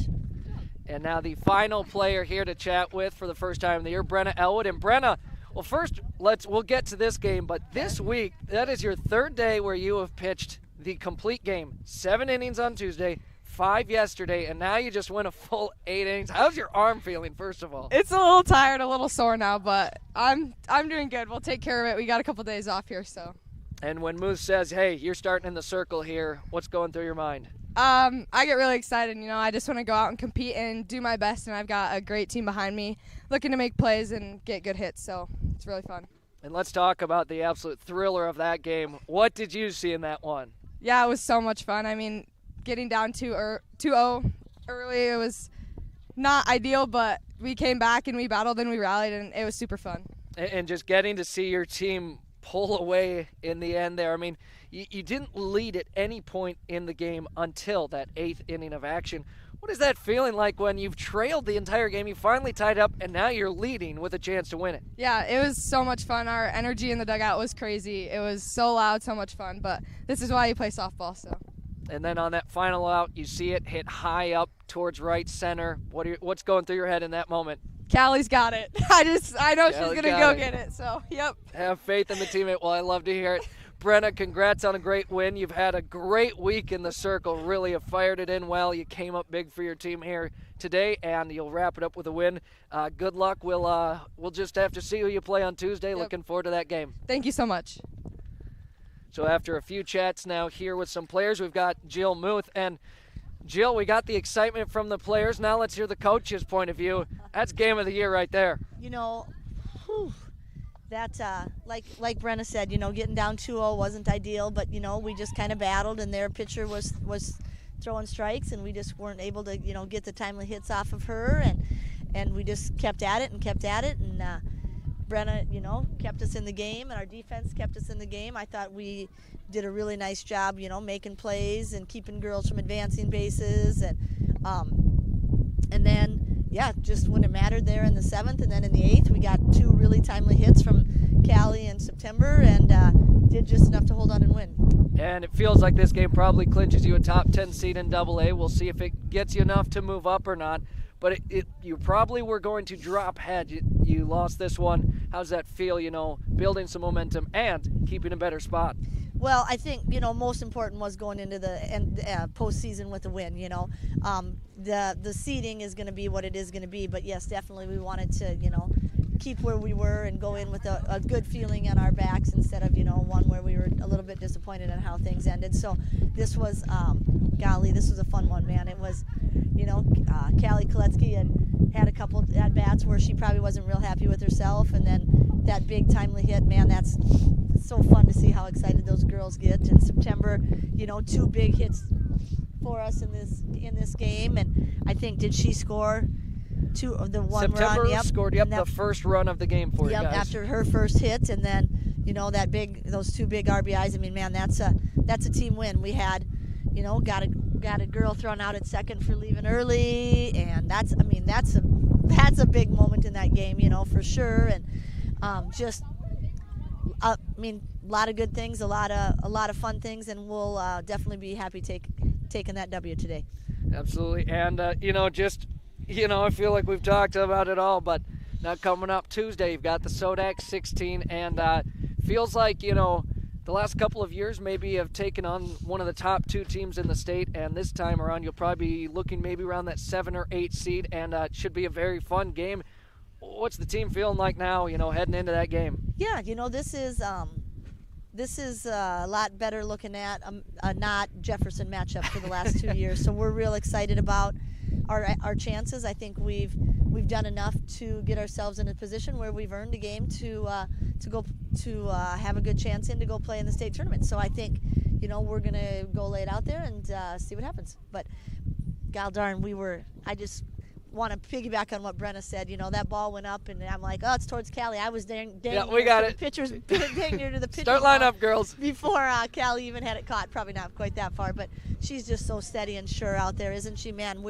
And now the final player here to chat with for the first time of the year, Brenna Elwood. And Brenna, well, first we'll get to this game, but this week, that is your third day where you have pitched the complete game. 7 innings on Tuesday, 5 yesterday, and now you just went a full 8 innings. How's your arm feeling, first of all? It's a little tired, a little sore now, but I'm doing good. We'll take care of it. We got a couple days off here, so. And when Moose says, hey, you're starting in the circle here, what's going through your mind? I get really excited. You know, I just want to go out and compete and do my best, and I've got a great team behind me looking to make plays and get good hits, so it's really fun. And let's talk about the absolute thriller of that game. What did you see in that one? Yeah, it was so much fun. I mean, getting down 2-0 early, it was not ideal, but we came back and we battled and we rallied, and it was super fun. And just getting to see your team pull away in the end there. I mean, you didn't lead at any point in the game until that 8th inning of action. What is that feeling like when you've trailed the entire game, you finally tied up, and now you're leading with a chance to win it? Yeah, it was so much fun. Our energy in the dugout was crazy. It was so loud, so much fun, but this is why you play softball, so. And then on that final out, you see it hit high up towards right center. What's going through your head in that moment? Callie's got it. I know she's going to go get it, so, yep. Have faith in the teammate. Well, I love to hear it. Brenna, congrats on a great win. You've had a great week in the circle. Really have fired it in well. You came up big for your team here today, and you'll wrap it up with a win. Good luck. We'll just have to see who you play on Tuesday. Yep. Looking forward to that game. Thank you so much. So after a few chats now here with some players, we've got Jill Muth. And Jill, we got the excitement from the players. Now let's hear the coach's point of view. That's game of the year right there. You know, that like Brenna said, you know, getting down 2-0 wasn't ideal, but you know, we just kind of battled, and their pitcher was throwing strikes, and we just weren't able to, you know, get the timely hits off of her, and we just kept at it, and Brenna, you know, kept us in the game, and our defense kept us in the game. I thought we did a really nice job, you know, making plays and keeping girls from advancing bases, and then, yeah, just when it mattered there in the 7th, and then in the 8th, we got 2 really timely hits from Callie in September, and did just enough to hold on and win. And it feels like this game probably clinches you a top 10 seed in AA. We'll see if it gets you enough to move up or not. But you probably were going to drop head. You lost this one. How's that feel, you know, building some momentum and keeping a better spot? Well, I think, you know, most important was going into the postseason with a win, you know. The seeding is going to be what it is going to be, but yes, definitely we wanted to, you know, keep where we were and go in with a good feeling on our backs instead of, you know, one where we were a little bit disappointed in how things ended. So this was, golly, this was a fun one, man. It was, you know, Callie Koletsky had a couple at-bats where she probably wasn't real happy with herself, and then that big timely hit, man, that's so fun to see how excited those girls get. In September, you know, 2 big hits for us in this game, and I think, did she score 2 of the one September run? Yep. Scored the first run of the game for you guys. After her first hit, and then, you know, those 2 big RBIs. I mean, man, that's a team win. We had, you know, got a girl thrown out at second for leaving early, and that's a big moment in that game, you know, for sure. And I mean, a lot of good things, a lot of fun things, and we'll definitely be happy taking that W today. Absolutely. And you know, just, you know, I feel like we've talked about it all, but now coming up Tuesday, you've got the Sodak 16, and feels like, you know, the last couple of years maybe have taken on one of the top 2 teams in the state, and this time around you'll probably be looking maybe around that 7 or 8 seed, and it should be a very fun game. What's the team feeling like now, you know, heading into that game? Yeah, you know, this is a lot better looking at a not Jefferson matchup for the last 2 years, so we're real excited about our chances. I think we've done enough to get ourselves in a position where we've earned a game to have a good chance to go play in the state tournament. So I think, you know, we're gonna go lay it out there and see what happens. But God darn, want to piggyback on what Brenna said. You know, that ball went up, and I'm like, oh, it's towards Callie. I was dang Yeah, we got it. Pitchers, dang near to the pitcher's Start line up, girls. Before Callie even had it caught. Probably not quite that far, but she's just so steady and sure out there, isn't she, man?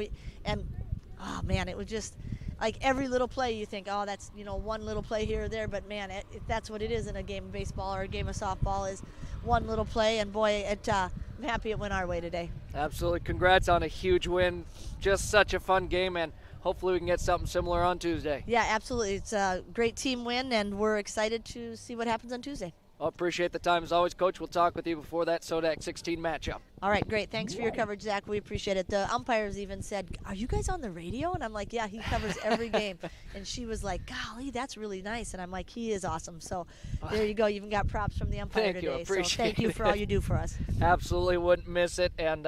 Oh, man, it was just like every little play you think, oh, that's, you know, one little play here or there, but, man, that's what it is in a game of baseball or a game of softball is one little play, and, boy, I'm happy it went our way today. Absolutely. Congrats on a huge win. Just such a fun game, and hopefully we can get something similar on Tuesday. Yeah, absolutely. It's a great team win, and we're excited to see what happens on Tuesday. Well, appreciate the time as always, Coach. We'll talk with you before that SODAC 16 matchup. All right, great. Thanks for your coverage, Zach. We appreciate it. The umpires even said, are you guys on the radio? And I'm like, yeah, he covers every game. And she was like, golly, that's really nice. And I'm like, he is awesome. So there you go. You even got props from the umpire Thank you. today. Appreciate so thank you for all you do for us. Absolutely wouldn't miss it. And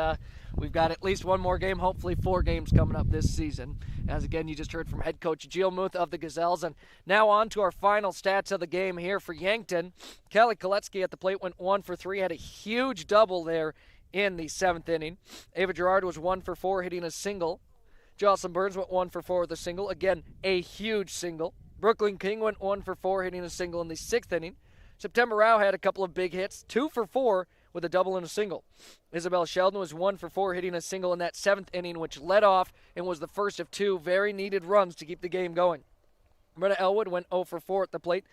we've got at least one more game, hopefully 4 games coming up this season. As again, you just heard from head coach Jill Muth of the Gazelles. And now on to our final stats of the game here for Yankton. Kelly Koletsky at the plate went 1 for 3, had a huge double there in the 7th inning. Ava Gerard was 1 for 4, hitting a single. Jocelyn Burns went 1 for 4 with a single. Again, a huge single. Brooklyn King went 1 for 4, hitting a single in the 6th inning. September Rao had a couple of big hits, 2 for 4 with a double and a single. Isabel Sheldon was 1 for 4, hitting a single in that 7th inning, which led off and was the first of 2 very needed runs to keep the game going. Brenna Elwood went 0 for 4 at the plate.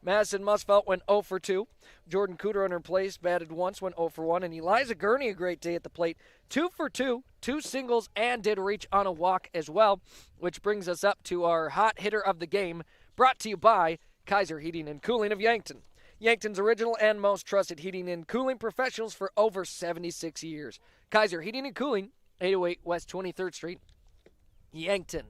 Madison Musfelt went 0 for 2. Jordan Cooter in her place batted once, went 0 for 1. And Eliza Gurney, a great day at the plate, 2 for 2, 2 singles, and did reach on a walk as well, which brings us up to our hot hitter of the game, brought to you by Kaiser Heating and Cooling of Yankton. Yankton's original and most trusted heating and cooling professionals for over 76 years. Kaiser Heating and Cooling, 808 West 23rd Street, Yankton.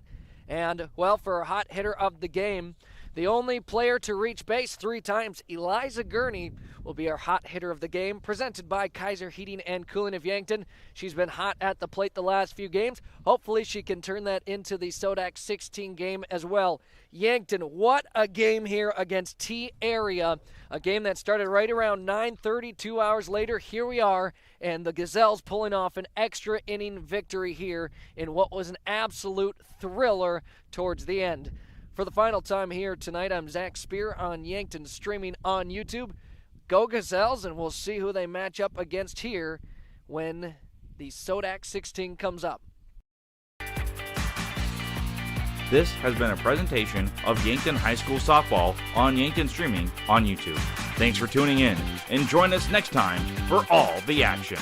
And, well, for our hot hitter of the game, the only player to reach base 3 times, Eliza Gurney, will be our hot hitter of the game, presented by Kaiser Heating and Cooling of Yankton. She's been hot at the plate the last few games. Hopefully she can turn that into the SODAC 16 game as well. Yankton, what a game here against T-Area. A game that started right around 9:30, 2 hours later. Here we are, and the Gazelles pulling off an extra inning victory here in what was an absolute thriller towards the end. For the final time here tonight, I'm Zach Spear on Yankton, streaming on YouTube. Go Gazelles, and we'll see who they match up against here when the SODAC 16 comes up. This has been a presentation of Yankton High School Softball on Yankton Streaming on YouTube. Thanks for tuning in, and join us next time for all the action.